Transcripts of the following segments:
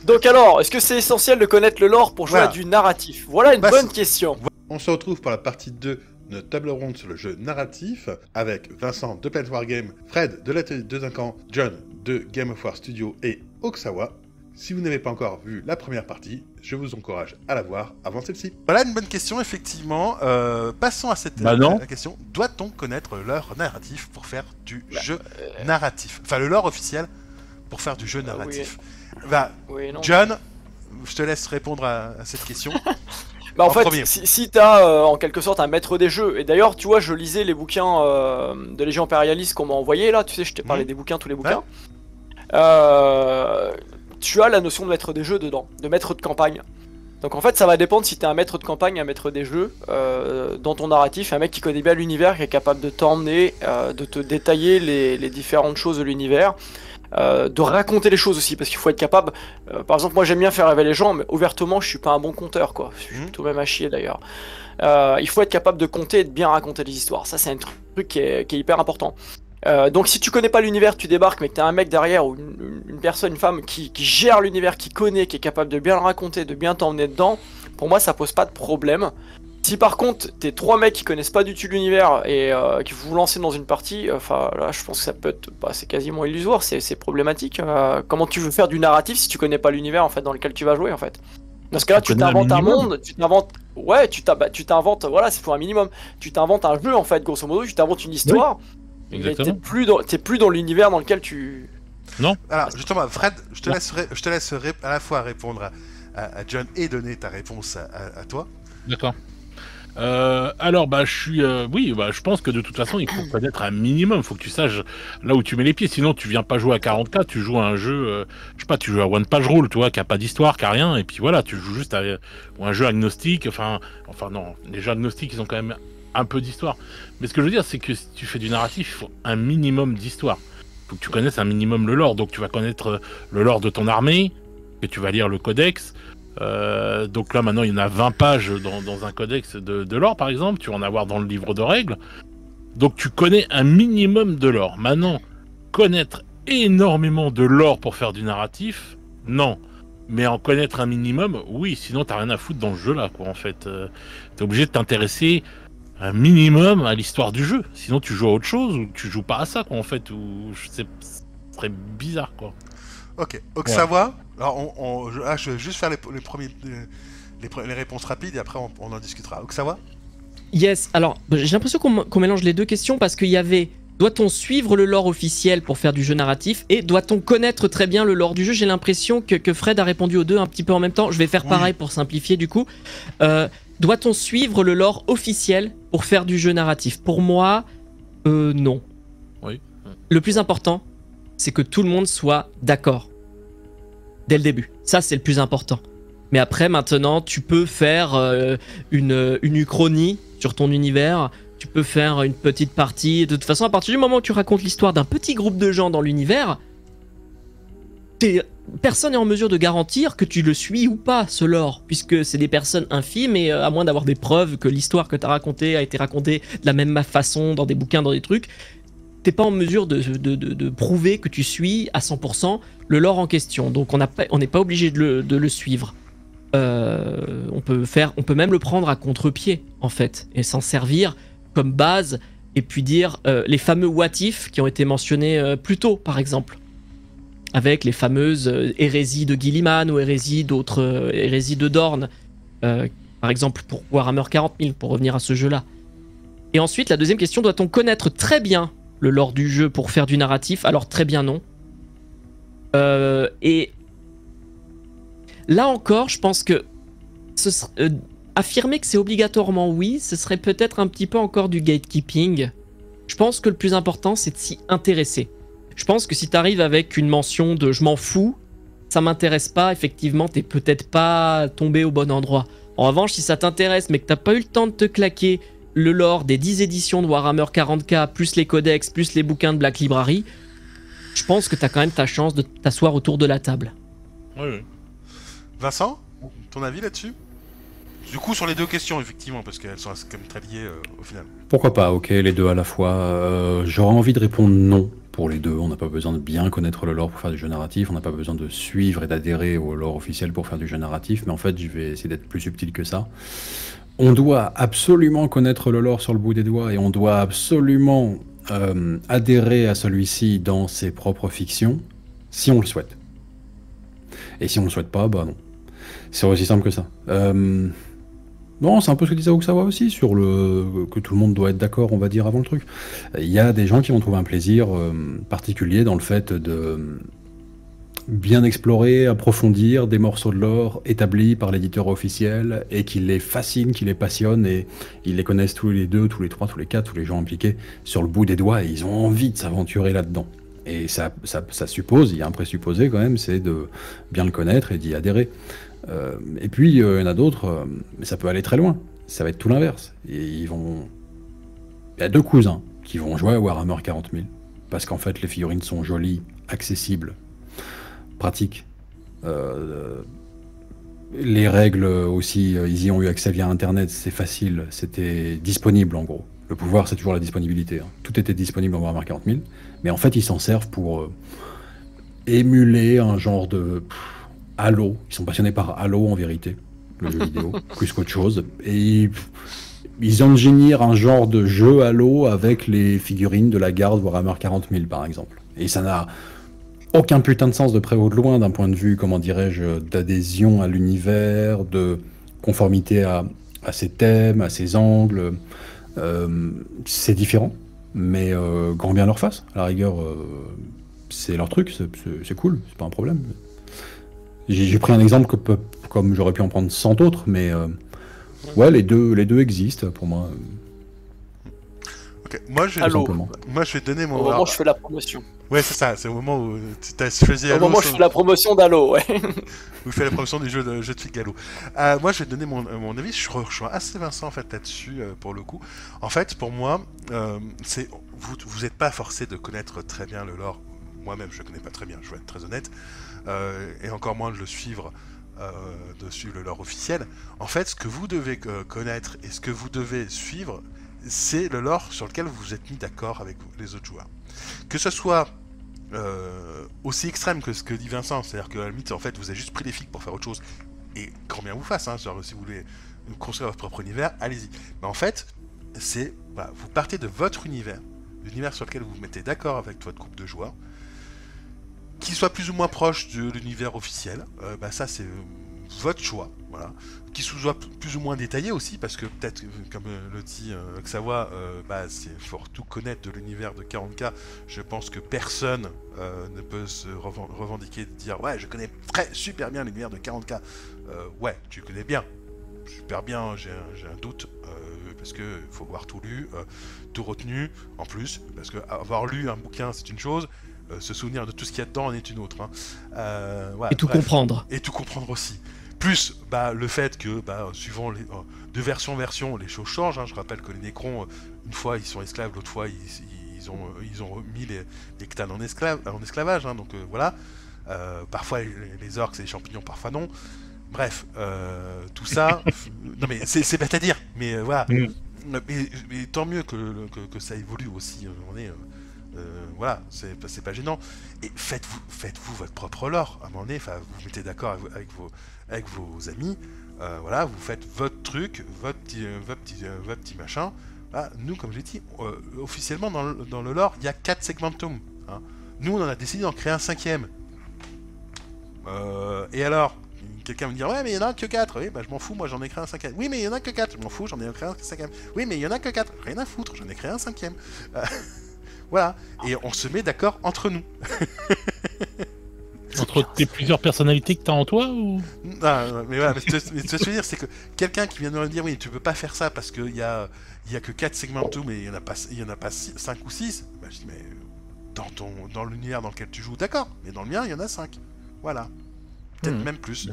Donc alors, est-ce que c'est essentiel de connaître le lore pour jouer à Voilà. du narratif? Voilà une Bah, bonne c'est- question. On se retrouve pour la partie 2 de notre table ronde sur le jeu narratif avec Vincent de Planet Wargame, Fred de l'Atelier de Duncan, John de Game of War Studio et Oksawa. Si vous n'avez pas encore vu la première partie, je vous encourage à la voir avant celle-ci. Voilà une bonne question, effectivement. Passons à cette Bah non. la question. Doit-on connaître le lore narratif pour faire du jeu narratif? Enfin, le lore officiel pour faire du jeu narratif. Bah, Oui, non. John, je te laisse répondre à cette question. Bah en En fait, premier. si t'as en quelque sorte un maître des jeux, et d'ailleurs, tu vois, je lisais les bouquins de Légion Impérialiste qu'on m'a envoyé là, tu sais, je t'ai parlé des bouquins, tous les bouquins. Tu as la notion de maître des jeux dedans, de maître de campagne. Donc en fait, ça va dépendre si t'es un maître de campagne, un maître des jeux, dans ton narratif, un mec qui connaît bien l'univers, qui est capable de t'emmener, de te détailler les différentes choses de l'univers. De raconter les choses aussi, parce qu'il faut être capable. Par exemple, moi j'aime bien faire rêver les gens, mais ouvertement, je suis pas un bon conteur, quoi. Je suis plutôt même à chier d'ailleurs. Il faut être capable de conter et de bien raconter les histoires. Ça, c'est un truc qui est hyper important. Donc, si tu connais pas l'univers, tu débarques, mais que t'as un mec derrière ou une personne, une femme qui gère l'univers, qui connaît, qui est capable de bien le raconter, de bien t'emmener dedans, pour moi, ça pose pas de problème. Si par contre t'es trois mecs qui connaissent pas du tout l'univers et qui vous lancez dans une partie, enfin là je pense que ça peut être, bah, c'est quasiment illusoire, c'est problématique. Comment tu veux faire du narratif si tu connais pas l'univers en fait dans lequel tu vas jouer en fait? Dans ce cas-là, tu connais un t'inventes un minimum. monde, tu t'inventes, ouais, tu t'inventes, voilà, c'est pour un minimum. Tu t'inventes un jeu en fait, grosso modo, tu t'inventes une histoire. Mais Exactement. t'es plus dans l'univers dans lequel tu. Alors, justement, Fred, je te laisse à la fois répondre à John et donner ta réponse à toi. D'accord. Alors, bah, oui, bah, je pense que de toute façon, il faut connaître un minimum. Il faut que tu saches là où tu mets les pieds. Sinon, tu viens pas jouer à 40K. Tu joues à un jeu, je sais pas, tu joues à One Page Rule, tu vois, qui a pas d'histoire, qui a rien. Et puis voilà, tu joues juste à ou un jeu agnostique. Enfin, non, les jeux agnostiques, ils ont quand même un peu d'histoire. Mais ce que je veux dire, c'est que si tu fais du narratif, il faut un minimum d'histoire. Il faut que tu connaisses un minimum le lore. Donc, tu vas connaître le lore de ton armée, que tu vas lire le codex. Donc là maintenant il y en a 20 pages dans un codex de lore par exemple, tu vas en avoir dans le livre de règles, donc tu connais un minimum de lore. Maintenant, connaître énormément de lore pour faire du narratif, non, mais en connaître un minimum, oui, sinon t'as rien à foutre dans ce jeu là quoi en fait. T'es obligé de t'intéresser un minimum à l'histoire du jeu, sinon tu joues à autre chose ou tu joues pas à ça quoi en fait, ou je sais, ce serait bizarre quoi. Ok, Oksawa. Alors, je vais juste faire les premiers, les réponses rapides et après on en discutera. Oksawa. Yes, alors j'ai l'impression qu'on mélange les deux questions parce qu'il y avait doit-on suivre le lore officiel pour faire du jeu narratif et doit-on connaître très bien le lore du jeu. J'ai l'impression que Fred a répondu aux deux un petit peu en même temps. Je vais faire pareil pour simplifier du coup. Doit-on suivre le lore officiel pour faire du jeu narratif? Pour moi, non. Oui. Le plus important, c'est que tout le monde soit d'accord. Dès le début. Ça, c'est le plus important. Mais après, maintenant, tu peux faire une uchronie sur ton univers. Tu peux faire une petite partie. De toute façon, à partir du moment où tu racontes l'histoire d'un petit groupe de gens dans l'univers, personne n'est en mesure de garantir que tu le suis ou pas, ce lore, puisque c'est des personnes infimes et à moins d'avoir des preuves que l'histoire que tu as racontée a été racontée de la même façon dans des bouquins, dans des trucs, t'es pas en mesure de prouver que tu suis à 100% le lore en question. Donc on n'est pas obligé de le suivre. On peut même le prendre à contre-pied en fait et s'en servir comme base et puis dire les fameux what if qui ont été mentionnés plus tôt par exemple, avec les fameuses hérésies de Gilliman ou hérésies d'autres hérésies de Dorn, par exemple pour Warhammer 40 000, pour revenir à ce jeu-là. Et ensuite la deuxième question, doit-on connaître très bien le lore du jeu pour faire du narratif? Alors très bien non. Et là encore, je pense que affirmer que c'est obligatoirement oui, ce serait peut-être un petit peu encore du gatekeeping. Je pense que le plus important, c'est de s'y intéresser. Je pense que si tu arrives avec une mention de je m'en fous, ça m'intéresse pas, effectivement, t'es peut-être pas tombé au bon endroit. En revanche, si ça t'intéresse, mais que t'as pas eu le temps de te claquer le lore des 10 éditions de Warhammer 40K, plus les codex, plus les bouquins de Black Library, je pense que t'as quand même ta chance de t'asseoir autour de la table. Oui. Vincent, ton avis là-dessus? Du coup, sur les deux questions, effectivement, parce qu'elles sont quand même très liées au final. Pourquoi pas, ok, les deux à la fois. J'aurais envie de répondre non, pour les deux. On n'a pas besoin de bien connaître le lore pour faire du jeu narratif, on n'a pas besoin de suivre et d'adhérer au lore officiel pour faire du jeu narratif, mais en fait, je vais essayer d'être plus subtil que ça. On doit absolument connaître le lore sur le bout des doigts et on doit absolument adhérer à celui-ci dans ses propres fictions, si on le souhaite. Et si on le souhaite pas, bah non. C'est aussi simple que ça. Non, c'est un peu ce que disait Oksawa aussi, sur le que tout le monde doit être d'accord, on va dire, avant le truc. Il y a des gens qui vont trouver un plaisir particulier dans le fait de bien explorer, approfondir des morceaux de lore établis par l'éditeur officiel et qui les fascinent, qui les passionnent, et ils les connaissent tous les deux, tous les trois, tous les quatre, tous les gens impliqués sur le bout des doigts, et ils ont envie de s'aventurer là-dedans. Et ça suppose, il y a un présupposé quand même, c'est de bien le connaître et d'y adhérer. Et puis il y en a d'autres, mais ça peut aller très loin. Ça va être tout l'inverse. Et il y a deux cousins qui vont jouer à Warhammer 40 000 parce qu'en fait les figurines sont jolies, accessibles, pratiques. Les règles aussi, ils y ont eu accès via Internet, c'est facile, c'était disponible en gros. Le pouvoir, c'est toujours la disponibilité. Hein. Tout était disponible en Warhammer 40 000, mais en fait ils s'en servent pour émuler un genre de Halo. Ils sont passionnés par Halo en vérité, le jeu vidéo, plus qu'autre chose. Et ils ingénierent un genre de jeu Halo avec les figurines de la garde Warhammer 40 000 par exemple. Et ça n'a aucun putain de sens de près ou de loin d'un point de vue, comment dirais-je, d'adhésion à l'univers, de conformité à ses thèmes, à ses angles. C'est différent, mais grand bien leur face. À la rigueur, c'est leur truc, c'est cool, c'est pas un problème. J'ai pris un exemple comme j'aurais pu en prendre 100 autres, mais ouais, les deux existent pour moi. Ok, moi je vais donner mon. Au moment où je fais la promotion. Ouais, c'est ça, c'est au moment où tu as choisi Halo. Au moment où je fais la promotion d'Halo, ouais. Où je fais la promotion du jeu de flic Halo. Moi je vais donner mon avis, je rejoins assez Vincent en fait là-dessus pour le coup. En fait, pour moi, vous n'êtes pas forcé de connaître très bien le lore. Moi-même, je ne connais pas très bien, je vais être très honnête. Et encore moins de le suivre, de suivre le lore officiel. En fait, ce que vous devez connaître et ce que vous devez suivre, c'est le lore sur lequel vous vous êtes mis d'accord avec les autres joueurs. Que ce soit aussi extrême que ce que dit Vincent, c'est-à-dire que à la limite, en fait, vous avez juste pris les flics pour faire autre chose, et grand bien vous fasse, hein, si vous voulez construire votre propre univers, allez-y. Mais en fait, c'est, voilà, vous partez de votre univers, l'univers sur lequel vous vous mettez d'accord avec votre groupe de joueurs, qu'il soit plus ou moins proche de l'univers officiel, ça c'est votre choix, voilà. Qu'il soit plus ou moins détaillé aussi, parce que peut-être, comme le dit Xawa, c'est faut tout connaître de l'univers de 40K. Je pense que personne ne peut se revendiquer de dire ouais, je connais super bien l'univers de 40K. Ouais, tu connais bien, super bien. J'ai un doute parce que faut avoir tout lu, tout retenu en plus, parce que avoir lu un bouquin c'est une chose. Se souvenir de tout ce qu'il y a dedans en est une autre. Hein. Voilà, et tout comprendre. Et tout comprendre aussi. Plus le fait que, suivant de version en version, les choses changent. Hein. Je rappelle que les Nécrons, une fois ils sont esclaves, l'autre fois ils ont remis les Cthulhu en esclavage. Hein. Donc voilà. Parfois les orques c'est les champignons, parfois non. Bref, tout ça. Non mais c'est bête à dire. Mais voilà. Mais tant mieux que ça évolue aussi. Voilà, c'est pas gênant. Et faites-vous votre propre lore. À un moment donné, vous vous mettez d'accord avec vos amis. Voilà, vous faites votre truc, votre petit machin. Voilà, nous, comme j'ai dit, officiellement dans le lore, il y a 4 segmentum. Hein. Nous, on en a décidé d'en créer un 5e. Et alors, quelqu'un me dit ouais, mais il y en a que 4. Oui, je m'en fous, moi j'en ai créé un 5e. Oui, mais il y en a que 4. Je m'en fous, j'en ai créé un 5e. Oui, mais il y en a que 4. Rien à foutre, j'en ai créé un 5e. Voilà, et on se met d'accord entre nous. Entre tes plusieurs personnalités que t'as en toi ou... Non, mais voilà, mais ce que je veux dire, c'est que quelqu'un qui vient de me dire oui, tu peux pas faire ça parce qu'il y a que 4 segmentum mais il y en a pas 5 ou 6. Je dis mais dans l'univers dans lequel tu joues, d'accord, mais dans le mien, il y en a 5. Voilà. Peut-être même plus.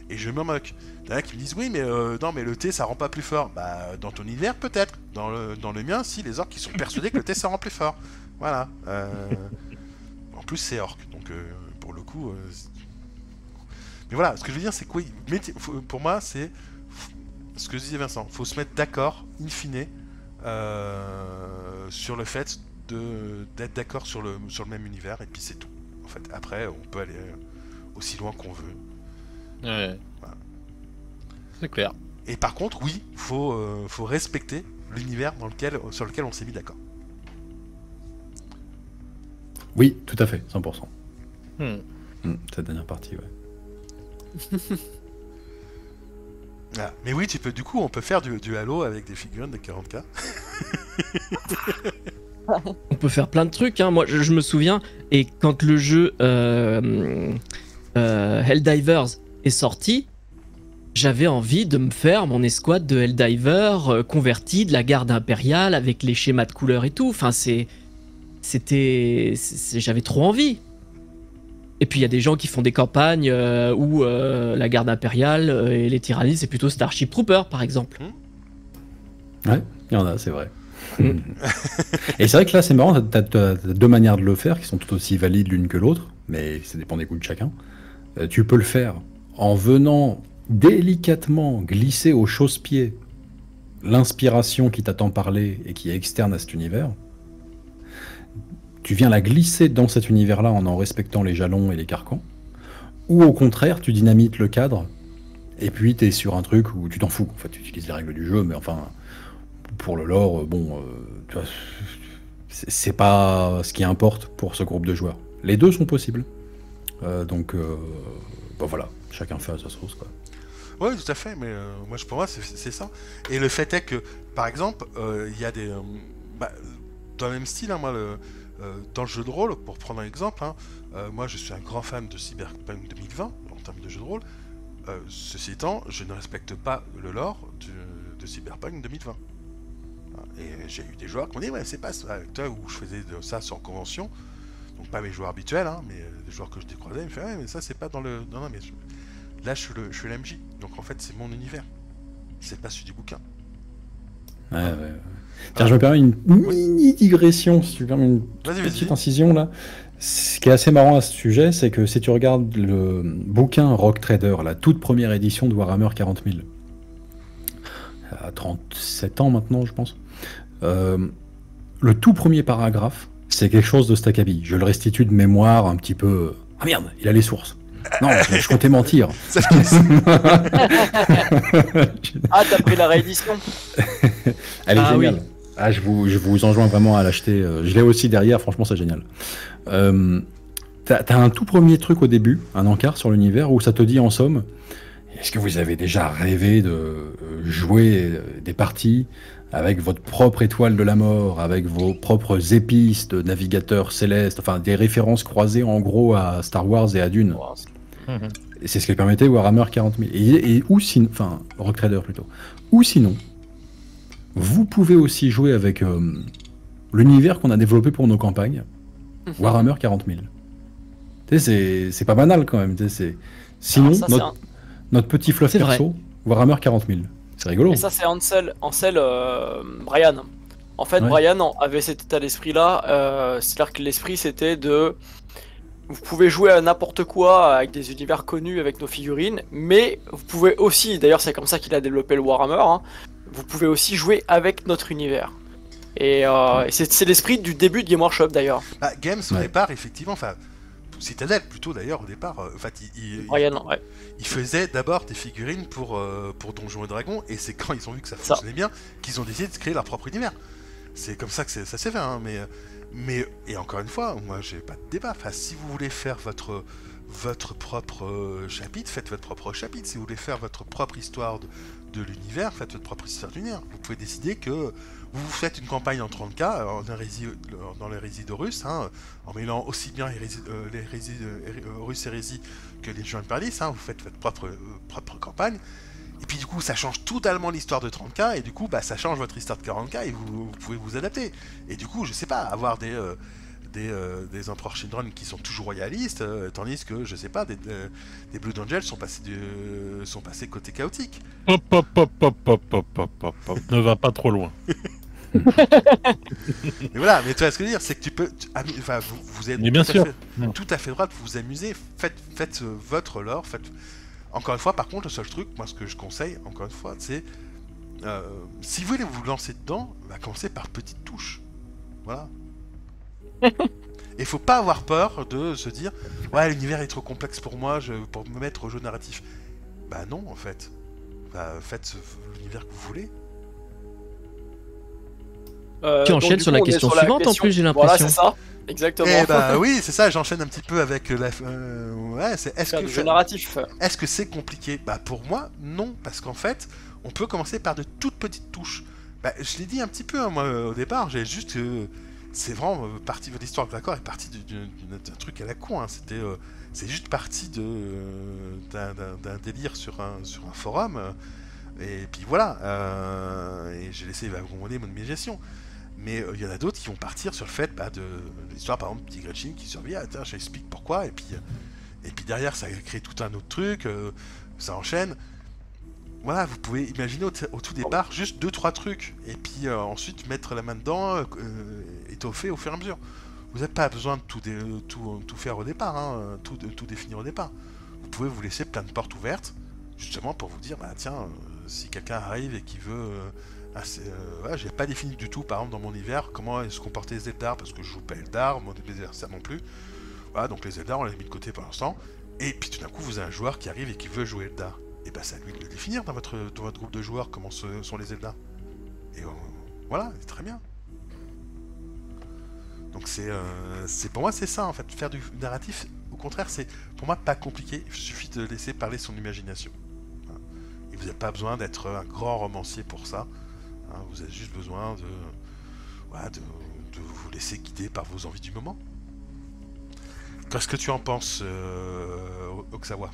Et je me moque. Il y en a qui me disent oui, mais non, mais le thé ça rend pas plus fort. Dans ton univers, peut-être. Dans le mien, si, les orques qui sont persuadés que le thé ça rend plus fort. Voilà. En plus, c'est orque, donc pour le coup. Mais voilà, ce que je veux dire, c'est que oui, pour moi, c'est ce que disait Vincent. Faut se mettre d'accord, in fine, sur le fait d'être d'accord sur le même univers, et puis c'est tout. En fait, après, on peut aller aussi loin qu'on veut. Ouais. Voilà. C'est clair. Et par contre, oui, faut respecter l'univers sur lequel on s'est mis d'accord. Oui, tout à fait, 100%. Cette dernière partie, ouais. Voilà. Mais oui, on peut faire du Halo avec des figurines de 40K. On peut faire plein de trucs, hein. Moi je me souviens, et quand le jeu Helldivers est sorti, j'avais envie de me faire mon escouade de Helldiver convertie de la garde impériale avec les schémas de couleurs et tout. Enfin, j'avais trop envie. Et puis il y a des gens qui font des campagnes où la garde impériale et les tyrannies, c'est plutôt Starship Trooper par exemple. Ouais, il y en a, c'est vrai. Et c'est vrai que là, c'est marrant, t'as deux manières de le faire qui sont tout aussi valides l'une que l'autre, mais ça dépend des goûts de chacun. Tu peux le faire en venant délicatement glisser au chausse-pied l'inspiration qui t'a tant parlé et qui est externe à cet univers. Tu viens la glisser dans cet univers-là en respectant les jalons et les carcans. Ou au contraire, tu dynamites le cadre et puis t'es sur un truc où tu t'en fous. En fait, tu utilises les règles du jeu, mais enfin, pour le lore, tu vois, c'est pas ce qui importe pour ce groupe de joueurs. Les deux sont possibles. Donc, voilà, chacun fait à sa sauce, quoi. Oui, tout à fait, mais pour moi, c'est ça. Et le fait est que, par exemple, il y a des... dans le même style, hein, moi, dans le jeu de rôle, pour prendre un exemple, hein, moi, je suis un grand fan de Cyberpunk 2020, en termes de jeu de rôle. Ceci étant, je ne respecte pas le lore de Cyberpunk 2020. Et j'ai eu des joueurs qui m'ont dit, ouais, c'est pas ça, où je faisais ça sans convention, donc pas mes joueurs habituels, hein, mais des joueurs que je décroisais, ils me faisaient, ouais, mais ça, c'est pas dans le... Non, mais... Là, je suis l'MJ, donc en fait, c'est mon univers. C'est pas celui du bouquin. Ouais. Tiens, je me permets une mini digression, si tu veux, une petite incision là. Ce qui est assez marrant à ce sujet, c'est que si tu regardes le bouquin Rogue Trader, la toute première édition de Warhammer 40 000, à 37 ans maintenant, je pense, le tout premier paragraphe, c'est quelque chose de Staccabi. Je le restitue de mémoire un petit peu... Ah merde, il a les sources. Non, je comptais mentir. Ah, t'as pris la réédition. Elle est géniale. Oui. Ah, je vous enjoins vraiment à l'acheter. Je l'ai aussi derrière, franchement, c'est génial. T'as un tout premier truc au début, un encart sur l'univers, où ça te dit en somme, est-ce que vous avez déjà rêvé de jouer des parties avec votre propre étoile de la mort, avec vos propres épices de navigateurs célestes, enfin des références croisées en gros à Star Wars et à Dune. Et c'est ce qui permettait Warhammer 40 000. Enfin, Rogue Trader plutôt. Ou sinon, vous pouvez aussi jouer avec l'univers qu'on a développé pour nos campagnes, Warhammer 40 000. Tu sais, c'est pas banal quand même. Sinon, notre petit fluff perso, Warhammer 40 000. C'est rigolo. Et ça, c'est Ansel Brian. En fait, Brian avait cet état d'esprit-là. C'est-à-dire que l'esprit, c'était de... Vous pouvez jouer à n'importe quoi avec des univers connus avec nos figurines, mais vous pouvez aussi, d'ailleurs c'est comme ça qu'il a développé le Warhammer, hein, vous pouvez aussi jouer avec notre univers. Et c'est l'esprit du début de Game Workshop d'ailleurs. Games au départ, effectivement, enfin... Citadel plutôt d'ailleurs au départ, en fait il faisait d'abord des figurines pour Donjons et Dragons, et c'est quand ils ont vu que ça fonctionnait bien qu'ils ont décidé de créer leur propre univers. C'est comme ça que ça s'est fait, hein, mais et encore une fois, moi j'ai pas de débat, enfin, si vous voulez faire votre propre chapitre, faites votre propre chapitre. Si vous voulez faire votre propre histoire de l'univers, faites votre propre histoire de l'univers. Vous pouvez décider que vous faites une campagne en 30K dans l'hérésie d'Horus, hein, en mêlant aussi bien Horus Hérésie que les Légions Impérialis, hein, vous faites votre propre campagne, et puis du coup ça change totalement l'histoire de 30K, et du coup ça change votre histoire de 40K, et vous pouvez vous adapter. Et du coup, je sais pas, avoir des empereurs Shinron qui sont toujours royalistes, tandis que, je sais pas, des Blood Angels sont passés côté chaotique. Hop, ne va pas trop loin. Mais voilà, mais tu vois ce que je veux dire, c'est que tu peux... vous êtes tout à fait droit de vous amuser, faites votre lore, Encore une fois, par contre, le seul truc, moi ce que je conseille, encore une fois, c'est... si vous voulez vous lancer dedans, commencez par petites touches. Voilà. Et faut pas avoir peur de se dire ouais, l'univers est trop complexe pour moi pour me mettre au jeu narratif. Bah non, en fait. Bah, faites l'univers que vous voulez. Tu enchaînes sur la question suivante en plus, j'ai l'impression. Voilà, c'est ça. Exactement. Eh bah oui, c'est ça, j'enchaîne un petit peu avec la... ouais, c'est... Est-ce que... jeu narratif. Est-ce que c'est compliqué? Bah pour moi, non, parce qu'en fait, on peut commencer par de toutes petites touches. Bah, je l'ai dit un petit peu, hein, moi, au départ, j'ai juste... c'est vraiment parti... L'histoire de l'accord est partie d'un truc à la con, hein. C'est juste parti d'un délire sur un forum, et puis voilà, et j'ai laissé vagabonder mon imagination. Mais il y en a d'autres qui vont partir sur le fait de l'histoire, par exemple, petit Gretchen qui survit, tiens, j'explique pourquoi, et puis derrière, ça crée tout un autre truc, ça enchaîne. Voilà, vous pouvez imaginer au tout départ juste 2-3 trucs, et puis ensuite mettre la main dedans, étoffer au fur et à mesure. Vous n'avez pas besoin de tout faire au départ, hein, tout définir au départ. Vous pouvez vous laisser plein de portes ouvertes, justement pour vous dire, bah tiens, si quelqu'un arrive et qui veut... ouais, j'ai pas défini du tout, par exemple, dans mon univers, comment se comporter les Eldar, parce que je joue pas Eldar, mon adversaire non plus. Voilà, donc les Eldar, on les a mis de côté pour l'instant. Et puis tout d'un coup, vous avez un joueur qui arrive et qui veut jouer Eldar. Et bah, c'est à lui de le définir dans votre groupe de joueurs, comment sont les Eldar. Et voilà, c'est très bien. Donc c'est pour moi, c'est ça, en fait. Faire du narratif, au contraire, c'est pour moi pas compliqué. Il suffit de laisser parler son imagination. Voilà. Et vous n'avez pas besoin d'être un grand romancier pour ça. Hein, vous avez juste besoin de vous laisser guider par vos envies du moment. Qu'est-ce que tu en penses, Oksawa?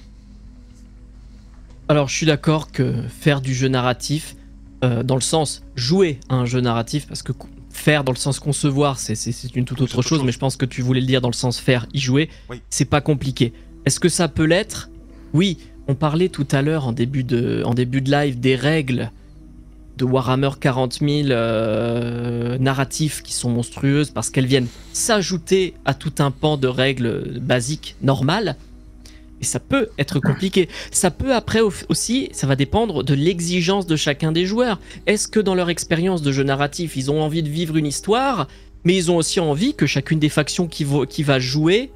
Alors, je suis d'accord que faire du jeu narratif, dans le sens jouer à un jeu narratif, parce que faire dans le sens concevoir, c'est une toute autre chose, mais je pense que tu voulais le dire dans le sens faire, y jouer, oui. C'est pas compliqué. Est-ce que ça peut l'être? Oui, on parlait tout à l'heure en début de live des règles de Warhammer 40 000 narratifs qui sont monstrueuses parce qu'elles viennent s'ajouter à tout un pan de règles basiques, normales. Et ça peut être compliqué. Ça peut après aussi, ça va dépendre de l'exigence de chacun des joueurs. Est-ce que dans leur expérience de jeu narratif, ils ont envie de vivre une histoire, mais ils ont aussi envie que chacune des factions qui va jouer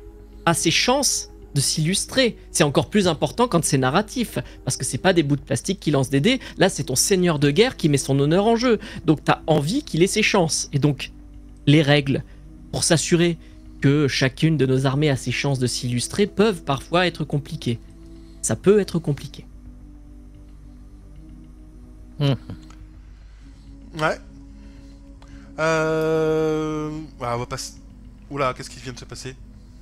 a ses chances de s'illustrer. C'est encore plus important quand c'est narratif, parce que c'est pas des bouts de plastique qui lancent des dés, là c'est ton seigneur de guerre qui met son honneur en jeu, donc t'as envie qu'il ait ses chances. Et donc, les règles, pour s'assurer que chacune de nos armées a ses chances de s'illustrer, peuvent parfois être compliquées. Ça peut être compliqué. Ouais. On va passer... Oula, qu'est-ce qui vient de se passer?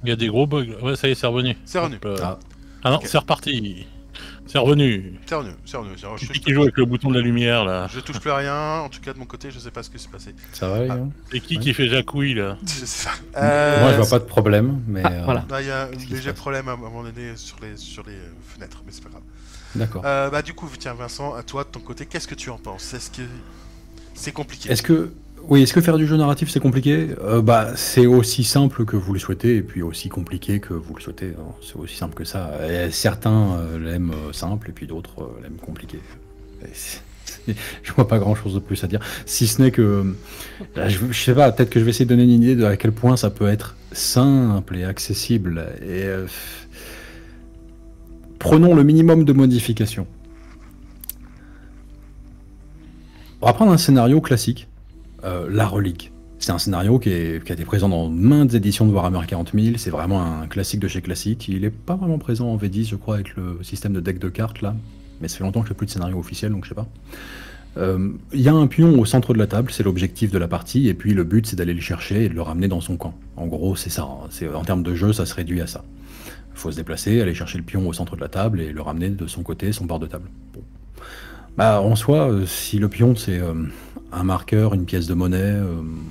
Il y a des gros bugs. Ouais, ça y est, c'est revenu. C'est revenu. Ah non, okay. C'est reparti. C'est revenu. C'est revenu. Qui joue avec le bouton de la lumière, là. Je touche plus à rien. En tout cas, de mon côté, je sais pas ce qui s'est passé. Ça va, les gars? C'est qui fait Jacouille, là? C'est ça. Moi, je vois pas de problème, mais... voilà. Il y a un léger problème à un moment donné sur les fenêtres, mais c'est pas grave. D'accord. Du coup, tiens, Vincent, à toi, de ton côté, qu'est-ce que tu en penses? Est-ce que c'est compliqué? Est-ce que faire du jeu narratif c'est compliqué? C'est aussi simple que vous le souhaitez et puis aussi compliqué que vous le souhaitez. C'est aussi simple que ça. Et certains l'aiment simple et puis d'autres l'aiment compliqué. Je vois pas grand chose de plus à dire. Si ce n'est que, je sais pas, peut-être que je vais essayer de donner une idée de à quel point ça peut être simple et accessible. Et prenons le minimum de modifications. On va prendre un scénario classique. La Relique. C'est un scénario qui a été présent dans maintes éditions de Warhammer 40 000. C'est vraiment un classique de chez classique. Il n'est pas vraiment présent en V10, je crois, avec le système de deck de cartes là. Mais ça fait longtemps que je fais plus de scénario officiel, donc je sais pas. Il y a un pion au centre de la table, c'est l'objectif de la partie, et puis le but c'est d'aller le chercher et de le ramener dans son camp. En gros, c'est ça. En termes de jeu, ça se réduit à ça. Il faut se déplacer, aller chercher le pion au centre de la table et le ramener de son côté, son bord de table. Bon. En soi, si le pion c'est un marqueur, une pièce de monnaie,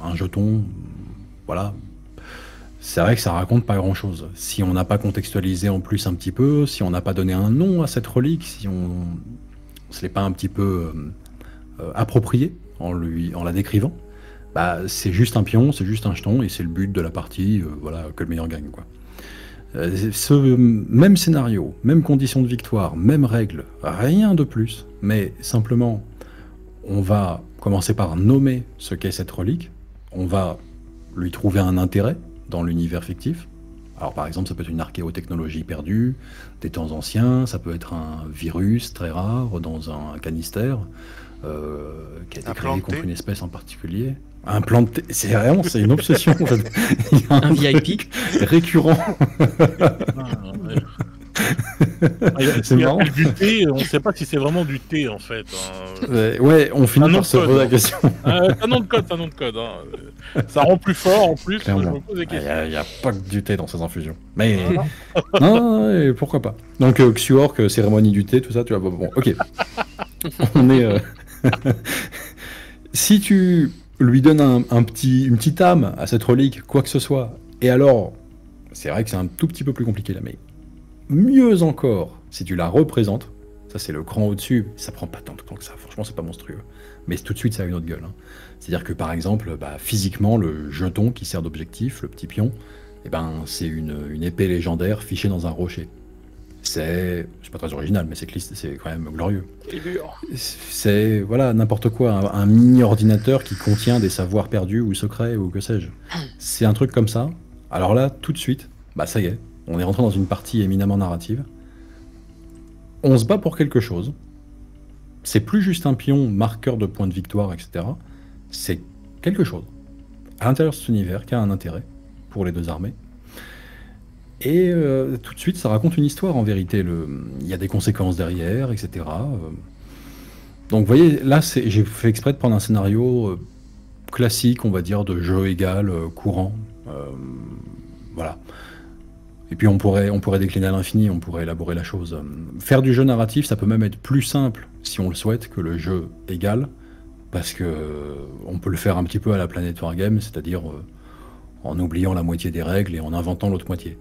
un jeton, voilà, c'est vrai que ça raconte pas grand chose. Si on n'a pas contextualisé en plus un petit peu, si on n'a pas donné un nom à cette relique, si on se l'est pas un petit peu approprié en la décrivant, c'est juste un pion, c'est juste un jeton et c'est le but de la partie, voilà, que le meilleur gagne, quoi. Ce même scénario, même conditions de victoire, même règles, rien de plus, mais simplement on va commencer par nommer ce qu'est cette relique, on va lui trouver un intérêt dans l'univers fictif. Alors par exemple, ça peut être une archéotechnologie perdue, des temps anciens, ça peut être un virus très rare dans un canister qui a été créé contre une espèce en particulier. Un plan de thé, c'est une obsession en fait. Il y a un VIP récurrent. C'est marrant. Du thé, on ne sait pas si c'est vraiment du thé en fait. Ouais, on finit par se poser la question. Un nom de code. Hein. Ça rend plus fort en plus. Je me pose des questions. Il n'y a pas que du thé dans ces infusions. Mais non, pourquoi pas. Donc Xiork, cérémonie du thé, tout ça, tu vois. Bon, ok. On est. Si tu lui donnes une petite âme à cette relique, quoi que ce soit, et alors, c'est vrai que c'est un tout petit peu plus compliqué là, mais mieux encore, si tu la représentes, ça c'est le cran au-dessus, ça prend pas tant de temps que ça, franchement c'est pas monstrueux, mais tout de suite ça a une autre gueule. Hein. C'est-à-dire que par exemple, physiquement, le jeton qui sert d'objectif, le petit pion, c'est une épée légendaire fichée dans un rocher. C'est pas très original, mais c'est quand même glorieux. C'est voilà, n'importe quoi, un mini-ordinateur qui contient des savoirs perdus ou secrets ou que sais-je. C'est un truc comme ça. Alors là, tout de suite, ça y est, on est rentré dans une partie éminemment narrative. On se bat pour quelque chose. C'est plus juste un pion, marqueur de points de victoire, etc. C'est quelque chose à l'intérieur de cet univers qui a un intérêt pour les deux armées. Et tout de suite, ça raconte une histoire en vérité. Il y a des conséquences derrière, etc. Donc vous voyez, là, j'ai fait exprès de prendre un scénario classique, on va dire, de jeu égal, courant. Voilà. Et puis on pourrait décliner à l'infini, on pourrait élaborer la chose. Faire du jeu narratif, ça peut même être plus simple, si on le souhaite, que le jeu égal, parce que on peut le faire un petit peu à la Planet Wargame, c'est-à-dire en oubliant la moitié des règles et en inventant l'autre moitié.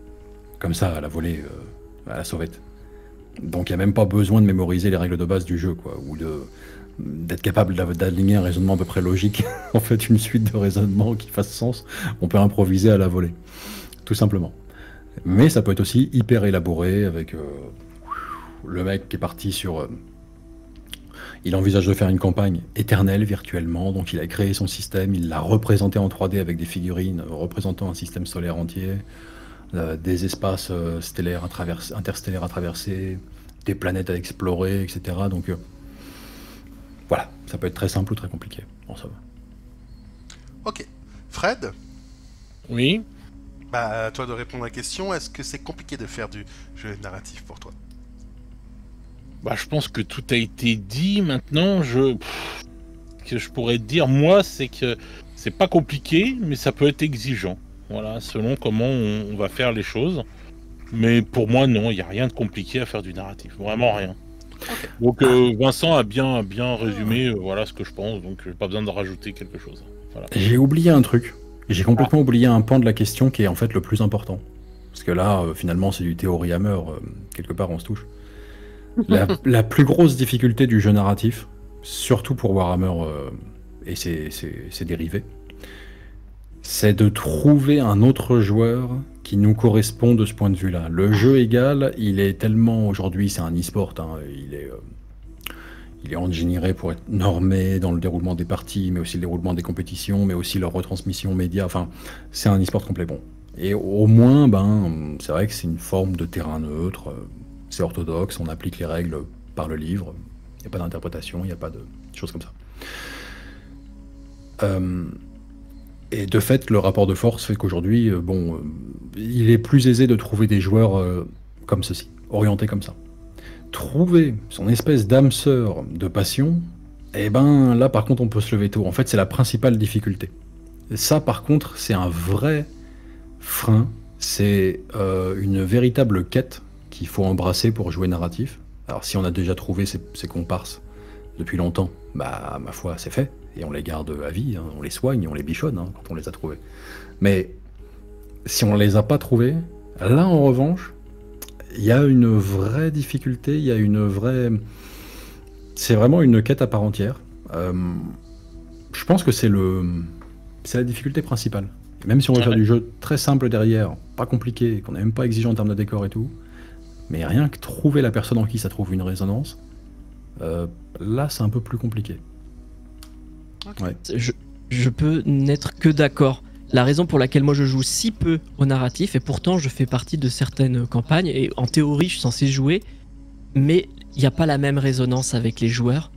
Comme ça, à la volée, à la sauvette. Donc il n'y a même pas besoin de mémoriser les règles de base du jeu, quoi, ou d'être capable d'aligner un raisonnement à peu près logique, en fait une suite de raisonnements qui fasse sens. On peut improviser à la volée, tout simplement. Mais ça peut être aussi hyper élaboré, avec le mec qui est parti sur... il envisage de faire une campagne éternelle, virtuellement, donc il a créé son système, il l'a représenté en 3D avec des figurines représentant un système solaire entier, des espaces interstellaires à traverser, des planètes à explorer, etc. Donc voilà, ça peut être très simple ou très compliqué, en somme. Ok. Fred ? Oui. À toi de répondre à la question, est-ce que c'est compliqué de faire du jeu narratif pour toi ? Je pense que tout a été dit. Maintenant, que je pourrais te dire, moi, c'est que c'est pas compliqué, mais ça peut être exigeant. Voilà, selon comment on va faire les choses. Mais pour moi, non, il n'y a rien de compliqué à faire du narratif. Vraiment rien. Okay. Donc Vincent a bien résumé voilà ce que je pense, donc j'ai pas besoin de rajouter quelque chose. Voilà. J'ai oublié un truc. J'ai complètement oublié un pan de la question qui est en fait le plus important. Parce que là, finalement, c'est du théorie Hammer. Quelque part, on se touche. La plus grosse difficulté du jeu narratif, surtout pour Warhammer et ses dérivés, c'est de trouver un autre joueur qui nous correspond de ce point de vue-là. Le jeu égal, il est tellement... Aujourd'hui, c'est un e-sport, hein, il est ingénieré pour être normé dans le déroulement des parties, mais aussi le déroulement des compétitions, mais aussi leur retransmission média. Enfin, c'est un e-sport complet bon. Et au moins, c'est vrai que c'est une forme de terrain neutre, c'est orthodoxe, on applique les règles par le livre, il n'y a pas d'interprétation, il n'y a pas de choses comme ça. Et de fait, le rapport de force fait qu'aujourd'hui, il est plus aisé de trouver des joueurs comme ceci, orientés comme ça. Trouver son espèce d'âme sœur de passion, là par contre on peut se lever tôt. En fait, c'est la principale difficulté. Et ça par contre, c'est un vrai frein, c'est une véritable quête qu'il faut embrasser pour jouer narratif. Alors si on a déjà trouvé ces comparses depuis longtemps, ma foi, c'est fait. Et on les garde à vie, hein, on les soigne, on les bichonne quand on les a trouvés. Mais si on les a pas trouvés, là en revanche, il y a une vraie difficulté, il y a une vraie... C'est vraiment une quête à part entière. Je pense que c'est la difficulté principale. Et même si on veut faire du jeu très simple derrière, pas compliqué, qu'on n'est même pas exigeant en termes de décor et tout, mais rien que trouver la personne en qui ça trouve une résonance, là c'est un peu plus compliqué. Okay. Ouais. Je peux n'être que d'accord. la raison pour laquelle moi je joue si peu au narratif, et pourtant je fais partie de certaines campagnes, et en théorie je suis censé jouer, mais il n'y a pas la même résonance avec les joueurs.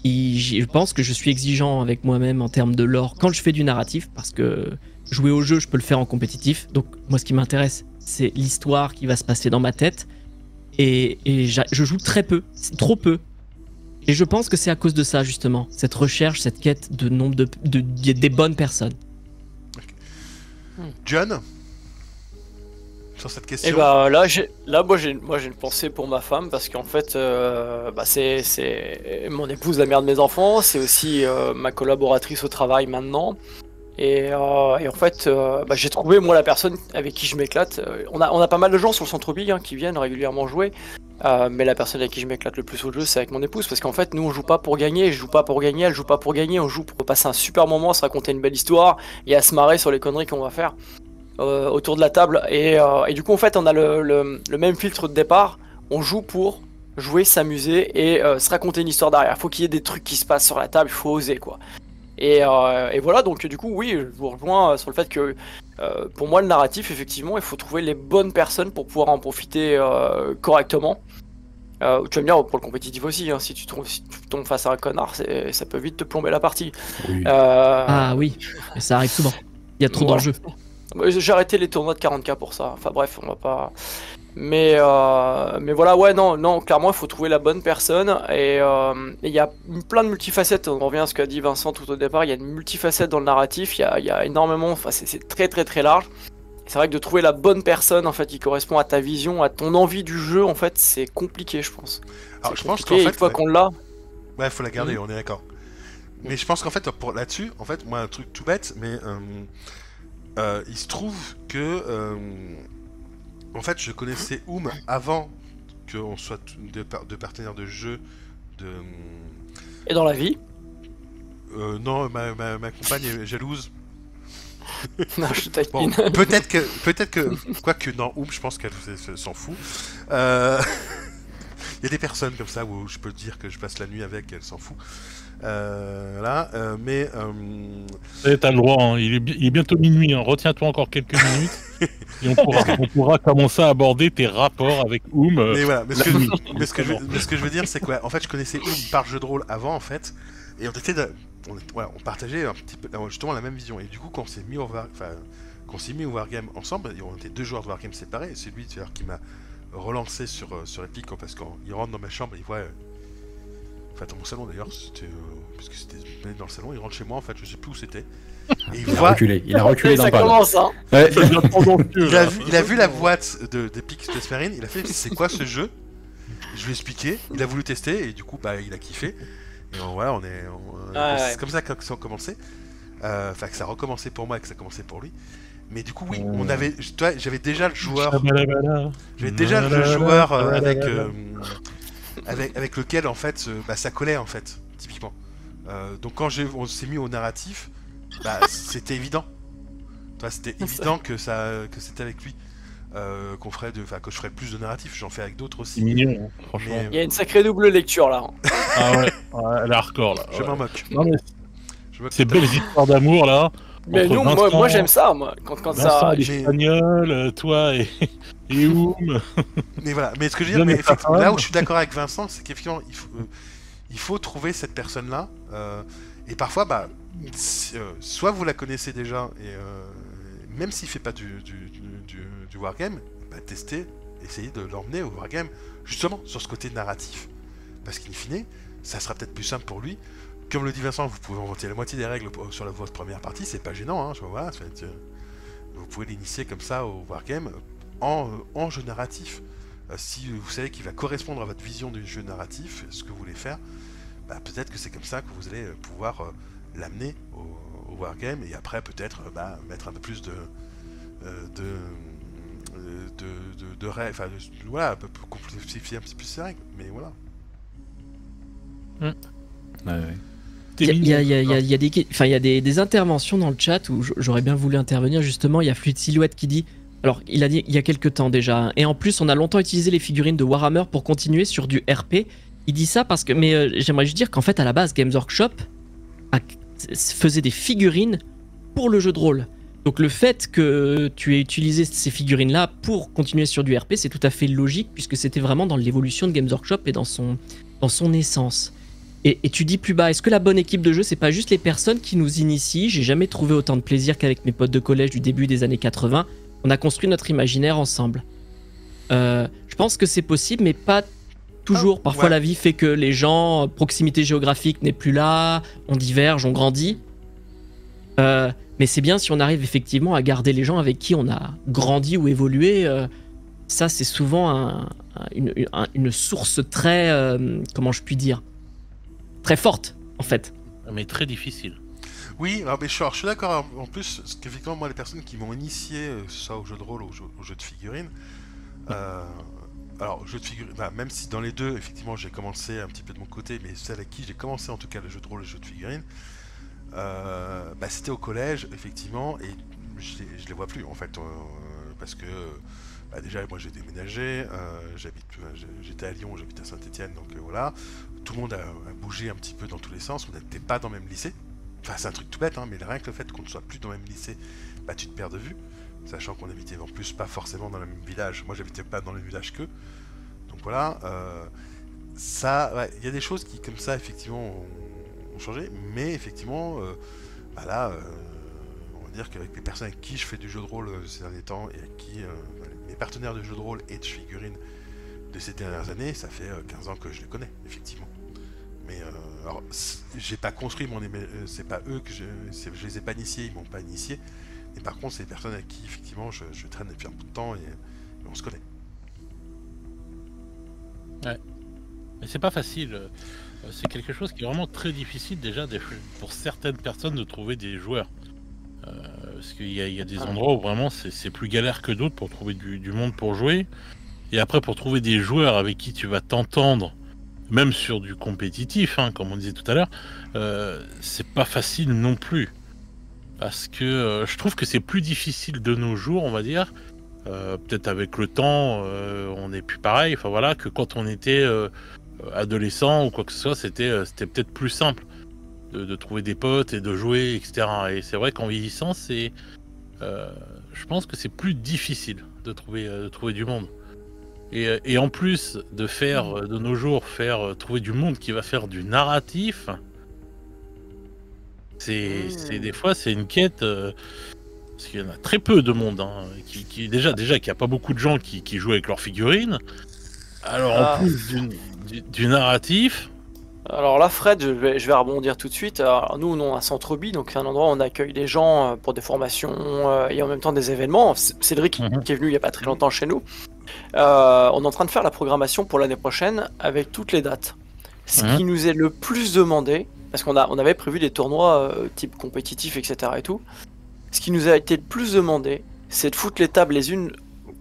Je pense que je suis exigeant avec moi-même en termes de lore quand je fais du narratif, parce que jouer au jeu je peux le faire en compétitif, donc moi ce qui m'intéresse c'est l'histoire qui va se passer dans ma tête, et je joue très peu, trop peu. Et je pense que c'est à cause de ça justement, cette recherche, cette quête de nombre des bonnes personnes. John, sur cette question. Et bah là moi j'ai une pensée pour ma femme, parce qu'en fait c'est mon épouse, la mère de mes enfants, c'est aussi ma collaboratrice au travail maintenant. Et en fait, j'ai trouvé moi la personne avec qui je m'éclate. On a pas mal de gens sur le centre-ville qui viennent régulièrement jouer. Mais la personne avec qui je m'éclate le plus au jeu, c'est avec mon épouse, parce qu'en fait nous on joue pas pour gagner, je joue pas pour gagner, elle joue pas pour gagner, on joue pour passer un super moment, se raconter une belle histoire et à se marrer sur les conneries qu'on va faire autour de la table. Et du coup en fait on a le même filtre de départ, on joue pour jouer, s'amuser et se raconter une histoire derrière. Faut qu'il y ait des trucs qui se passent sur la table, il faut oser quoi. Et voilà, donc du coup oui, je vous rejoins sur le fait que pour moi le narratif, effectivement, il faut trouver les bonnes personnes pour pouvoir en profiter correctement. Tu vas me dire pour le compétitif aussi, si tu tombes face à un connard, ça peut vite te plomber la partie. Oui. Ah oui, mais ça arrive souvent, il y a trop d'enjeux. J'ai arrêté les tournois de 40k pour ça, enfin bref, on va pas... Mais voilà, ouais, non, clairement, il faut trouver la bonne personne. Et il y a plein de multifacettes. On revient à ce qu'a dit Vincent tout au départ. Il y a une multifacette dans le narratif. Il y a énormément. Enfin, c'est très très très large. C'est vrai que de trouver la bonne personne en fait qui correspond à ta vision, à ton envie du jeu, en fait, c'est compliqué, je pense. Alors, je pense qu'en fait, une fois qu'on l'a. Ouais, faut la garder. On est d'accord. Mais je pense qu'en fait, pour là-dessus, en fait, moi, un truc tout bête, mais il se trouve que. En fait, je connaissais Oum avant qu'on soit de partenaires de jeu. Et dans la vie? Non, ma compagne est jalouse. Non, je taquine. Bon, peut-être que... Quoique, non, Oum, je pense qu'elle s'en fout. Il y a des personnes comme ça où je peux dire que je passe la nuit avec, elle s'en fout. Mais... T'as le droit, hein. Il est bientôt minuit, hein. Retiens-toi encore quelques minutes. Et on pourra commencer à aborder tes rapports avec Oum. Mais voilà, mais ce que je veux dire, c'est que en fait, je connaissais Oum par jeu de rôle avant, en fait, et on partageait un petit peu justement la même vision. Et du coup, quand on s'est mis au Wargame ensemble, on était 2 joueurs de Wargame séparés. Et c'est lui qui m'a relancé sur Epic, parce qu'il rentre dans ma chambre et il voit. Enfin, dans mon salon d'ailleurs, parce que c'était dans le salon, il rentre chez moi en fait, je sais plus où c'était. Et il a reculé dans le pad. Commence, hein. Ouais. Il a vu la boîte d'Epic Space Marine, il a fait c'est quoi ce jeu? Je lui ai expliqué, il a voulu tester et du coup il a kiffé. Et voilà, c'est comme ça que ça a commencé. Enfin, que ça a recommencé pour moi et que ça a commencé pour lui. Mais du coup, oui, j'avais déjà le joueur. J'avais déjà le joueur avec lequel en fait ça collait en fait, typiquement. Donc quand on s'est mis au narratif, c'était évident. C'était évident que c'était avec lui que je ferais plus de narratif. J'en fais avec d'autres aussi. C'est mignon, franchement. Il y a une sacrée double lecture là. Ah ouais, elle est hardcore là. Je m'en moque. Non, mais ces belles histoires d'amour là. Mais nous, moi j'aime ça, moi. Quand ça. Espagnol, toi et Oum. Mais voilà. Mais ce que je veux dire, effectivement, là où je suis d'accord avec Vincent, c'est qu'effectivement, il faut trouver cette personne-là. Et parfois, soit vous la connaissez déjà, et même s'il fait pas du wargame, testez, essayez de l'emmener au wargame, justement sur ce côté narratif. Parce qu'in fine, ça sera peut-être plus simple pour lui. Comme le dit Vincent, vous pouvez inventer la moitié des règles sur votre première partie, c'est pas gênant, hein, voilà, vous pouvez l'initier comme ça au wargame en jeu narratif. Si vous savez qu'il va correspondre à votre vision du jeu narratif, ce que vous voulez faire, peut-être que c'est comme ça que vous allez pouvoir l'amener au wargame, et après peut-être mettre un peu plus de règles, enfin voilà, un peu complexifier un petit peu ces règles, mais voilà. Ouais. Il y a des interventions dans le chat où j'aurais bien voulu intervenir. Justement, il y a Fluide Silhouette qui dit, alors il a dit il y a quelques temps déjà, et en plus on a longtemps utilisé les figurines de Warhammer pour continuer sur du RP. Il dit ça parce que, mais j'aimerais juste dire qu'en fait à la base Games Workshop faisait des figurines pour le jeu de rôle. Donc le fait que tu aies utilisé ces figurines-là pour continuer sur du RP, c'est tout à fait logique, puisque c'était vraiment dans l'évolution de Games Workshop et dans son essence. Et tu dis plus bas, est-ce que la bonne équipe de jeu, c'est pas juste les personnes qui nous initient? J'ai jamais trouvé autant de plaisir qu'avec mes potes de collège du début des années 80. On a construit notre imaginaire ensemble. Je pense que c'est possible, mais pas toujours. Parfois, la vie fait que les gens, proximité géographique n'est plus là, on diverge, on grandit. Mais c'est bien si on arrive effectivement à garder les gens avec qui on a grandi ou évolué. Ça, c'est souvent une source très, comment je puis dire, très forte, en fait. Mais très difficile. Oui, alors, mais je suis d'accord. En plus, parce qu'effectivement, moi, les personnes qui m'ont initié, soit au jeu de rôle ou au jeu de figurines, alors, jeu de figurines, même si dans les deux, effectivement, j'ai commencé un petit peu de mon côté, mais celle avec qui j'ai commencé en tout cas le jeu de rôle et le jeu de figurines, c'était au collège, effectivement, et je les vois plus, en fait, parce que déjà, moi j'ai déménagé, j'étais à Lyon, j'habite à Saint-Etienne, donc voilà, tout le monde a bougé un petit peu dans tous les sens, on n'était pas dans le même lycée, enfin c'est un truc tout bête, hein, mais rien que le fait qu'on ne soit plus dans le même lycée, tu te perds de vue, sachant qu'on habitait en plus pas forcément dans le même village, moi j'habitais pas dans le même village qu'eux, donc voilà, il y a des choses qui comme ça effectivement ont changé, mais effectivement, là, on va dire qu'avec les personnes avec qui je fais du jeu de rôle ces derniers temps, et avec qui mes partenaires de jeu de rôle et de figurines de ces dernières années, ça fait 15 ans que je les connais, effectivement. Mais alors, j'ai pas construit mon c'est pas eux que je les ai pas initiés, ils m'ont pas initié. Mais par contre, c'est des personnes avec qui effectivement je traîne depuis un bout de temps et on se connaît. Ouais. Mais c'est pas facile. C'est quelque chose qui est vraiment très difficile déjà pour certaines personnes de trouver des joueurs. Parce qu'il y a des endroits où vraiment c'est plus galère que d'autres pour trouver du monde pour jouer. Et après pour trouver des joueurs avec qui tu vas t'entendre, même sur du compétitif, hein, comme on disait tout à l'heure, c'est pas facile non plus. Parce que je trouve que c'est plus difficile de nos jours, on va dire. Peut-être avec le temps, on n'est plus pareil. Enfin voilà, que quand on était adolescent ou quoi que ce soit, c'était peut-être plus simple de trouver des potes et de jouer, etc. Et c'est vrai qu'en vieillissant, je pense que c'est plus difficile de trouver du monde. Et en plus de faire de nos jours trouver du monde qui va faire du narratif, c'est des fois c'est une quête. Parce qu'il y en a très peu de monde, hein, déjà qu'il n'y a pas beaucoup de gens qui jouent avec leurs figurines. Alors en plus du narratif. Alors là, Fred, je vais rebondir tout de suite. Alors, nous, on a un centre bi, donc c'est un endroit où on accueille des gens pour des formations et en même temps des événements. Cédric, qui est venu il n'y a pas très longtemps chez nous, on est en train de faire la programmation pour l'année prochaine avec toutes les dates. Ce qui nous est le plus demandé, parce qu'on avait prévu des tournois type compétitif, etc. et tout. Ce qui nous a été le plus demandé, c'est de foutre les tables les unes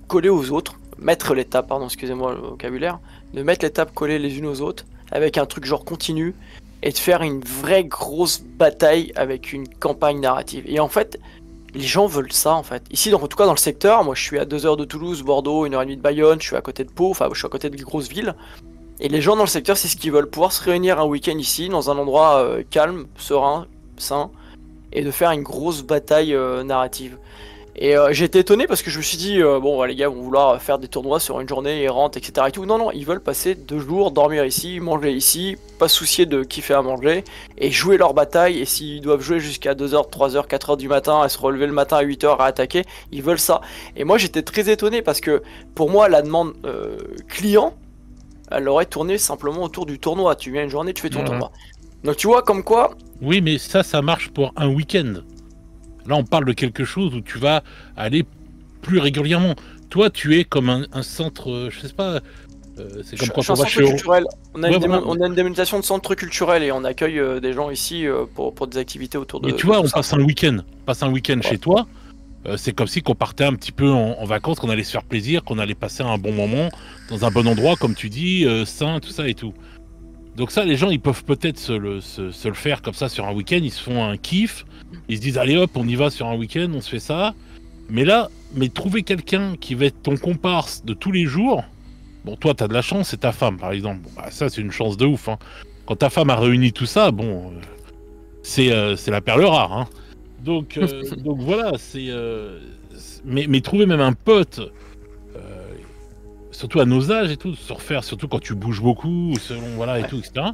collées aux autres, mettre les tables, pardon, excusez-moi le vocabulaire, de mettre les tables collées les unes aux autres, avec un truc genre continu, et de faire une vraie grosse bataille avec une campagne narrative. Et en fait, les gens veulent ça, en fait. Ici, en tout cas dans le secteur, moi je suis à 2 heures de Toulouse, Bordeaux, 1h30 de Bayonne, je suis à côté de Pau, enfin je suis à côté de grosses villes. Et les gens dans le secteur, c'est ce qu'ils veulent, pouvoir se réunir un week-end ici, dans un endroit calme, serein, sain, et de faire une grosse bataille narrative. Et j'ai été étonné parce que je me suis dit, bon les gars vont vouloir faire des tournois sur une journée errante, etc. et tout. Non, ils veulent passer 2 jours, dormir ici, manger ici, pas se soucier de qui fait à manger, et jouer leur bataille. Et s'ils doivent jouer jusqu'à 2h, 3h, 4h du matin, et se relever le matin à 8h à attaquer, ils veulent ça. Et moi j'étais très étonné parce que pour moi la demande client, elle aurait tourné simplement autour du tournoi. Tu viens une journée, tu fais ton tournoi. Donc tu vois comme quoi... Oui, mais ça marche pour un week-end. Là, on parle de quelque chose où tu vas aller plus régulièrement. Toi, tu es comme un centre, je sais pas... c'est comme quand on va chez... culturel. On a une dénomination de centre culturel et on accueille des gens ici pour des activités autour de... Et tu vois, on passe un week-end. Chez toi. C'est comme si qu'on partait un petit peu en vacances, qu'on allait se faire plaisir, qu'on allait passer un bon moment dans un bon endroit, comme tu dis, sain, tout ça et tout. Donc ça, les gens, ils peuvent peut-être se le faire comme ça sur un week-end, ils se font un kiff, ils se disent allez hop, on y va sur un week-end, on se fait ça. Mais là, trouver quelqu'un qui va être ton comparse de tous les jours, bon, toi, t'as de la chance, c'est ta femme, par exemple. Bon, bah, ça, c'est une chance de ouf. Hein. Quand ta femme a réuni tout ça, bon, c'est la perle rare. Hein. Donc voilà, mais trouver même un pote, surtout à nos âges et tout, se refaire, surtout quand tu bouges beaucoup, voilà et tout, etc.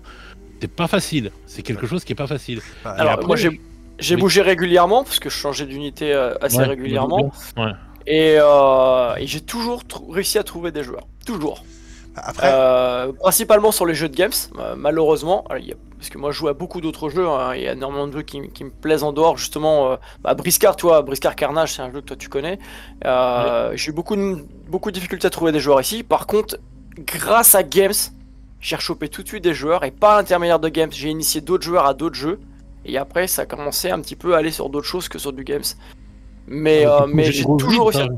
C'est pas facile. C'est quelque chose qui est pas facile. Alors après, moi j'ai bougé régulièrement parce que je changeais d'unité assez régulièrement. Ouais. Et j'ai toujours réussi à trouver des joueurs. Toujours. Après... principalement sur les jeux de games, malheureusement. Parce que moi je joue à beaucoup d'autres jeux. Il y a énormément de jeux qui me plaisent en dehors. Justement, Briscard, Briscard Carnage, c'est un jeu que toi tu connais. J'ai eu beaucoup de difficultés à trouver des joueurs ici. Par contre, grâce à Games, j'ai rechopé tout de suite des joueurs. Et pas à l'intermédiaire de Games. J'ai initié d'autres joueurs à d'autres jeux. Et après, ça a commencé un petit peu à aller sur d'autres choses que sur du Games. Mais j'ai toujours réussi.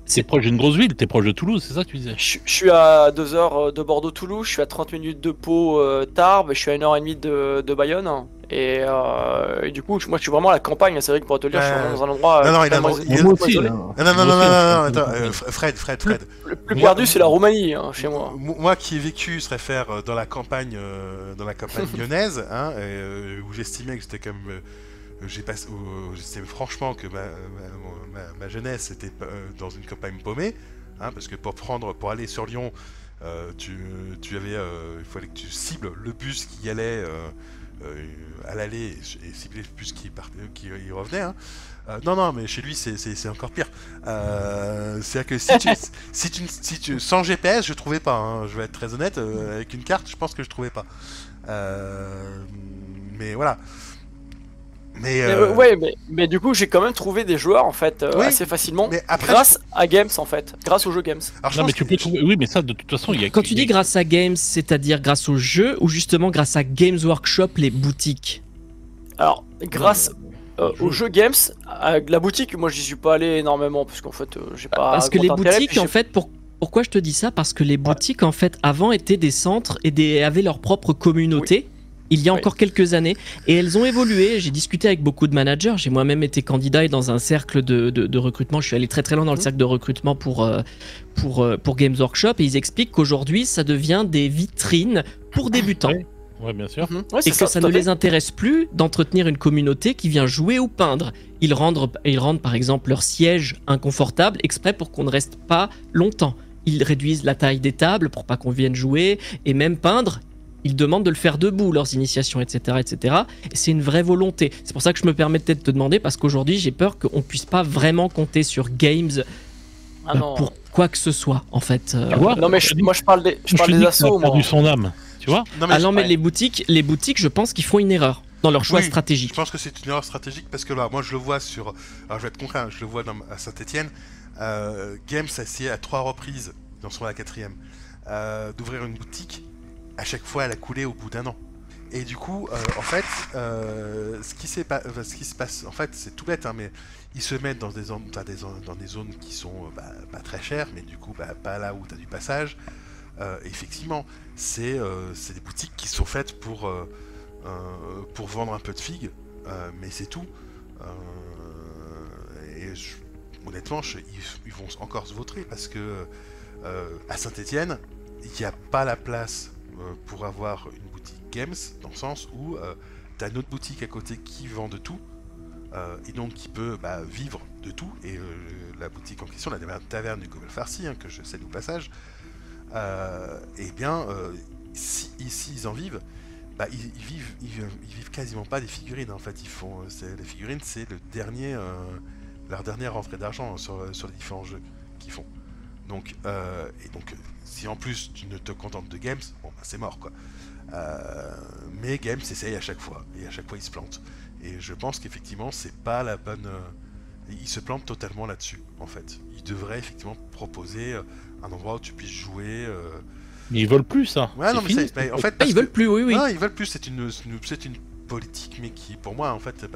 C'est proche d'une grosse ville, t'es proche de Toulouse, c'est ça que tu disais? Je suis à 2 heures de Bordeaux-Toulouse, je suis à 30 minutes de Pau, Tarbes, et je suis à 1h30 de Bayonne. Et du coup, moi je suis vraiment à la campagne, c'est vrai que pour te le dire, je suis vraiment dans un endroit. Non, attends, Fred. Le plus perdu, c'est la Roumanie, chez moi. Moi qui ai vécu ce réfère dans la campagne lyonnaise, où j'estimais que c'était comme. J'estimais franchement que ma jeunesse était dans une campagne paumée, parce que pour aller sur Lyon, il fallait que tu cibles le bus qui allait à l'aller et cibler le bus qui revenait. Non, mais chez lui c'est encore pire. C'est-à-dire que si tu sans GPS, je trouvais pas. Je vais être très honnête, avec une carte, je pense que je trouvais pas. Mais voilà. Mais du coup j'ai quand même trouvé des joueurs en fait assez facilement grâce à Games en fait, grâce au jeu Games. Alors, non mais tu peux trouver, oui mais ça de toute façon il y a. Quand tu dis grâce à Games, c'est-à-dire grâce au jeu ou justement grâce à Games Workshop, les boutiques? Alors grâce au jeu Games, la boutique, moi j'y suis pas allé énormément parce qu'en fait j'ai pas. Parce que les boutiques en fait pourquoi je te dis ça? Parce que les boutiques en fait avant étaient des centres et avaient leur propre communauté. Il y a encore quelques années, et elles ont évolué. J'ai discuté avec beaucoup de managers, j'ai moi-même été candidat et dans un cercle de recrutement, je suis allé très très loin dans le cercle de recrutement pour Games Workshop, et ils expliquent qu'aujourd'hui ça devient des vitrines pour débutants. Ouais, bien sûr. Et que ça ne les intéresse plus d'entretenir une communauté qui vient jouer ou peindre. Ils rendent par exemple leur siège inconfortable exprès pour qu'on ne reste pas longtemps. Ils réduisent la taille des tables pour pas qu'on vienne jouer, et même peindre. Ils demandent de le faire debout, leurs initiations, etc. etc. Et c'est une vraie volonté. C'est pour ça que je me permettais de te demander, parce qu'aujourd'hui, j'ai peur qu'on ne puisse pas vraiment compter sur Games pour quoi que ce soit, en fait. Non, mais moi, je parle des assos. Il a perdu son âme, tu vois. Mais les boutiques, je pense qu'ils font une erreur dans leur choix stratégique. Je pense que c'est une erreur stratégique, parce que là, moi, je le vois sur... Alors, je vais être concret, je le vois à Saint-Etienne. Games a essayé à 3 reprises, ils en sont à la 4e, d'ouvrir une boutique. À chaque fois, elle a coulé au bout d'1 an. Et du coup, en fait, ce qui se passe, en fait, c'est tout bête, mais ils se mettent dans des zones qui sont pas très chères, mais du coup, pas là où tu as du passage. Effectivement, c'est des boutiques qui sont faites pour vendre un peu de figues, mais c'est tout. Honnêtement, ils vont encore se vautrer, parce que à Saint-Etienne, il n'y a pas la place pour avoir une boutique Games, dans le sens où t'as une autre boutique à côté qui vend de tout, et donc qui peut vivre de tout, et la boutique en question, la taverne du Gobel Farsi, que je salue au passage, si ils en vivent, ils vivent quasiment pas des figurines, en fait. Les figurines, c'est leur dernière rentrée d'argent sur les différents jeux qu'ils font. Donc, si en plus tu ne te contentes de Games, c'est mort, quoi. Mais Games essaye à chaque fois, et à chaque fois ils se plantent. Et je pense qu'effectivement c'est pas la bonne... Ils se plantent totalement là-dessus, en fait. Ils devraient effectivement proposer un endroit où tu puisses jouer... Mais ils veulent plus, ça. Ouais, non, mais en fait... ils veulent plus, oui. Non, ils veulent plus, c'est une politique, mais qui, pour moi, en fait, ils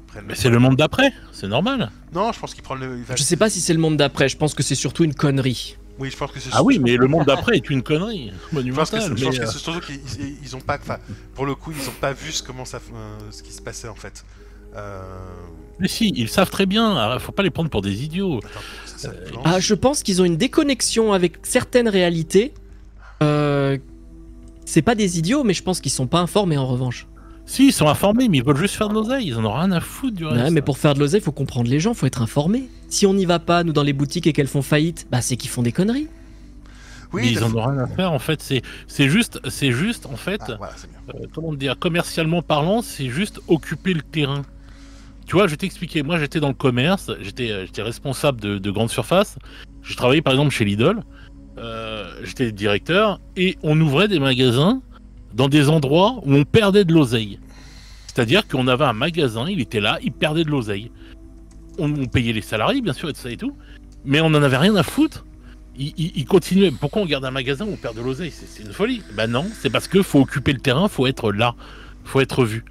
prennent... Mais c'est le monde d'après, c'est normal. Non, je pense qu'ils prennent le... Je sais pas si c'est le monde d'après, je pense que c'est surtout une connerie. Oui, je pense que c'est... Ah oui, mais le monde d'après est une connerie monumentale. Je pense que c'est surtout qu'ils ont pas... Enfin, pour le coup, ils ont pas vu ce qui se passait, en fait. Mais si, ils savent très bien, faut pas les prendre pour des idiots. Je pense qu'ils ont une déconnexion avec certaines réalités. C'est pas des idiots, mais je pense qu'ils sont pas informés, en revanche. Si, ils sont informés, mais ils veulent juste faire de l'oseille. Ils en ont rien à foutre du reste. Ouais, mais pour faire de l'oseille, il faut comprendre les gens, faut être informé. Si on n'y va pas, nous, dans les boutiques et qu'elles font faillite, bah c'est qu'ils font des conneries. Oui, mais ils en ont rien à faire, en fait. C'est juste, en fait, voilà, c'est bien. Comment dire, commercialement parlant, c'est juste occuper le terrain. Tu vois, je vais t'expliquer. Moi, j'étais dans le commerce, j'étais responsable de grande surface. Je travaillais par exemple chez Lidl. J'étais directeur et on ouvrait des magasins dans des endroits où on perdait de l'oseille. C'est-à-dire qu'on avait un magasin, il était là, il perdait de l'oseille. On payait les salariés, bien sûr, et tout ça et tout, mais on n'en avait rien à foutre. Il continuait. Pourquoi on garde un magasin où on perd de l'oseille? C'est une folie. Ben non, c'est parce qu'il faut occuper le terrain, faut être là, faut être vu.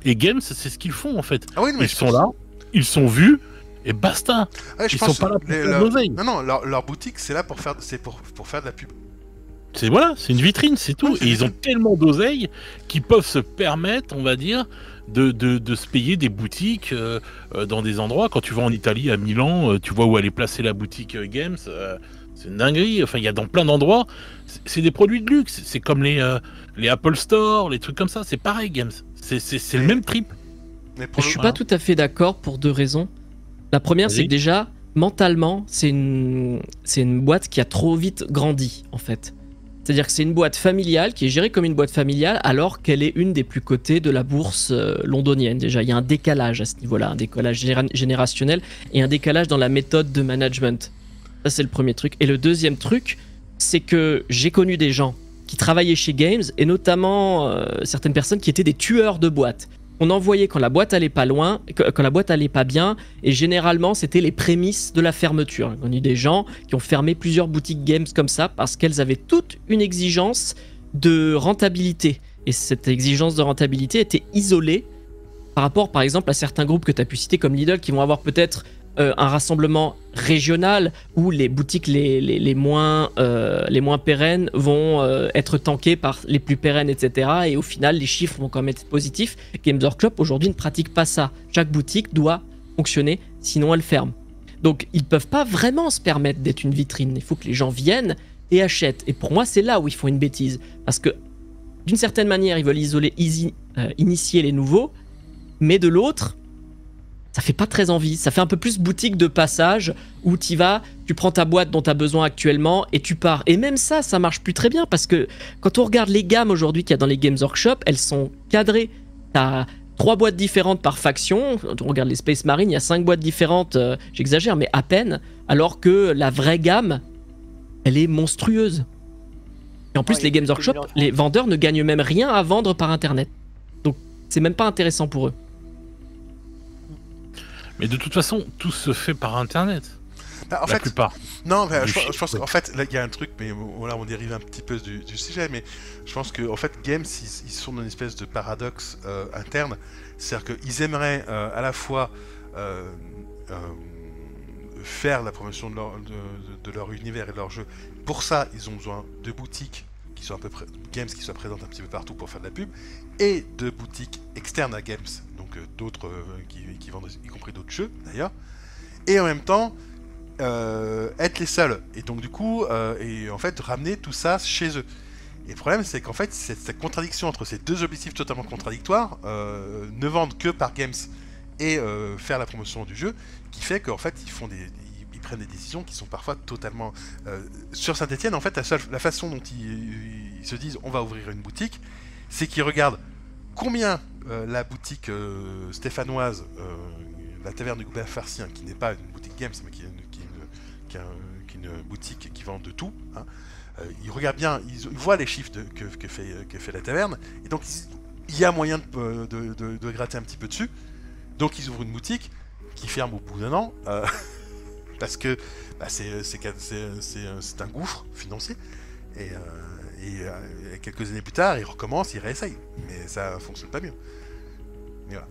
Et Games, c'est ce qu'ils font en fait. Ah oui, ils sont là, ils sont vus, et basta. Ouais, ils sont pas là pour faire de l'oseille. Non, leur boutique, c'est là pour faire de la pub. C'est une vitrine, c'est tout. Ouais, et ils ont tellement d'oseille qu'ils peuvent se permettre, on va dire, de se payer des boutiques dans des endroits. Quand tu vas en Italie, à Milan, tu vois où elle est placée la boutique Games. C'est une dinguerie. Enfin, il y a dans plein d'endroits. C'est des produits de luxe. C'est comme les Apple Store, les trucs comme ça. C'est pareil, Games. C'est le même trip. Je suis pas tout à fait d'accord pour deux raisons. La première, c'est que déjà, mentalement, c'est une boîte qui a trop vite grandi, en fait. C'est-à-dire que c'est une boîte familiale qui est gérée comme une boîte familiale alors qu'elle est une des plus cotées de la bourse londonienne. Déjà, il y a un décalage à ce niveau-là, un décalage générationnel et un décalage dans la méthode de management. Ça, c'est le premier truc. Et le deuxième truc, c'est que j'ai connu des gens qui travaillaient chez Games et notamment certaines personnes qui étaient des tueurs de boîtes. On envoyait quand la boîte allait pas loin, quand la boîte allait pas bien, et généralement c'était les prémices de la fermeture. On a eu des gens qui ont fermé plusieurs boutiques Games comme ça parce qu'elles avaient toute une exigence de rentabilité. Et cette exigence de rentabilité était isolée par rapport, par exemple, à certains groupes que tu as pu citer comme Lidl qui vont avoir peut-être un rassemblement régional où les boutiques les moins pérennes vont être tankées par les plus pérennes, etc. Et au final, les chiffres vont quand même être positifs. Games Workshop, aujourd'hui, ne pratique pas ça. Chaque boutique doit fonctionner, sinon elle ferme. Donc, ils ne peuvent pas vraiment se permettre d'être une vitrine. Il faut que les gens viennent et achètent. Et pour moi, c'est là où ils font une bêtise. Parce que, d'une certaine manière, ils veulent initier les nouveaux, mais de l'autre, ça fait pas très envie. Ça fait un peu plus boutique de passage où tu vas, tu prends ta boîte dont tu as besoin actuellement et tu pars. Et même ça marche plus très bien parce que quand on regarde les gammes aujourd'hui qu'il y a dans les Games Workshop, elles sont cadrées. Tu as 3 boîtes différentes par faction. Quand on regarde les Space Marine, il y a 5 boîtes différentes, j'exagère, mais à peine. Alors que la vraie gamme, elle est monstrueuse. Et en plus, les Games Workshop, les vendeurs ne gagnent même rien à vendre par Internet. Donc, c'est même pas intéressant pour eux. Mais de toute façon, tout se fait par Internet. Bah, la plupart. Non, mais je pense qu'en fait, là, il y a un truc, mais voilà, on dérive un petit peu du sujet, mais je pense qu'en fait, Games, ils sont dans une espèce de paradoxe interne. C'est-à-dire qu'ils aimeraient à la fois faire la promotion de leur univers et de leur jeu. Pour ça, ils ont besoin de boutiques qui sont à peu près Games qui soient présentes un petit peu partout pour faire de la pub, et de boutiques externes à Games, donc d'autres qui vendent y compris d'autres jeux d'ailleurs, et en même temps être les seuls, et donc du coup et en fait ramener tout ça chez eux. Et le problème, c'est qu'en fait cette contradiction entre ces deux objectifs totalement contradictoires, ne vendent que par Games et faire la promotion du jeu, qui fait qu'en fait ils prennent des décisions qui sont parfois totalement... sur Saint-Etienne, en fait, la façon dont ils se disent on va ouvrir une boutique, c'est qu'ils regardent combien la boutique stéphanoise, la taverne du Goubert Farcien, qui n'est pas une boutique Games, mais qui est une boutique qui vend de tout, hein, ils regardent bien, ils voient les chiffres que fait la taverne, et donc il y a moyen de gratter un petit peu dessus, donc ils ouvrent une boutique qui ferme au bout d'un an, parce que c'est un gouffre financier, et quelques années plus tard, ils recommencent, ils réessayent, mais ça fonctionne pas mieux. Et voilà.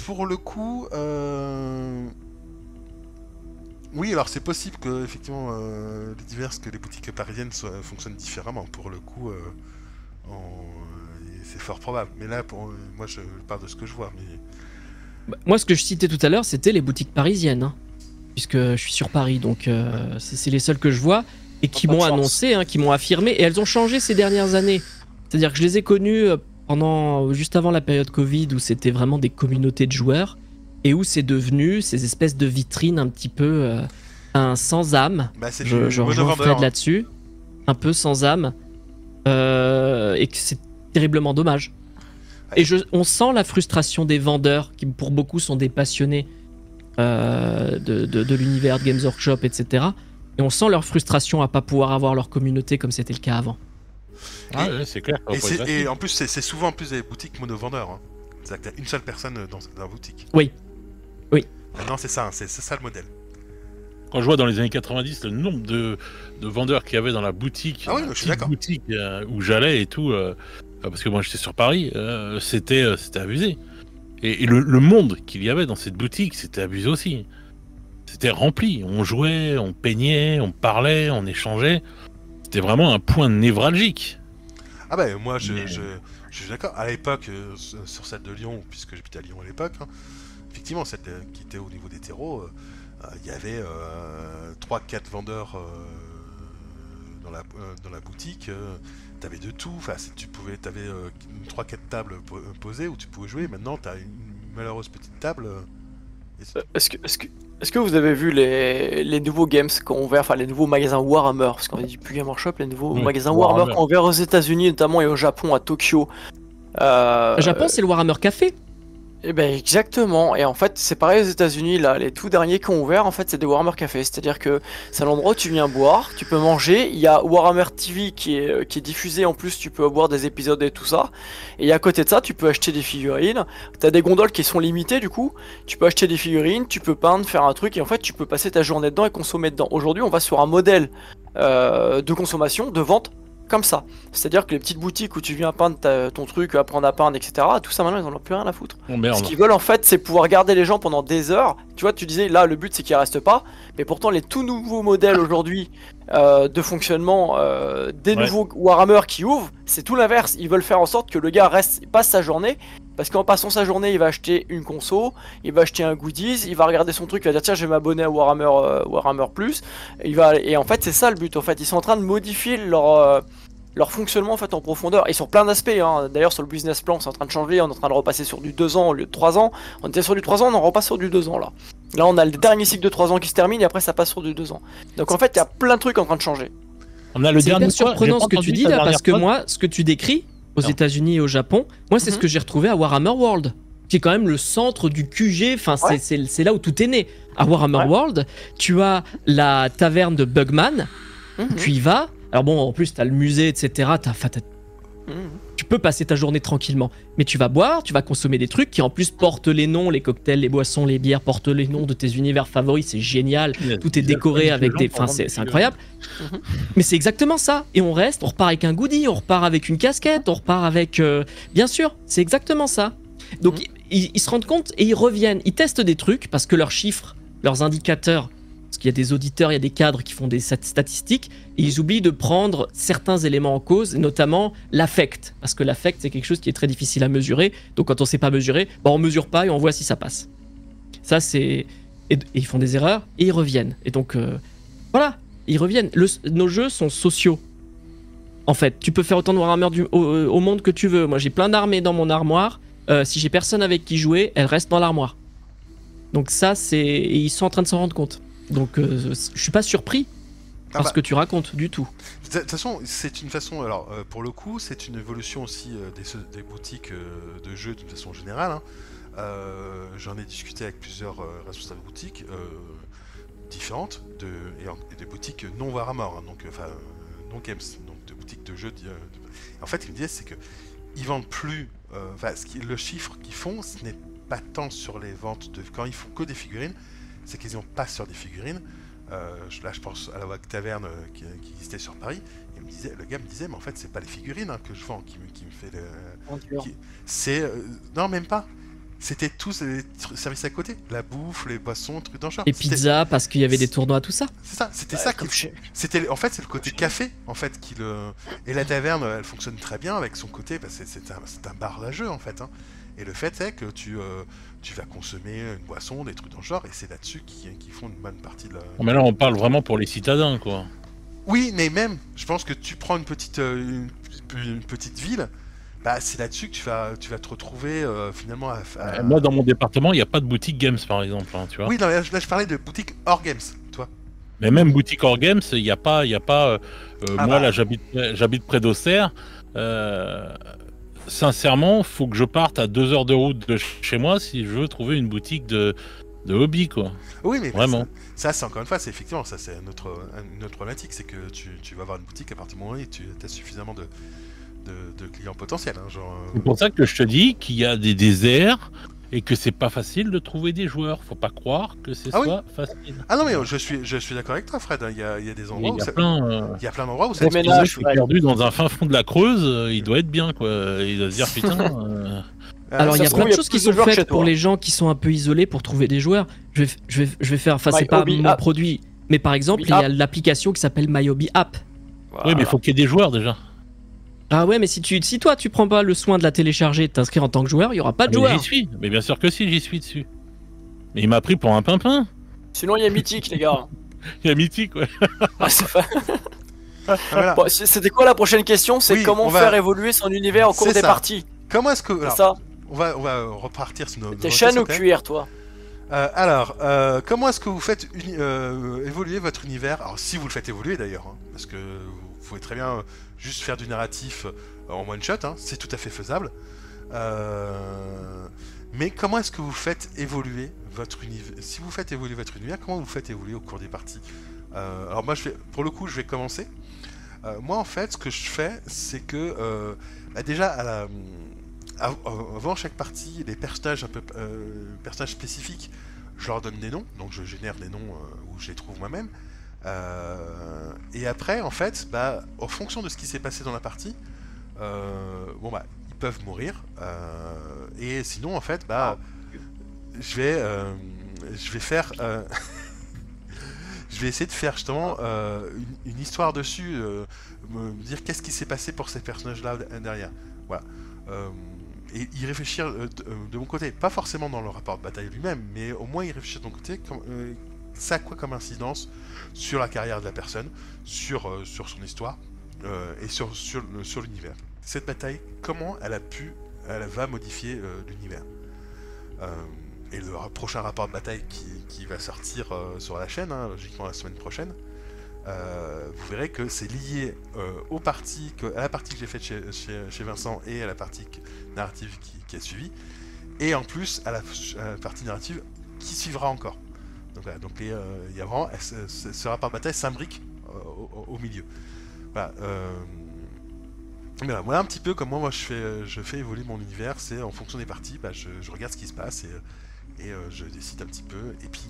Pour le coup, oui, alors c'est possible que effectivement que les boutiques parisiennes fonctionnent différemment. Pour le coup, c'est fort probable. Mais là, moi, je parle de ce que je vois. Mais... Moi, ce que je citais tout à l'heure, c'était les boutiques parisiennes, hein, puisque je suis sur Paris, donc c'est les seules que je vois et qui m'ont annoncé, hein, qui m'ont affirmé, et elles ont changé ces dernières années. C'est-à-dire que je les ai connus juste avant la période Covid où c'était vraiment des communautés de joueurs et où c'est devenu ces espèces de vitrines un petit peu sans âme. Bah, c'est Je rejoins Fred là-dessus, un peu sans âme, et que c'est terriblement dommage. Ouais. Et on sent la frustration des vendeurs qui pour beaucoup sont des passionnés de l'univers de Games Workshop, etc. Et on sent leur frustration à pas pouvoir avoir leur communauté comme c'était le cas avant. Ouais, c'est clair. Et en plus, c'est souvent en plus des boutiques mono-vendeurs. Hein. C'est-à-dire que t'as une seule personne dans la boutique. Oui. Maintenant, c'est ça le modèle. Quand je vois dans les années 90 le nombre de vendeurs qu'il y avait dans la boutique, ah oui, je suis d'accord. Boutique où j'allais et tout, parce que moi j'étais sur Paris, c'était abusé. Et le monde qu'il y avait dans cette boutique, c'était abusé aussi. C'était rempli, on jouait, on peignait, on parlait, on échangeait. C'était vraiment un point névralgique. Ah bah moi je suis d'accord. À l'époque, sur celle de Lyon, puisque j'habitais à Lyon à l'époque, hein, effectivement, celle qui était au niveau des terreaux, il y avait 3-4 vendeurs dans la boutique. T'avais de tout. Enfin, t'avais 3-4 tables posées où tu pouvais jouer. Maintenant, t'as une malheureuse petite table. Est-ce que vous avez vu les nouveaux games qu'on ouvert, enfin les nouveaux magasins Warhammer, parce qu'on dit plus Game Workshop, les nouveaux magasins Warhammer qu'on ouvert aux États-Unis notamment et au Japon, à Tokyo. Au Japon, c'est le Warhammer Café. Eh ben exactement, et en fait c'est pareil aux États-Unis là, les tout derniers qui ont ouvert en fait c'est des Warhammer Café, c'est-à-dire que c'est l'endroit où tu viens boire, tu peux manger, il y a Warhammer TV qui est diffusé en plus, tu peux voir des épisodes et tout ça, et à côté de ça tu peux acheter des figurines, t'as des gondoles qui sont limitées du coup, tu peux acheter des figurines, tu peux peindre, faire un truc et en fait tu peux passer ta journée dedans et consommer dedans. Aujourd'hui on va sur un modèle de consommation, de vente comme ça. C'est-à-dire que les petites boutiques où tu viens peindre ton truc, apprendre à peindre, etc., tout ça maintenant ils en ont plus rien à foutre. Oh, merde. Ce qu'ils veulent en fait c'est pouvoir garder les gens pendant des heures. Tu vois, tu disais là le but c'est qu'ils restent pas, mais pourtant les tout nouveaux modèles aujourd'hui de fonctionnement des nouveaux Warhammer qui ouvrent, c'est tout l'inverse. Ils veulent faire en sorte que le gars passe sa journée, parce qu'en passant sa journée il va acheter une conso, il va acheter un goodies, il va regarder son truc, il va dire tiens je vais m'abonner à Warhammer Plus, et en fait c'est ça le but en fait. Ils sont en train de modifier leur fonctionnement en fait en profondeur et sur plein d'aspects, hein. D'ailleurs sur le business plan c'est en train de changer, on est en train de repasser sur du 2 ans au lieu de 3 ans. On était sur du 3 ans, on en repasse sur du 2 ans là. Là on a le dernier cycle de 3 ans qui se termine et après ça passe sur du 2 ans. Donc en fait il y a plein de trucs en train de changer. On a le C'est dernier hyper surprenant ce que tu dis là, parce que moi ce que tu décris aux États-Unis et au Japon, moi c'est ce que j'ai retrouvé à Warhammer World, qui est quand même le centre du QG, enfin c'est là où tout est né. À Warhammer World, tu as la taverne de Bugman, tu y vas. Alors bon, en plus, t'as le musée, etc. Tu peux passer ta journée tranquillement. Mais tu vas boire, tu vas consommer des trucs qui en plus portent les noms, les cocktails, les boissons, les bières, portent les noms de tes univers favoris. C'est génial. Tout est décoré avec des... Enfin, c'est incroyable. Mais c'est exactement ça. Et on reste, on repart avec un goodie, on repart avec une casquette, on repart avec... Bien sûr, c'est exactement ça. Donc, ils se rendent compte et ils reviennent. Ils testent des trucs parce que leurs chiffres, leurs indicateurs... Parce qu'il y a des auditeurs, il y a des cadres qui font des statistiques, et ils oublient de prendre certains éléments en cause, notamment l'affect. Parce que l'affect, c'est quelque chose qui est très difficile à mesurer. Donc quand on ne sait pas mesurer, on ne mesure pas et on voit si ça passe. Ça, c'est... Et ils font des erreurs, et ils reviennent. Et donc, voilà, ils reviennent. Nos jeux sont sociaux. En fait, tu peux faire autant de Warhammer au monde que tu veux. Moi, j'ai plein d'armées dans mon armoire. Si j'ai personne avec qui jouer, elles restent dans l'armoire. Donc ça, c'est... Et ils sont en train de s'en rendre compte. Donc je suis pas surpris par ce que tu racontes du tout. De toute façon, c'est une façon, alors pour le coup, c'est une évolution aussi des boutiques de jeux d'une façon générale. Hein. J'en ai discuté avec plusieurs responsables de boutiques différentes et des boutiques non Warhammer, hein, donc non games, donc de boutiques de jeux. En fait, ils me disaient c'est que ils vendent plus. Le chiffre qu'ils font, ce n'est pas tant sur les ventes quand ils font que des figurines. C'est qu'ils n'ont pas sur des figurines. Là, je pense à la Wag Taverne qui existait sur Paris. Le gars me disait, mais en fait, c'est pas les figurines que je vends qui me fait le. Non, même pas. C'était tous les services à côté. La bouffe, les boissons, trucs dans le genre. Les pizzas, parce qu'il y avait des tournois, tout ça. C'est ça. C'était ça. En fait, c'est le côté café, en fait, Et la taverne, elle fonctionne très bien avec son côté. C'est un bar à jeu, en fait. Hein. Et le fait est que tu vas consommer une boisson, des trucs dans le genre, et c'est là-dessus qu'ils font une bonne partie de la... Mais là, on parle vraiment pour les citadins, quoi. Oui, mais même, je pense que tu prends une petite ville, bah, c'est là-dessus que tu vas te retrouver finalement Moi, dans mon département, il n'y a pas de boutique Games, par exemple, hein, tu vois. Oui, non, là, je parlais de boutique hors Games, toi. Mais même boutique hors Games, il n'y a pas... moi, là, j'habite près d'Auxerre. Sincèrement, faut que je parte à 2 heures de route de chez moi si je veux trouver une boutique de hobby, quoi. Oui, mais vraiment. Ça c'est encore une fois, c'est effectivement, ça c'est une autre problématique, c'est que tu vas avoir une boutique à partir du moment où tu as suffisamment de clients potentiels. Hein, genre, C'est pour ça que je te dis qu'il y a des déserts et que c'est pas facile de trouver des joueurs. Faut pas croire que c'est facile. Ah non, mais je suis d'accord avec toi, Fred. Il y a des endroits où il y a plein d'endroits où c'est ménage perdu dans un fin fond de la Creuse. Il doit être bien, quoi. Il doit se dire putain. Alors il y a plein de choses qui sont faites pour les gens qui sont un peu isolés pour trouver des joueurs. Je vais faire, enfin c'est pas mon produit, mais par exemple il y a l'application qui s'appelle My Hobby App. Voilà. Oui, mais il faut qu'il y ait des joueurs déjà. Ah ouais, mais si toi tu prends pas le soin de la télécharger et de t'inscrire en tant que joueur, il y aura pas de joueurs. J'y suis, mais bien sûr que si, j'y suis dessus. Mais il m'a pris pour un pimpin. Sinon il y a Mythique, les gars. Il y a Mythique, ouais. Voilà. Bon, c'était quoi la prochaine question? C'est comment faire évoluer son univers au cours des parties. Comment est-ce que... Alors, ça on va repartir sur nos... T'es chaîne ou cuir, toi? Comment est-ce que vous faites évoluer votre univers? Alors, si vous le faites évoluer d'ailleurs, hein, parce que vous pouvez très bien juste faire du narratif en one shot, hein, c'est tout à fait faisable. Mais comment est-ce que vous faites évoluer votre univers? Si vous faites évoluer votre univers, comment vous faites évoluer au cours des parties? Alors moi, pour le coup, je vais commencer. Moi, en fait, ce que je fais, c'est que déjà avant chaque partie, les personnages personnages spécifiques, je leur donne des noms, donc je génère des noms où je les trouve moi-même. Et après, en fait, en fonction de ce qui s'est passé dans la partie, ils peuvent mourir. Et sinon, en fait, je vais faire, je vais essayer de faire justement une histoire dessus, me dire qu'est-ce qui s'est passé pour ces personnages-là derrière. Voilà. Et y réfléchir de mon côté, pas forcément dans le rapport de bataille lui-même, mais au moins y réfléchir de mon côté, ça a quoi comme incidence sur la carrière de la personne, sur son histoire et sur l'univers. Cette bataille, comment elle va modifier l'univers. Et le prochain rapport de bataille qui va sortir sur la chaîne, hein, logiquement la semaine prochaine, vous verrez que c'est lié à la partie que j'ai faite chez Vincent et à la partie narrative qui a suivi, et en plus à la partie narrative qui suivra encore. Donc voilà, il y a vraiment ce rapport de bataille s'imbrique au milieu. Voilà, voilà un petit peu comment moi je fais évoluer mon univers. C'est en fonction des parties, je regarde ce qui se passe et je décide un petit peu, et puis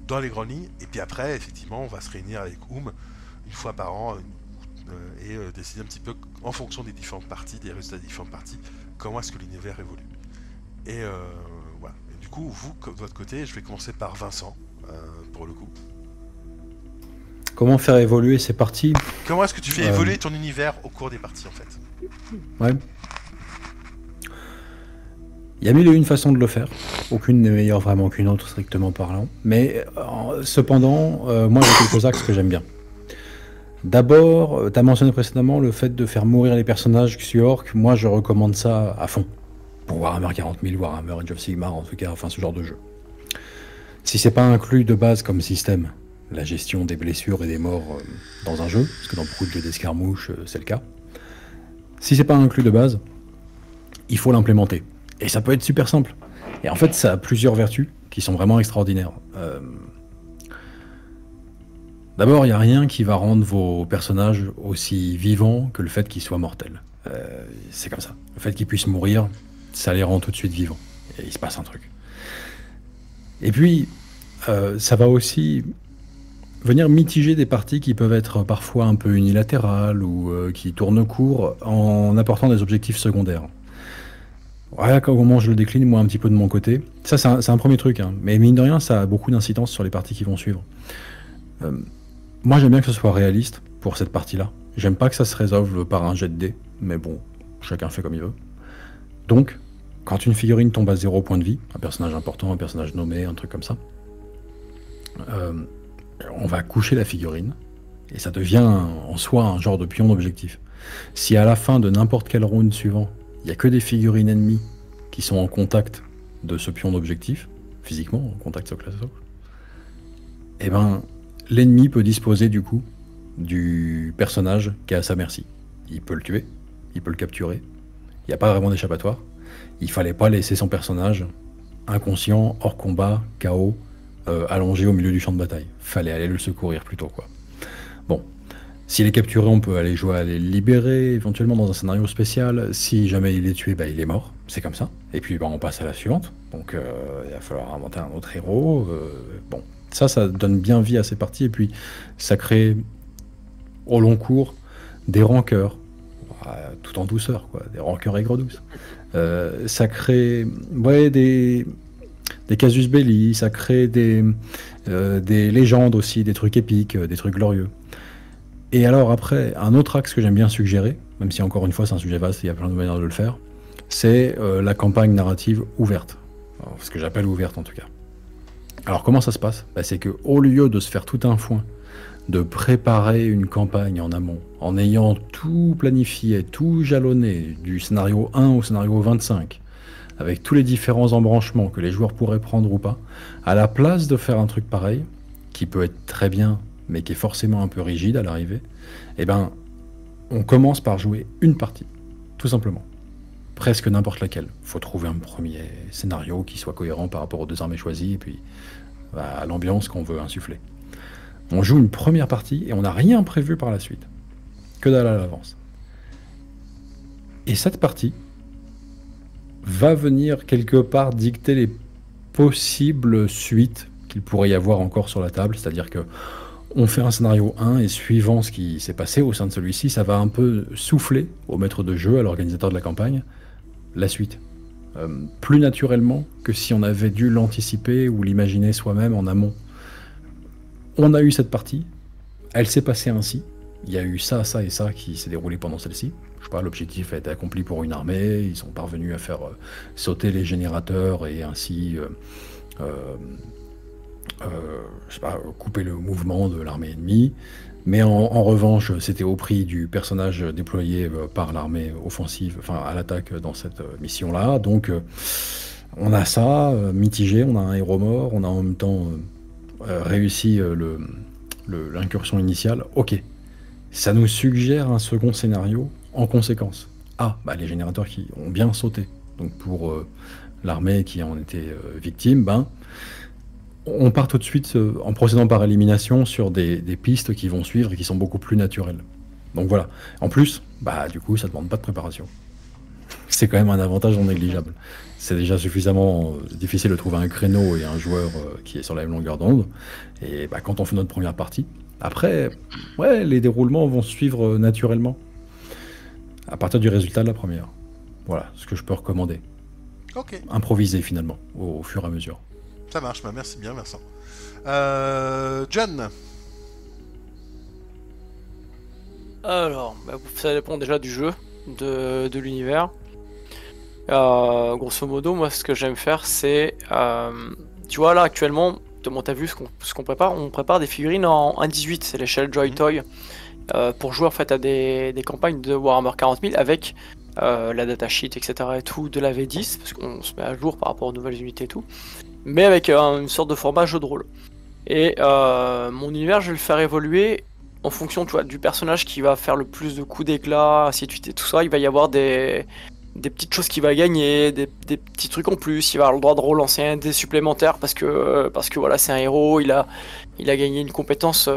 dans les grandes lignes, et puis après effectivement on va se réunir avec une fois par an et décider un petit peu en fonction des différentes parties, des résultats des différentes parties, comment est-ce que l'univers évolue. Et voilà. Et du coup, vous, de votre côté, je vais commencer par Vincent, pour le coup. Comment faire évoluer ces parties? Comment est-ce que tu fais évoluer ton univers au cours des parties, en fait? Ouais. Il y a mille et une façons de le faire. Aucune n'est meilleure vraiment qu'une autre, strictement parlant. Mais cependant, moi j'ai quelques axes que j'aime bien. D'abord, tu as mentionné précédemment le fait de faire mourir les personnages Xyork. Moi je recommande ça à fond. Pour Warhammer 40 000, Warhammer Age of Sigmar, en tout cas, enfin ce genre de jeu. Si c'est pas inclus de base comme système, la gestion des blessures et des morts dans un jeu, parce que dans beaucoup de jeux d'escarmouche, c'est le cas. Si c'est pas inclus de base, il faut l'implémenter. Et ça peut être super simple. Et en fait, ça a plusieurs vertus qui sont vraiment extraordinaires. D'abord, il n'y a rien qui va rendre vos personnages aussi vivants que le fait qu'ils soient mortels. C'est comme ça. Le fait qu'ils puissent mourir, ça les rend tout de suite vivants. Et il se passe un truc. Et puis, ça va aussi venir mitiger des parties qui peuvent être parfois un peu unilatérales ou qui tournent court en apportant des objectifs secondaires. Voilà comment je le décline moi un petit peu de mon côté. Ça c'est un premier truc, hein. Mais mine de rien ça a beaucoup d'incidence sur les parties qui vont suivre. Moi j'aime bien que ce soit réaliste pour cette partie-là. J'aime pas que ça se résolve par un jet de dés, mais bon, chacun fait comme il veut. Donc, quand une figurine tombe à 0 point de vie, un personnage important, un personnage nommé, un truc comme ça, on va coucher la figurine, Et ça devient en soi un genre de pion d'objectif. Si à la fin de n'importe quel round suivant, il n'y a que des figurines ennemies qui sont en contact de ce pion d'objectif, physiquement, en contact socle à socle, et ben l'ennemi peut disposer du coup du personnage qui est à sa merci. Il peut le tuer, il peut le capturer, il n'y a pas vraiment d'échappatoire. Il fallait pas laisser son personnage inconscient, hors combat, KO, allongé au milieu du champ de bataille. Fallait aller le secourir plutôt, quoi. Bon, s'il est capturé, on peut aller jouer à les libérer, éventuellement dans un scénario spécial. Si jamais il est tué, bah, il est mort, c'est comme ça. Et puis bah, on passe à la suivante. Donc il va falloir inventer un autre héros. Bon, ça donne bien vie à ces parties, et puis ça crée au long cours des rancœurs, tout en douceur, quoi, des rancœurs aigres-douces. Ça crée des casus belli, ça crée des légendes aussi, des trucs épiques, des trucs glorieux. Et alors après, un autre axe que j'aime bien suggérer, même si encore une fois c'est un sujet vaste, il y a plein de manières de le faire, c'est la campagne narrative ouverte. Alors, ce que j'appelle ouverte en tout cas. Alors comment ça se passe ? C'est qu'au lieu de se faire tout un foin, de préparer une campagne en amont, en ayant tout planifié, tout jalonné, du scénario 1 au scénario 25, avec tous les différents embranchements que les joueurs pourraient prendre ou pas, à la place de faire un truc pareil, qui peut être très bien, mais qui est forcément un peu rigide à l'arrivée, eh ben, on commence par jouer une partie, tout simplement. Presque n'importe laquelle. Il faut trouver un premier scénario qui soit cohérent par rapport aux deux armées choisies, et puis à l'ambiance qu'on veut insuffler. On joue une première partie et on n'a rien prévu par la suite. Que dalle à l'avance. Et cette partie va venir quelque part dicter les possibles suites qu'il pourrait y avoir encore sur la table. C'est-à-dire que on fait un scénario 1 et suivant ce qui s'est passé au sein de celui-ci, ça va un peu souffler au maître de jeu, à l'organisateur de la campagne, la suite. Plus naturellement que si on avait dû l'anticiper ou l'imaginer soi-même en amont. On a eu cette partie, elle s'est passée ainsi, il y a eu ça, ça et ça qui s'est déroulé pendant celle-ci. Je sais pas, l'objectif a été accompli pour une armée, ils sont parvenus à faire sauter les générateurs et ainsi je sais pas, couper le mouvement de l'armée ennemie. Mais en revanche, c'était au prix du personnage déployé par l'armée offensive, enfin à l'attaque dans cette mission-là. Donc on a ça, mitigé, on a un héros mort, on a en même temps réussi l'incursion initiale. Ok, ça nous suggère un second scénario en conséquence. Ah, bah les générateurs qui ont bien sauté. Donc pour l'armée qui en était victime, on part tout de suite en procédant par élimination sur des pistes qui vont suivre et qui sont beaucoup plus naturelles. Donc voilà. En plus, du coup, ça ne demande pas de préparation. C'est quand même un avantage non négligeable. C'est déjà suffisamment difficile de trouver un créneau et un joueur qui est sur la même longueur d'onde. Et quand on fait notre première partie, après, les déroulements vont suivre naturellement. À partir du résultat de la première. Voilà, ce que je peux recommander. Ok. Improviser finalement, au fur et à mesure. Ça marche, merci bien, Vincent. John. Alors, ça dépend déjà du jeu, de l'univers. Grosso modo, moi, ce que j'aime faire, c'est... tu vois, là, actuellement, t'as vu ce qu'on prépare. On prépare des figurines en 1.18, c'est l'échelle Joy Toy, pour jouer en fait à des campagnes de Warhammer 40 000 avec la datasheet, etc. et tout, de la V10, parce qu'on se met à jour par rapport aux nouvelles unités et tout. Mais avec une sorte de format jeu de rôle. Et mon univers, je vais le faire évoluer en fonction, tu vois, du personnage qui va faire le plus de coups d'éclat, ainsi de suite et tout ça. Il va y avoir des petites choses qu'il va gagner, des petits trucs en plus. Il va avoir le droit de relancer un dé supplémentaire parce que voilà, c'est un héros, il a gagné une compétence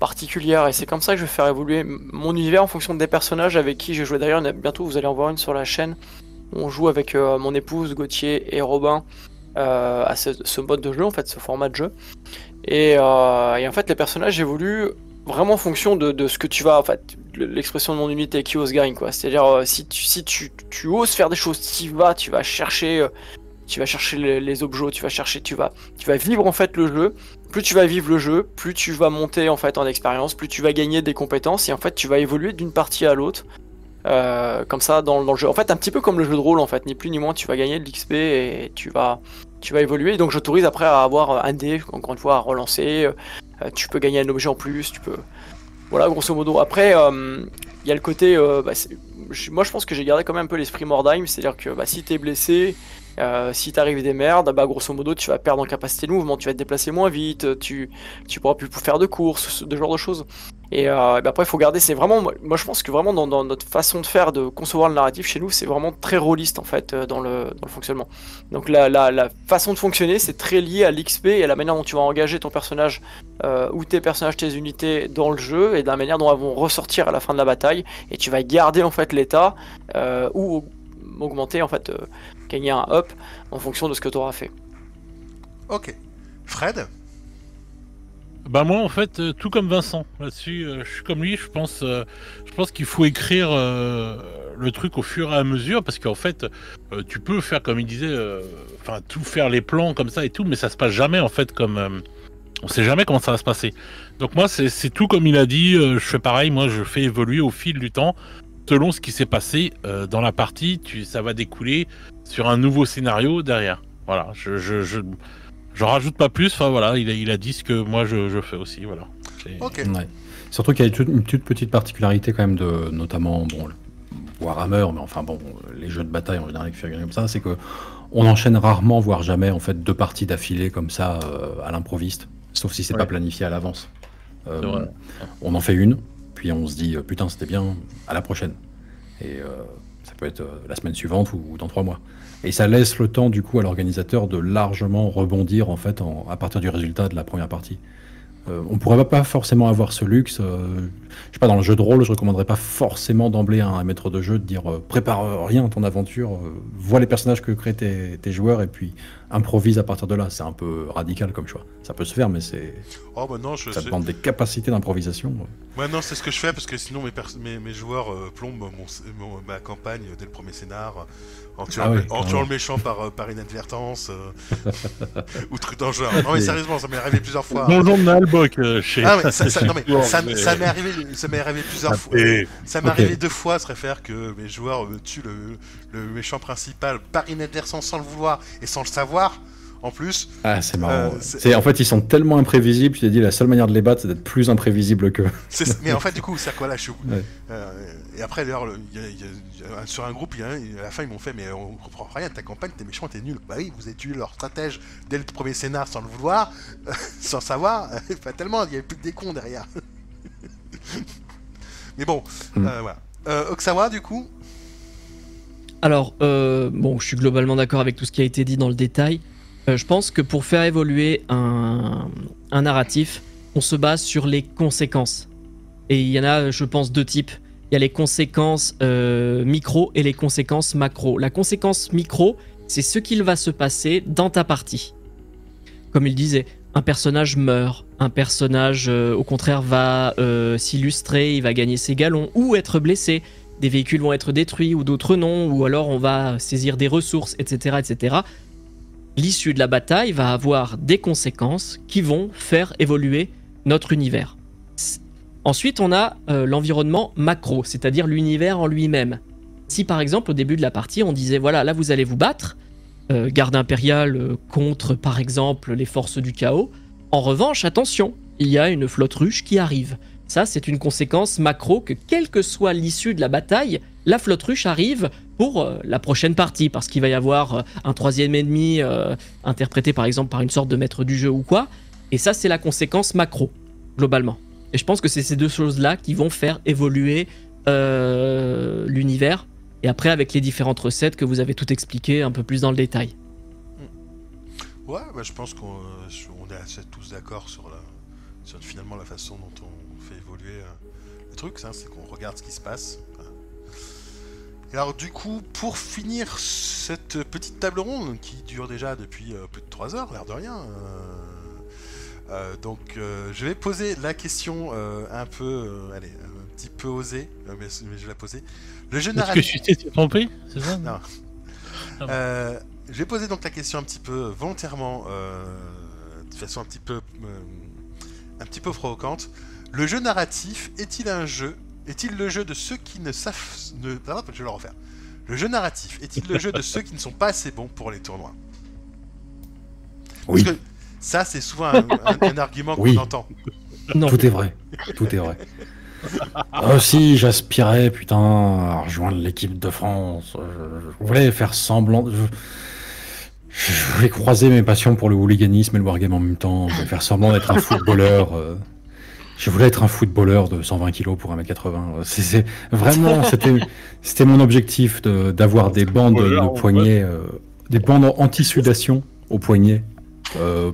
particulière. Et c'est comme ça que je vais faire évoluer mon univers en fonction des personnages avec qui je joue. D'ailleurs, bientôt vous allez en voir une sur la chaîne. On joue avec mon épouse Gauthier et Robin. À ce mode de jeu, en fait, ce format de jeu. Et en fait, les personnages évoluent vraiment en fonction de ce que tu vas, en fait, l'expression de mon unité qui ose gagne, quoi. C'est-à-dire, si tu oses faire des choses, tu vas chercher les objets, tu vas vivre en fait le jeu. Plus tu vas vivre le jeu, plus tu vas monter en fait en expérience, plus tu vas gagner des compétences et en fait tu vas évoluer d'une partie à l'autre. Comme ça dans le jeu. En fait, un petit peu comme le jeu de rôle, en fait, ni plus ni moins, tu vas gagner de l'XP et tu vas évoluer. Donc j'autorise après à avoir un dé, encore une fois, à relancer. Tu peux gagner un objet en plus, tu peux Voilà, grosso modo. Après, il y a le côté... moi, je pense que j'ai gardé quand même un peu l'esprit Mordheim, c'est-à-dire que si t'es blessé, si t'arrive des merdes, grosso modo, tu vas perdre en capacité de mouvement, tu vas te déplacer moins vite, tu pourras plus faire de courses, ce genre de choses. Et après, il faut garder, c'est vraiment... Moi, je pense que vraiment, dans notre façon de faire, de concevoir le narratif chez nous, c'est vraiment très rôliste, en fait, dans le fonctionnement. Donc, la façon de fonctionner, c'est très lié à l'XP et à la manière dont tu vas engager ton personnage, ou tes personnages, tes unités dans le jeu, et de la manière dont elles vont ressortir à la fin de la bataille. Et tu vas garder, en fait, l'état, ou augmenter, en fait, gagner un up, en fonction de ce que tu auras fait. Ok. Fred ? Bah moi en fait tout comme Vincent là-dessus, je suis comme lui, je pense qu'il faut écrire le truc au fur et à mesure parce qu'en fait tu peux faire comme il disait, tout faire les plans comme ça et tout, mais ça se passe jamais en fait comme on sait jamais comment ça va se passer. Donc moi c'est tout comme il a dit, je fais pareil, moi je fais évoluer au fil du temps selon ce qui s'est passé dans la partie, ça va découler sur un nouveau scénario derrière. Voilà, je rajoute pas plus, voilà, il a dit ce que moi je fais aussi, voilà. Ok. Ouais. Surtout qu'il y a une toute petite particularité quand même de, notamment, Warhammer, mais enfin bon, les jeux de bataille en général avec figurines comme ça, c'est que on enchaîne rarement, voire jamais, en fait, 2 parties d'affilée comme ça à l'improviste, sauf si c'est pas planifié à l'avance. On en fait une, puis on se dit putain c'était bien, à la prochaine. Et ça peut être la semaine suivante ou dans 3 mois. Et ça laisse le temps du coup à l'organisateur de largement rebondir en fait à partir du résultat de la première partie. On pourrait pas forcément avoir ce luxe. Je sais pas, dans le jeu de rôle, je recommanderais pas forcément d'emblée à un maître de jeu de dire prépare rien à ton aventure, vois les personnages que créent tes joueurs et puis improvise à partir de là. C'est un peu radical comme choix. Ça peut se faire, mais ça demande des capacités d'improvisation. Ouais, non, c'est ce que je fais parce que sinon mes joueurs plombent ma campagne dès le premier scénar en tuant le méchant par inadvertance ou truc dans le genre. Non mais sérieusement, ça m'est arrivé plusieurs fois. Donjon de Nalbok chez. Ah mais ça m'est arrivé plusieurs fois. Ça m'est arrivé 2 fois, se réfère que mes joueurs tuent le méchant principal par inadvertance sans le vouloir et sans le savoir. En plus. Ah, c'est marrant. En fait, ils sont tellement imprévisibles, je t'ai dit, la seule manière de les battre, c'est d'être plus imprévisible qu'eux. Mais en fait, du coup, c'est quoi là, je suis... et après, d'ailleurs, sur un groupe, à la fin, ils m'ont fait, mais on comprend rien, ta campagne, t'es méchant, t'es nul. Bah oui, vous avez tué leur stratège dès le premier scénar sans le vouloir, sans savoir. Pas tellement, il y avait plus que des cons derrière. Mais bon, voilà. Oksawa, du coup. Alors, je suis globalement d'accord avec tout ce qui a été dit dans le détail. Je pense que pour faire évoluer un narratif, on se base sur les conséquences. Et il y en a, je pense, 2 types. Il y a les conséquences micro et les conséquences macro. La conséquence micro, c'est ce qu'il va se passer dans ta partie. Comme il disait, un personnage meurt, un personnage, au contraire, va s'illustrer, il va gagner ses galons ou être blessé. Des véhicules vont être détruits ou d'autres non, ou alors on va saisir des ressources, etc., etc. L'issue de la bataille va avoir des conséquences qui vont faire évoluer notre univers. Ensuite, on a l'environnement macro, c'est-à-dire l'univers en lui-même. Si par exemple, au début de la partie, on disait, voilà, là vous allez vous battre, garde impériale contre, par exemple, les forces du chaos. En revanche, attention, il y a une flotte ruche qui arrive. Ça, c'est une conséquence macro que, quelle que soit l'issue de la bataille, la flotte ruche arrive pour la prochaine partie, parce qu'il va y avoir un 3e ennemi interprété par exemple par une sorte de maître du jeu ou quoi, et ça c'est la conséquence macro, globalement. Et je pense que c'est ces 2 choses-là qui vont faire évoluer l'univers, et après avec les différentes recettes que vous avez toutes expliquées un peu plus dans le détail. Ouais, je pense qu'on est assez tous d'accord sur finalement la façon dont on fait évoluer le truc, c'est qu'on regarde ce qui se passe. Et alors du coup, pour finir cette petite table ronde qui dure déjà depuis plus de 3 heures, l'air de rien, je vais poser la question un petit peu osée, mais je vais la poser. Le jeu narratif... Est-ce que tu t'es trompé, c'est ça? Non. Je vais poser donc la question un petit peu volontairement, de façon un petit peu provocante. Le jeu narratif est-il le jeu de ceux qui ne savent... Pardon, je vais le refaire. Le jeu narratif est-il le jeu de ceux qui ne sont pas assez bons pour les tournois? Oui. Parce que ça, c'est souvent un argument qu'on entend. Non. Tout est vrai. Tout est vrai. Si j'aspirais, putain, à rejoindre l'équipe de France. Je voulais faire semblant. Je voulais croiser mes passions pour le hooliganisme et le wargame en même temps. Je voulais faire semblant d'être un footballeur. Je voulais être un footballeur de 120 kilos pour 1m80. Vraiment, c'était mon objectif d'avoir des bandes de poignets, des bandes anti-sudation au poignet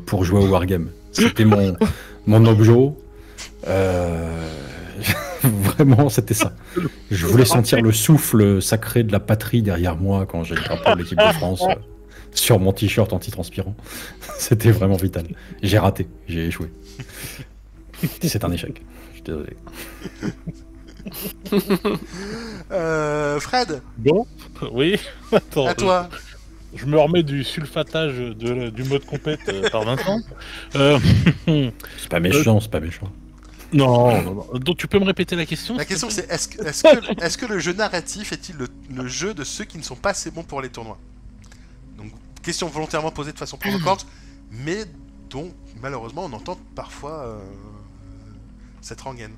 pour jouer au wargame. C'était mon objet. Vraiment, c'était ça. Je voulais sentir le souffle sacré de la patrie derrière moi quand j'ai le drapeau de l'équipe de France sur mon t-shirt anti-transpirant. C'était vraiment vital. J'ai raté, j'ai échoué. C'est un échec. Je suis désolé. Fred. Bon, oui. Attends, à toi. Je me remets du sulfatage du mode compète par Vincent. C'est pas méchant, c'est pas méchant. Non. Donc tu peux me répéter la question? La question c'est est-ce que le jeu narratif est-il le jeu de ceux qui ne sont pas assez bons pour les tournois? Donc question volontairement posée de façon provocante, mais dont malheureusement on entend parfois cette rengaine.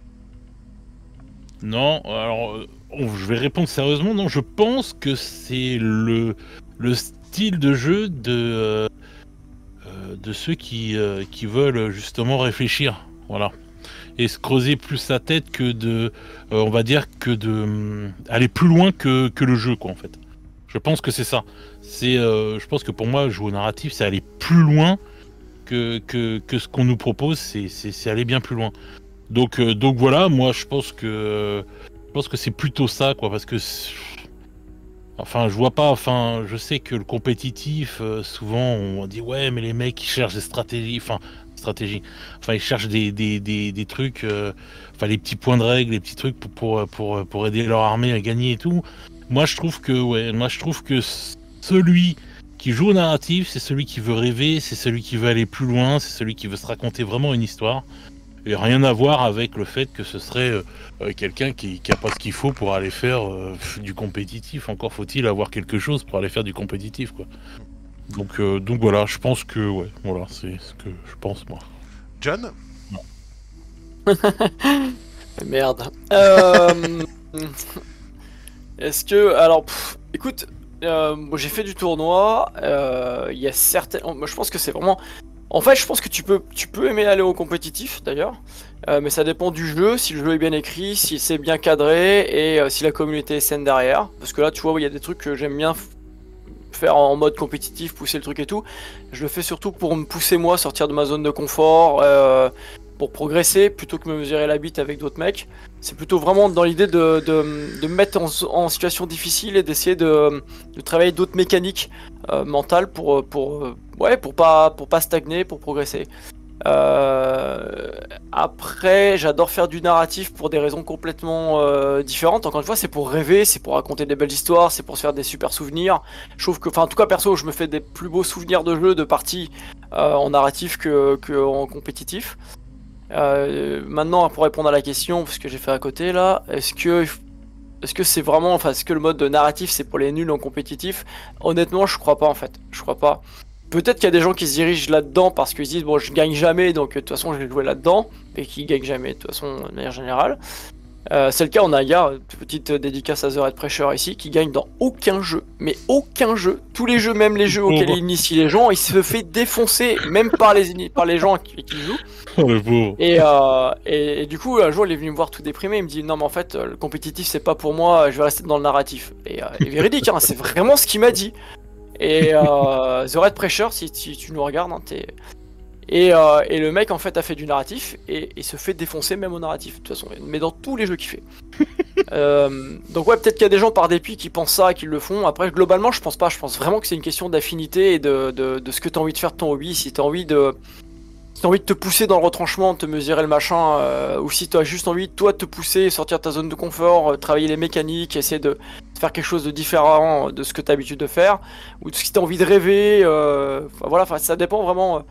Non, alors je vais répondre sérieusement. Non, je pense que c'est le style de jeu de ceux qui veulent justement réfléchir, voilà, et se creuser plus la tête que de, on va dire que de aller plus loin que le jeu, quoi, en fait. Je pense que c'est ça. Je pense que pour moi, jouer au narratif, c'est aller plus loin que ce qu'on nous propose. C'est aller bien plus loin. Donc voilà, moi je pense que c'est plutôt ça, quoi, parce que enfin je vois pas, enfin je sais que le compétitif, souvent on dit ouais mais les mecs ils cherchent des stratégies, enfin ils cherchent des trucs, enfin les petits points de règle, les petits trucs pour aider leur armée à gagner et tout. Moi je trouve que celui qui joue au narratif, c'est celui qui veut rêver, c'est celui qui veut aller plus loin, c'est celui qui veut se raconter vraiment une histoire. Et rien à voir avec le fait que ce serait quelqu'un qui a pas ce qu'il faut pour aller faire du compétitif. Encore faut-il avoir quelque chose pour aller faire du compétitif, quoi. Donc voilà, je pense que ouais, voilà, c'est ce que je pense, moi. John? Merde. Est-ce que... Alors, écoute, moi j'ai fait du tournoi, il y a certaines... Moi je pense que c'est vraiment... En fait, je pense que tu peux aimer aller au compétitif d'ailleurs, mais ça dépend du jeu, si le jeu est bien écrit, si c'est bien cadré et si la communauté est saine derrière. Parce que là, tu vois, il y a des trucs que j'aime bien faire en mode compétitif, pousser le truc et tout. Je le fais surtout pour me pousser moi, sortir de ma zone de confort, pour progresser, plutôt que me mesurer la bite avec d'autres mecs. C'est plutôt vraiment dans l'idée de me mettre en situation difficile et d'essayer de travailler d'autres mécaniques mentales pour pas stagner, pour progresser. Après, j'adore faire du narratif pour des raisons complètement différentes. Encore une fois, c'est pour rêver, c'est pour raconter des belles histoires, c'est pour se faire des super souvenirs. Je trouve que, enfin, en tout cas, perso, je me fais des plus beaux souvenirs de jeux, de parties en narratif que en compétitif. Maintenant, pour répondre à la question, parce que j'ai fait à côté là, est-ce que c'est vraiment, enfin, est-ce que le mode de narratif c'est pour les nuls en compétitif? Honnêtement, je crois pas en fait. Je crois pas. Peut-être qu'il y a des gens qui se dirigent là-dedans parce qu'ils se disent bon, je gagne jamais, donc de toute façon je vais jouer là-dedans, et qui gagnent jamais de toute façon de manière générale. C'est le cas, on a un gars, petite dédicace à The Red Pressure ici, qui gagne dans aucun jeu, mais aucun jeu, tous les jeux, même les jeux auxquels il initie les gens, il se fait défoncer, même par les gens qui jouent. Oh, le beau. Et du coup, un jour, il est venu me voir tout déprimé, il me dit non mais en fait, le compétitif c'est pas pour moi, je vais rester dans le narratif. Et véridique, hein, c'est vraiment ce qu'il m'a dit. Et The Red Pressure, si tu nous regardes, hein, et le mec en fait a fait du narratif et se fait défoncer même au narratif de toute façon, mais dans tous les jeux qu'il fait. Donc ouais, peut-être qu'il y a des gens par dépit qui pensent ça et qui le font. Après globalement je pense pas, je pense vraiment que c'est une question d'affinité et de ce que tu as envie de faire de ton hobby. Si tu as envie de te pousser dans le retranchement, de te mesurer le machin, ou si tu as juste envie toi de te pousser, sortir de ta zone de confort, travailler les mécaniques, essayer de faire quelque chose de différent de ce que tu as l'habitude de faire, ou si tu as envie de rêver, voilà, ça dépend vraiment.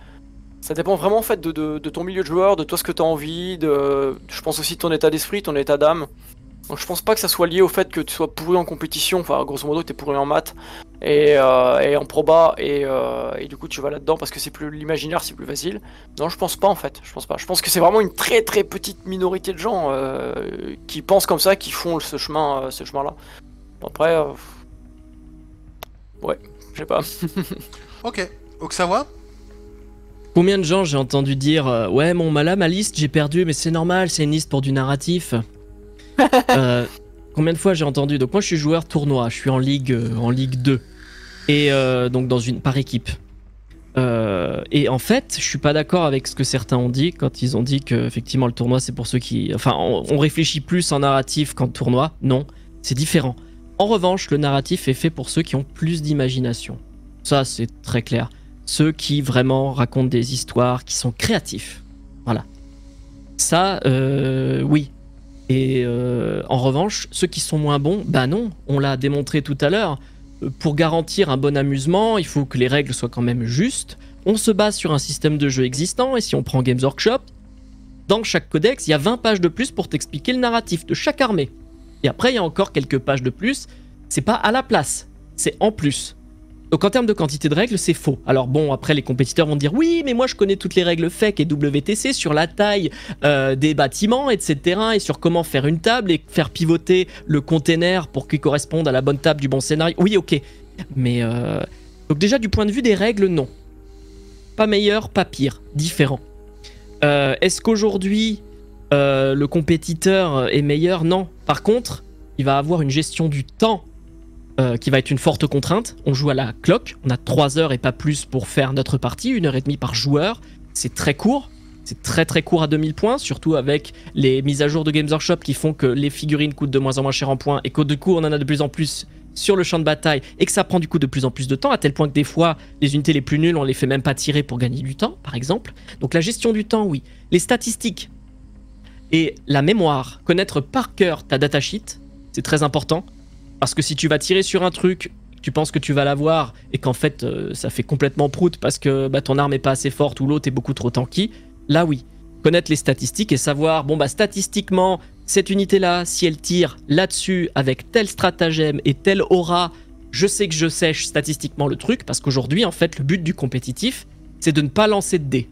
Ça dépend vraiment en fait de ton milieu de joueur, de toi ce que tu as envie, je pense aussi de ton état d'esprit, ton état d'âme. Donc je pense pas que ça soit lié au fait que tu sois pourri en compétition, enfin grosso modo t'es pourri en maths et en proba et du coup tu vas là-dedans parce que c'est plus l'imaginaire, c'est plus facile. Non, je pense pas en fait, je pense pas. Je pense que c'est vraiment une très très petite minorité de gens qui pensent comme ça, qui font ce chemin-là. Après, ouais, je sais pas. Ok, Oksawa. Combien de gens j'ai entendu dire ouais, ma liste j'ai perdu, mais c'est normal, c'est une liste pour du narratif. Combien de fois j'ai entendu? Donc moi je suis joueur tournoi, je suis en Ligue 2 et donc par équipe. Et en fait, je suis pas d'accord avec ce que certains ont dit quand ils ont dit que effectivement le tournoi c'est pour ceux qui, enfin on réfléchit plus en narratif qu'en tournoi. Non, c'est différent. En revanche, le narratif est fait pour ceux qui ont plus d'imagination. Ça c'est très clair. Ceux qui vraiment racontent des histoires, qui sont créatifs. Voilà. Ça, oui. Et en revanche, ceux qui sont moins bons, bah non, on l'a démontré tout à l'heure. Pour garantir un bon amusement, il faut que les règles soient quand même justes. On se base sur un système de jeu existant, et si on prend Games Workshop, dans chaque codex, il y a 20 pages de plus pour t'expliquer le narratif de chaque armée. Et après, il y a encore quelques pages de plus. C'est pas à la place, c'est en plus. Donc en termes de quantité de règles, c'est faux. Alors bon, après les compétiteurs vont dire oui, mais moi je connais toutes les règles FEC et WTC sur la taille des bâtiments, etc. et sur comment faire une table et faire pivoter le container pour qu'il corresponde à la bonne table du bon scénario. Oui, ok. Mais donc déjà du point de vue des règles, non. Pas meilleur, pas pire, différent. Est-ce qu'aujourd'hui le compétiteur est meilleur? Non. Par contre, il va avoir une gestion du temps qui va être une forte contrainte. On joue à la cloque, on a 3 heures et pas plus pour faire notre partie, 1h30 par joueur. C'est très court, c'est très très court à 2000 points, surtout avec les mises à jour de Games Workshop qui font que les figurines coûtent de moins en moins cher en points et qu'au du coup on en a de plus en plus sur le champ de bataille et que ça prend du coup de plus en plus de temps, à tel point que des fois les unités les plus nulles on les fait même pas tirer pour gagner du temps, par exemple. Donc la gestion du temps, oui. Les statistiques et la mémoire, connaître par cœur ta datasheet, c'est très important. Parce que si tu vas tirer sur un truc, tu penses que tu vas l'avoir et qu'en fait ça fait complètement prout parce que ton arme est pas assez forte ou l'autre est beaucoup trop tanky, là oui, connaître les statistiques et savoir, bon statistiquement, cette unité-là, si elle tire là-dessus avec tel stratagème et telle aura, je sais que je sèche statistiquement le truc, parce qu'aujourd'hui en fait le but du compétitif, c'est de ne pas lancer de dés.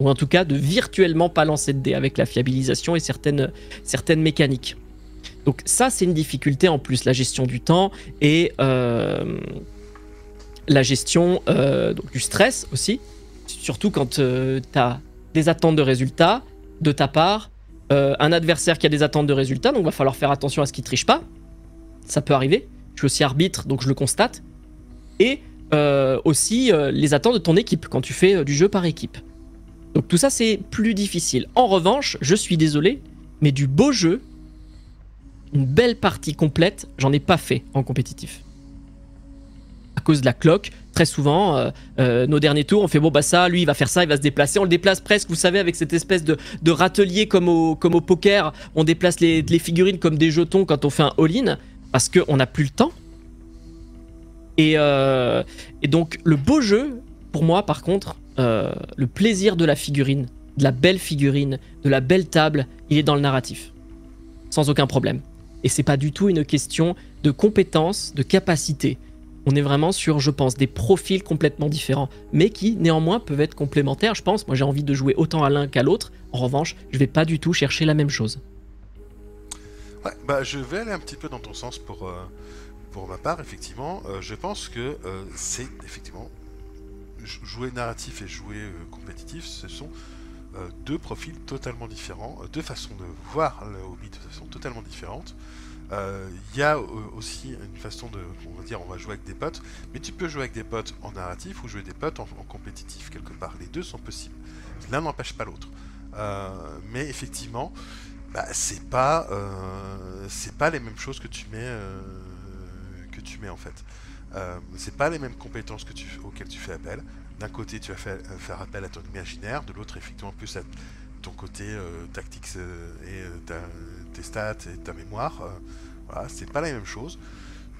Ou en tout cas de virtuellement pas lancer de dés avec la fiabilisation et certaines mécaniques. Donc ça, c'est une difficulté en plus, la gestion du temps et la gestion donc du stress aussi. Surtout quand tu as des attentes de résultats de ta part, un adversaire qui a des attentes de résultats, donc il va falloir faire attention à ce qu'il ne triche pas. Ça peut arriver. Je suis aussi arbitre, donc je le constate. Et aussi les attentes de ton équipe quand tu fais du jeu par équipe. Donc tout ça, c'est plus difficile. En revanche, je suis désolé, mais du beau jeu, une belle partie complète, j'en ai pas fait en compétitif. À cause de la cloque, très souvent, nos derniers tours, on fait bon ça, lui il va faire ça, il va se déplacer, on le déplace presque, vous savez, avec cette espèce de râtelier comme au poker, on déplace les figurines comme des jetons quand on fait un all-in, parce qu'on n'a plus le temps. Et donc le beau jeu, pour moi par contre, le plaisir de la figurine, de la belle figurine, de la belle table, il est dans le narratif. Sans aucun problème. Et c'est pas du tout une question de compétence, de capacité. On est vraiment sur, je pense, des profils complètement différents, mais qui, néanmoins, peuvent être complémentaires. Je pense, moi j'ai envie de jouer autant à l'un qu'à l'autre. En revanche, je vais pas du tout chercher la même chose. Ouais, je vais aller un petit peu dans ton sens pour ma part, effectivement. Je pense que c'est, effectivement, jouer narratif et jouer compétitif, ce sont deux profils totalement différents, deux façons de voir le hobby de façon totalement différente. Il y a aussi une façon de, on va dire, on va jouer avec des potes, mais tu peux jouer avec des potes en narratif ou jouer des potes en compétitif quelque part. Les deux sont possibles. L'un n'empêche pas l'autre. Mais effectivement, c'est pas les mêmes choses que tu mets en fait. C'est pas les mêmes compétences auxquelles tu fais appel. D'un côté, tu vas faire appel à ton imaginaire, de l'autre, effectivement, plus à ton côté tactics et tes stats et ta mémoire. Voilà, c'est pas la même chose.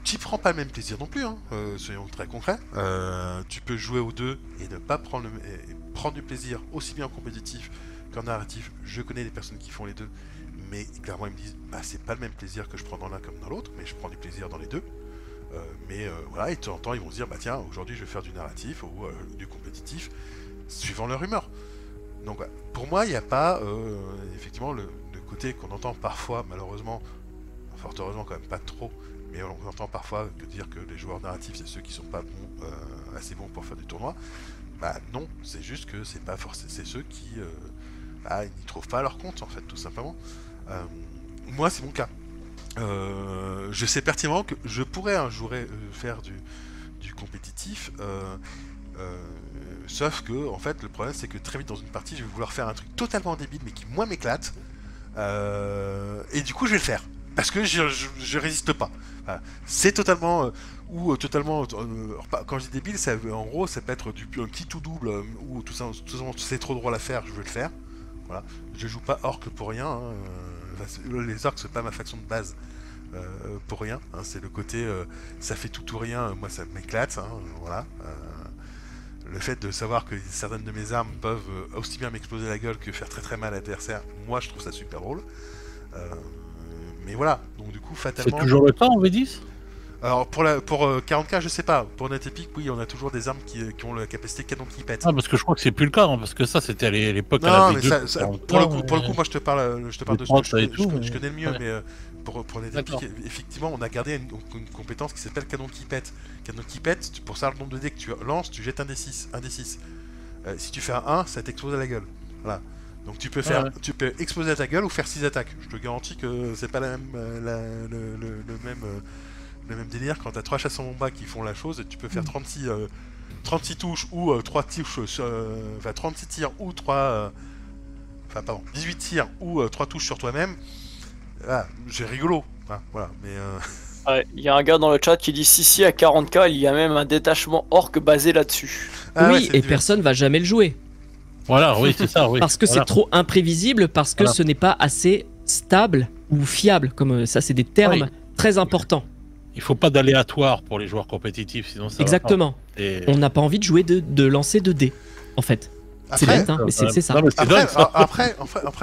Tu prends pas le même plaisir non plus, hein, soyons très concrets. Tu peux jouer aux deux et ne pas prendre du plaisir aussi bien en compétitif qu'en narratif, je connais des personnes qui font les deux, mais clairement ils me disent bah c'est pas le même plaisir que je prends dans l'un comme dans l'autre, mais je prends du plaisir dans les deux. Voilà, et de temps en temps ils vont se dire bah tiens, aujourd'hui je vais faire du narratif ou du compétitif, suivant leur humeur. Donc voilà. Pour moi il n'y a pas effectivement le côté qu'on entend parfois, malheureusement, fort heureusement quand même pas trop, mais on entend parfois dire que les joueurs narratifs c'est ceux qui sont pas bons, assez bons pour faire du tournoi. Bah non, c'est juste que c'est pas forcément, c'est ceux qui ils n'y trouvent pas leur compte en fait, tout simplement. Moi c'est mon cas. Je sais pertinemment que je pourrais un jour faire du compétitif, sauf que en fait le problème c'est que très vite dans une partie je vais vouloir faire un truc totalement débile mais qui moi m'éclate, et du coup je vais le faire parce que je résiste pas. Voilà. C'est totalement totalement quand je dis débile, ça, en gros ça peut être un petit tout double ou tout simplement c'est trop drôle à faire, je veux le faire. Voilà. Je joue pas orc pour rien, hein. Les orcs c'est pas ma faction de base pour rien, hein. C'est le côté ça fait tout ou rien, moi ça m'éclate, hein. Voilà. Le fait de savoir que certaines de mes armes peuvent aussi bien m'exploser la gueule que faire très très mal à l'adversaire, moi je trouve ça super drôle. Mais voilà, donc du coup fatalement... C'est toujours le cas en V10 ? Alors pour 40k je sais pas, pour NetEpic oui on a toujours des armes qui ont la capacité canon qui pète. Ah parce que je crois que c'est plus le cas, hein, parce que ça c'était à l'époque non, à la mais V2. pour le coup moi je te parle de ce que je connais le mieux, ouais. Mais pour NetEpic effectivement on a gardé une compétence qui s'appelle canon qui pète. Canon qui pète, pour ça le nombre de dés que tu lances, tu jettes un D6. Si tu fais un 1, ça t'explose à la gueule. Voilà. Donc tu peux faire, tu peux exploser à ta gueule ou faire 6 attaques. Je te garantis que c'est pas le même délire quand t'as 3 chasseurs bombas qui font la chose et tu peux faire 36 touches ou 3 touches, 36 tirs ou 18 tirs ou 3 touches sur toi-même. Ah, c'est rigolo, hein, voilà, mais il y a un gars dans le chat qui dit si à 40k il y a même un détachement orc basé là-dessus. Ah, oui, et personne va jamais le jouer. Voilà, oui, c'est ça, oui. Parce que c'est trop imprévisible, parce que ce n'est pas assez stable ou fiable, comme ça c'est des termes très importants. Il faut pas d'aléatoire pour les joueurs compétitifs, sinon ça exactement. Et... On n'a pas envie de jouer de lancer de dés, en fait. C'est bête, hein, mais c'est ça. Non, mais après,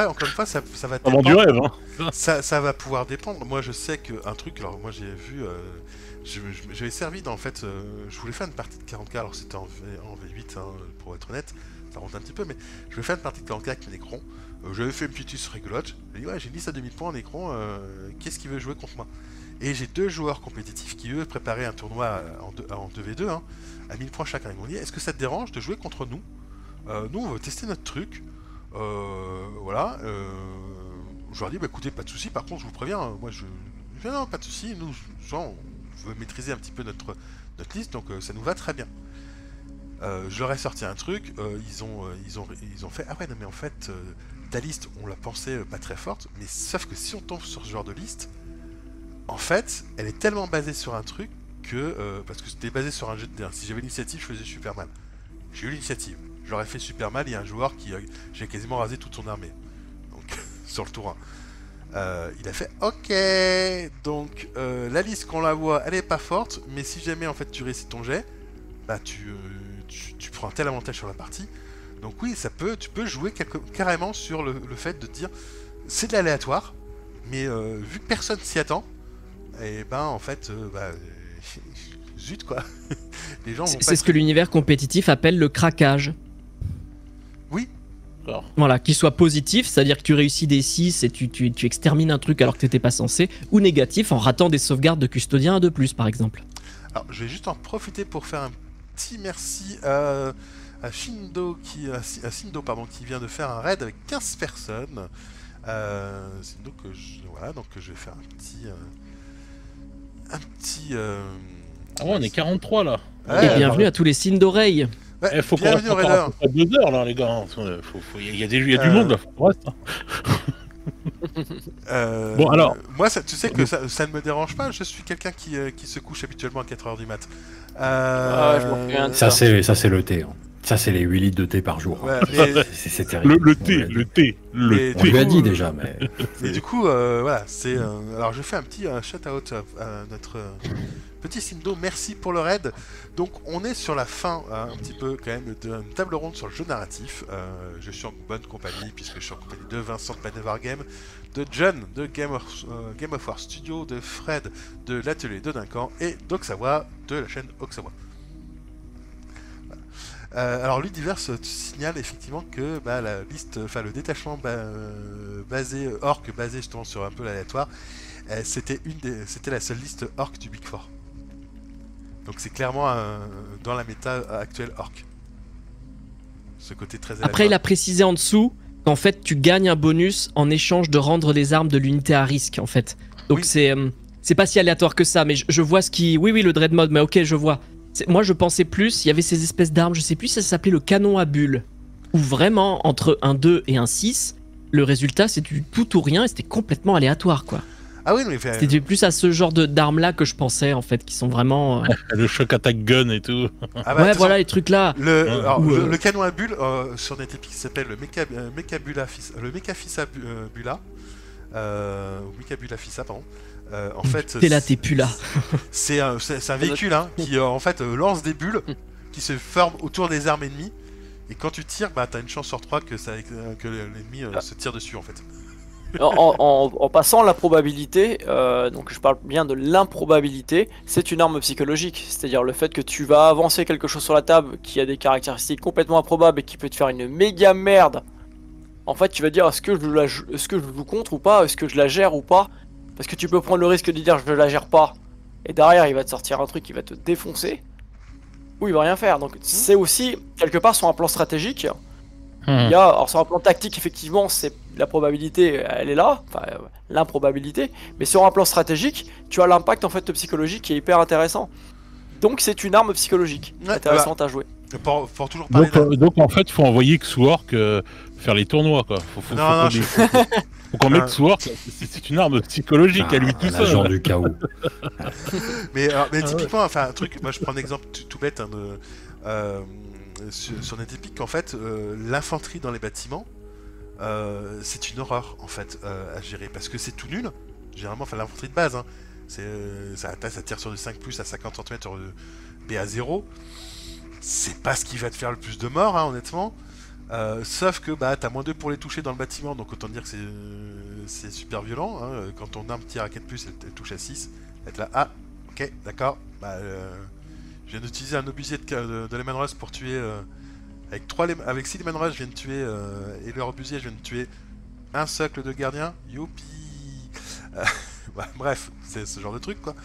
encore une fois, ça va dépendre. Du rêve, hein. Ça va pouvoir dépendre. Moi, je sais qu'un truc, alors moi j'ai vu, j'avais servi dans, en fait, je voulais faire une partie de 40k, alors c'était en V8, hein, pour être honnête, ça remonte un petit peu, mais je voulais faire une partie de 40k avec Necron. J'avais fait une petite liste rigolote, j'ai dit ouais, j'ai une liste à 2000 points en Necron, qu'est-ce qui veut jouer contre moi? Et j'ai 2 joueurs compétitifs qui eux préparaient un tournoi en 2v2, hein, à 1000 points chacun. Ils m'ont dit est-ce que ça te dérange de jouer contre nous? Nous on veut tester notre truc, voilà. Je leur dis bah écoutez, pas de soucis. Par contre je vous préviens, moi je dis non, pas de soucis. Nous on veut maîtriser un petit peu notre liste, donc ça nous va très bien. Je leur ai sorti un truc, ils ont fait ah ouais non mais en fait ta liste on la pensait pas très forte, mais sauf que si on tombe sur ce genre de liste, en fait elle est tellement basée sur un truc que parce que c'était basé sur un jet de dés. Si j'avais l'initiative je faisais super mal. J'ai eu l'initiative. Je leur ai fait super mal, il y a un joueur qui j'ai quasiment rasé toute son armée. Donc sur le tour 1. Il a fait OK. Donc la liste qu'on la voit, elle est pas forte, mais si jamais en fait tu réussis ton jet, bah tu prends un tel avantage sur la partie. Donc oui, tu peux jouer carrément sur le fait de te dire c'est de l'aléatoire, mais vu que personne s'y attend, et ben en fait zut quoi. Les gens vont c'est ce que l'univers compétitif appelle le craquage. Oui. Voilà, qu'il soit positif, c'est-à-dire que tu réussis des 6 et tu extermines un truc alors que t'étais pas censé, ou négatif en ratant des sauvegardes de custodien de plus par exemple. Alors je vais juste en profiter pour faire un petit merci à Shindo qui vient de faire un raid avec 15 personnes. Shindo donc je vais faire un petit Ah ouais, on est 43 là. Et bienvenue à tous les signes d'oreille. Ouais, faut qu'on reste encore 2 heures là les gars. Il y a du monde là, faut qu'on reste. Bon alors, moi tu sais que ça ne me dérange pas, je suis quelqu'un qui se couche habituellement à 4h du mat. Je m'en souviens de ça c'est le thé. Hein. Ça, c'est les 8 litres de thé par jour. Ouais, mais... c'est terrible. Le thé. On lui a dit déjà, mais... Et du coup, voilà, c'est... alors, je fais un petit shout-out à notre petit Sindo. Merci pour le raid. Donc, on est sur la fin, un petit peu, quand même, d'une table ronde sur le jeu narratif. Je suis en bonne compagnie, puisque je suis en compagnie de Vincent de Planet Wargame, de John de Game of War Studio, de Fred de l'Atelier de Duncan, et d'Oxawa de la chaîne Oxawa. Alors l'univers signale effectivement que la liste, enfin le détachement basé orc basé justement sur un peu l'aléatoire, c'était la seule liste orc du Big Four. Donc c'est clairement dans la méta actuelle orc. Ce côté très aléatoire. Après il a précisé en dessous qu'en fait tu gagnes un bonus en échange de rendre les armes de l'unité à risque en fait. Donc oui. C'est pas si aléatoire que ça, mais je vois ce qui... Oui le dread mode, mais ok je vois. Moi je pensais plus, il y avait ces espèces d'armes, je sais plus si ça s'appelait le canon à bulles, où vraiment entre un 2 et un 6, le résultat c'est du tout ou rien et c'était complètement aléatoire quoi. Ah oui, mais c'était plus à ce genre d'armes là que je pensais en fait, qui sont vraiment... Le choc attack gun et tout. Ouais voilà les trucs là. Le canon à bulles sur NetEpic s'appelle le Mechabula Fissa Bula. Mechabula Fissa, pardon. En fait, t'es là, t'es plus là. C'est un véhicule qui en fait lance des bulles qui se forment autour des armes ennemies, et quand tu tires, t'as une chance sur 3 que l'ennemi se tire dessus en fait. En passant la probabilité, donc je parle bien de l'improbabilité, c'est une arme psychologique, c'est-à-dire le fait que tu vas avancer quelque chose sur la table qui a des caractéristiques complètement improbables et qui peut te faire une méga merde. En fait, tu vas dire est-ce que je joue contre ou pas, est-ce que je la gère ou pas. Parce que tu peux prendre le risque de dire je la gère pas, et derrière il va te sortir un truc qui va te défoncer, ou il va rien faire. Donc c'est aussi quelque part sur un plan stratégique. Il y a, alors sur un plan tactique effectivement c'est la probabilité elle est là, enfin l'improbabilité, mais sur un plan stratégique tu as l'impact en fait psychologique qui est hyper intéressant. Donc c'est une arme psychologique intéressante à jouer. Pour toujours parler donc en fait faut envoyer Xork faire les tournois quoi. Faut qu'on mette Xork, c'est une arme psychologique à lui tout seul. L'agent du chaos. mais typiquement, enfin un truc, moi je prends un exemple tout bête sur NetEpic, en fait l'infanterie dans les bâtiments c'est une horreur en fait à gérer, parce que c'est tout nul généralement, enfin l'infanterie de base ça tire sur du 5+ à 50 cm sur BA0, c'est pas ce qui va te faire le plus de morts honnêtement. Sauf que t'as -2 pour les toucher dans le bâtiment, donc autant dire que c'est super violent. Quand ton arme tire à 4+, elle touche à 6. Elle est là, ok, d'accord. Je viens d'utiliser un obusier de Lehman Russ pour tuer. Avec 6 Lehman Russ, je viens de tuer. Et leur obusier, je viens de tuer un socle de gardien. Youpi. Bref, c'est ce genre de truc quoi.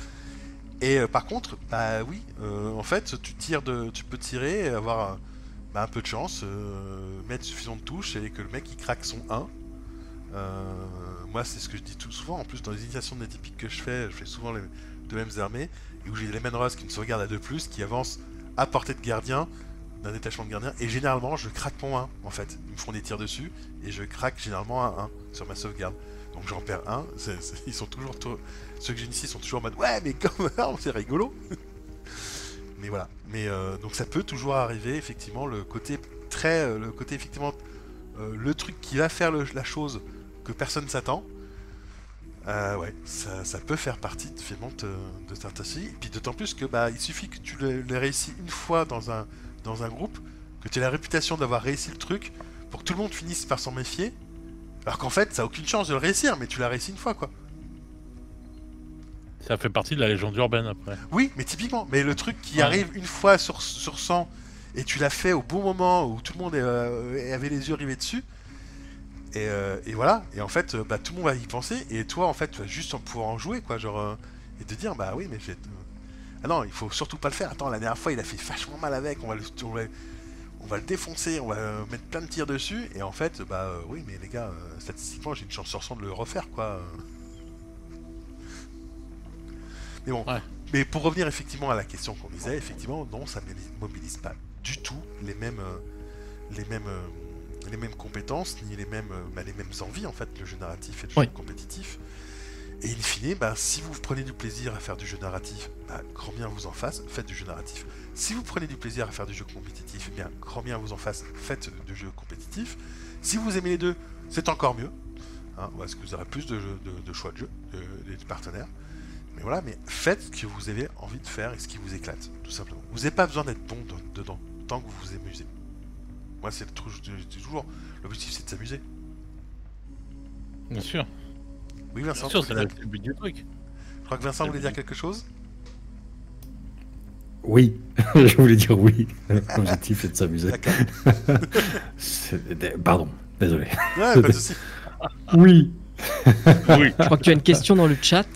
Et par contre, oui, en fait, tu peux tirer et avoir un peu de chance, mettre suffisamment de touches et que le mec il craque son 1. Moi c'est ce que je dis tout souvent, en plus dans les initiations de NetEpic que je fais souvent les deux mêmes armées, et où j'ai les Lehman Russ qui me sauvegardent à 2+, qui avancent à portée de gardien, d'un détachement de gardien, et généralement je craque mon 1 en fait. Ils me font des tirs dessus, et je craque généralement un 1 sur ma sauvegarde. Donc j'en perds un, ils sont toujours... Ceux que j'initie sont toujours en mode ouais mais comme c'est rigolo. Mais voilà, donc ça peut toujours arriver effectivement, le côté effectivement, le truc qui va faire la chose que personne s'attend. Ouais, ça peut faire partie finalement de certains sites. Et puis d'autant plus que il suffit que tu l'aies réussi une fois dans un groupe, que tu aies la réputation d'avoir réussi le truc, pour que tout le monde finisse par s'en méfier, alors qu'en fait ça a aucune chance de le réussir, mais tu l'as réussi une fois quoi. Ça fait partie de la légende urbaine après. Oui, mais typiquement, mais le truc qui arrive une fois sur 100 et tu l'as fait au bon moment où tout le monde avait les yeux rivés dessus, et voilà, et en fait tout le monde va y penser, et toi en fait tu vas juste pouvoir en jouer quoi, genre et te dire oui mais ah non, il faut surtout pas le faire. Attends, la dernière fois il a fait vachement mal avec, on va le défoncer, on va mettre plein de tirs dessus, et en fait oui mais les gars, statistiquement j'ai une chance sur 100 de le refaire quoi. Mais bon, mais pour revenir effectivement à la question qu'on disait, effectivement, non, ça ne mobilise pas du tout les mêmes compétences, ni les mêmes envies, en fait, le jeu narratif et le jeu compétitif. Et in fine, si vous prenez du plaisir à faire du jeu narratif, grand bien vous en fasse, faites du jeu narratif. Si vous prenez du plaisir à faire du jeu compétitif, grand bien vous en fasse, faites du jeu compétitif. Si vous aimez les deux, c'est encore mieux, parce que vous aurez plus de choix de jeu, des partenaires. Mais voilà, mais faites ce que vous avez envie de faire et ce qui vous éclate, tout simplement. Vous n'avez pas besoin d'être bon dedans, tant que vous vous amusez. Moi, c'est toujours l'objectif, c'est de s'amuser. Bien sûr. Oui, Vincent. Bien sûr, c'est le but du truc. Je crois que Vincent voulait dire quelque chose. Oui, je voulais dire oui. L'objectif est de s'amuser. Pardon, désolé. Ouais, pas de souci. Oui. Oui. Je crois que tu as une question dans le chat.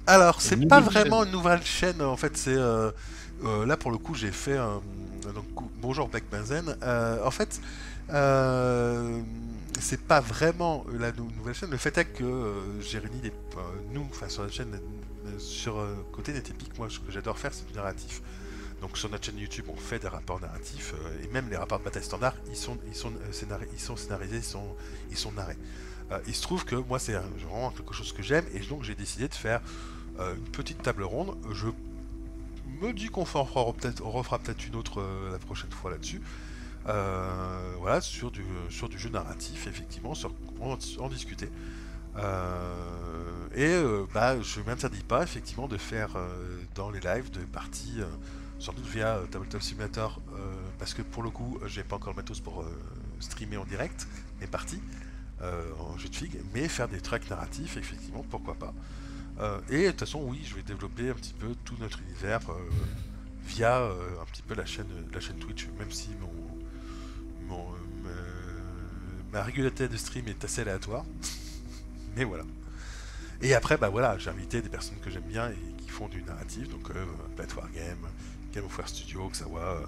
Alors, c'est pas vraiment une nouvelle chaîne, en fait, c'est... là, pour le coup, j'ai fait... donc, bonjour Black Benzen. En fait, c'est pas vraiment la nouvelle chaîne. Le fait est que j'ai réuni sur la chaîne, sur côté NetEpic, moi, ce que j'adore faire, c'est du narratif. Donc, sur notre chaîne YouTube, on fait des rapports narratifs, et même les rapports de bataille standard, ils sont scénarisés, ils sont narrés. Il se trouve que moi, c'est vraiment quelque chose que j'aime, et donc j'ai décidé de faire une petite table ronde. Je me dis qu'on refera peut-être une autre la prochaine fois là-dessus. Voilà, sur du jeu narratif, effectivement, en discuter. Je ne m'interdis pas, effectivement, de faire dans les lives de parties, sans doute via Tabletop Simulator, parce que pour le coup, j'ai pas encore le matos pour streamer en direct mes parties en jeu de figue, mais faire des tracks narratifs, effectivement, pourquoi pas. Et de toute façon, oui, je vais développer un petit peu tout notre univers via un petit peu la chaîne Twitch, même si ma régularité de stream est assez aléatoire. Mais voilà. Et après, voilà, j'ai invité des personnes que j'aime bien et qui font du narratif, donc Pet Wargame, Game of War Studio, Oxawa,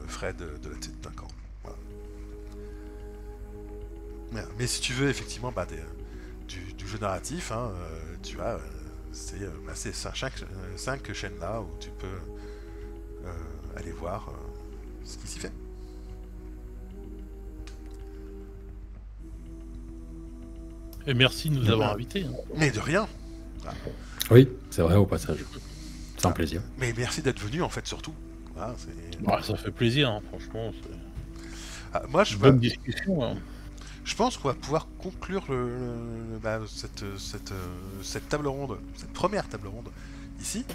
Fred de la tête d'un camp. Voilà. Mais si tu veux effectivement du jeu narratif, tu vois, c'est 5 chaînes là où tu peux aller voir ce qui s'y fait. Et merci de nous avoir invités. Mais de rien. Oui, c'est vrai au passage. C'est un plaisir. Mais merci d'être venu en fait surtout. Ça fait plaisir, franchement. Moi, bonne discussion. Je pense qu'on va pouvoir conclure cette table ronde, cette première table ronde ici.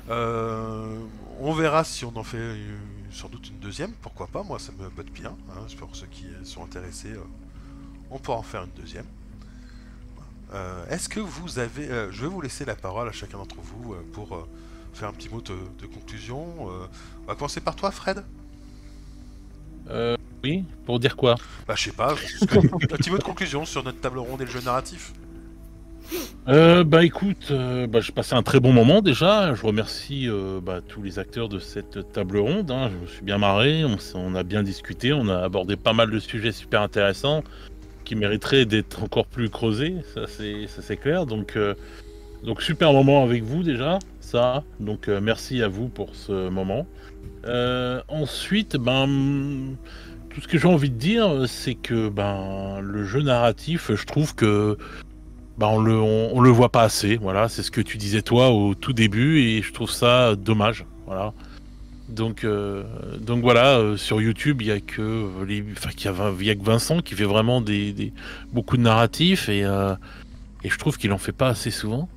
On verra si on en fait sans doute une deuxième, pourquoi pas, moi ça me botte bien, pour ceux qui sont intéressés, on pourra en faire une deuxième. Est-ce que vous avez... je vais vous laisser la parole à chacun d'entre vous pour faire un petit mot de conclusion. On va commencer par toi, Fred. Oui, pour dire quoi? Je sais pas, un petit mot de conclusion sur notre table ronde et le jeu narratif. Écoute, j'ai passé un très bon moment déjà. Je remercie tous les acteurs de cette table ronde. Je me suis bien marré, on a bien discuté, on a abordé pas mal de sujets super intéressants qui mériteraient d'être encore plus creusés, ça c'est clair. Donc super moment avec vous déjà, ça. Donc merci à vous pour ce moment. Ensuite, tout ce que j'ai envie de dire, c'est que le jeu narratif, je trouve que on le voit pas assez. Voilà, c'est ce que tu disais toi au tout début, et je trouve ça dommage. Voilà. Donc voilà, sur YouTube, il y a que Vincent qui fait vraiment beaucoup de narratifs, et je trouve qu'il en fait pas assez souvent.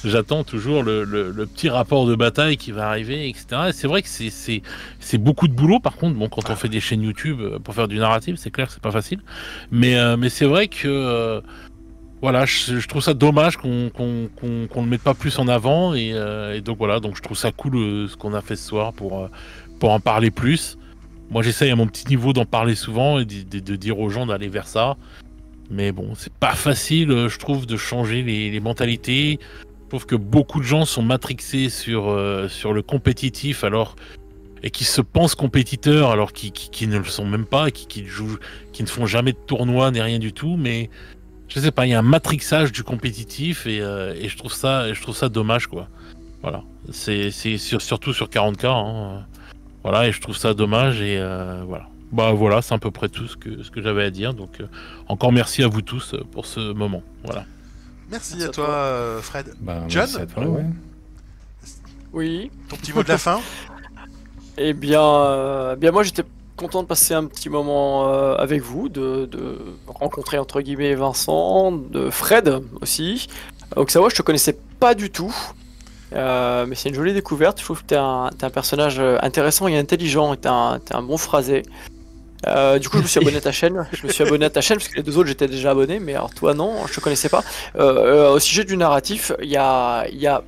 J'attends toujours le petit rapport de bataille qui va arriver, etc. Et c'est vrai que c'est beaucoup de boulot. Par contre, quand on fait des chaînes YouTube pour faire du narratif, c'est clair que c'est pas facile. Mais c'est vrai que voilà, je trouve ça dommage qu'on le mette pas plus en avant. Et donc voilà, donc je trouve ça cool ce qu'on a fait ce soir pour en parler plus. Moi, j'essaye à mon petit niveau d'en parler souvent et de dire aux gens d'aller vers ça. Mais bon, c'est pas facile, je trouve, de changer les mentalités. Je trouve que beaucoup de gens sont matrixés sur le compétitif, et qui se pensent compétiteurs alors qui ne le sont même pas, qui ne font jamais de tournoi ni rien du tout. Mais je sais pas, il y a un matrixage du compétitif, et je trouve ça dommage, quoi. Voilà, c'est surtout sur 40K. Voilà, et je trouve ça dommage, et voilà. Bah voilà, c'est à peu près tout ce que j'avais à dire. Donc encore merci à vous tous pour ce moment. Voilà. Merci à toi, Fred. John, merci à toi, ouais. Oui. Ton petit mot de la fin. Eh bien, moi j'étais content de passer un petit moment avec vous, de rencontrer entre guillemets Vincent, de Fred aussi. Oxawa, je te connaissais pas du tout, mais c'est une jolie découverte. Je trouve que t'es un personnage intéressant et intelligent, et t'es un bon phrasé. Du coup, je me suis abonné à ta chaîne. Je me suis abonné à ta chaîne parce que les deux autres j'étais déjà abonné, mais alors toi non, je te connaissais pas. Au sujet du narratif, il y a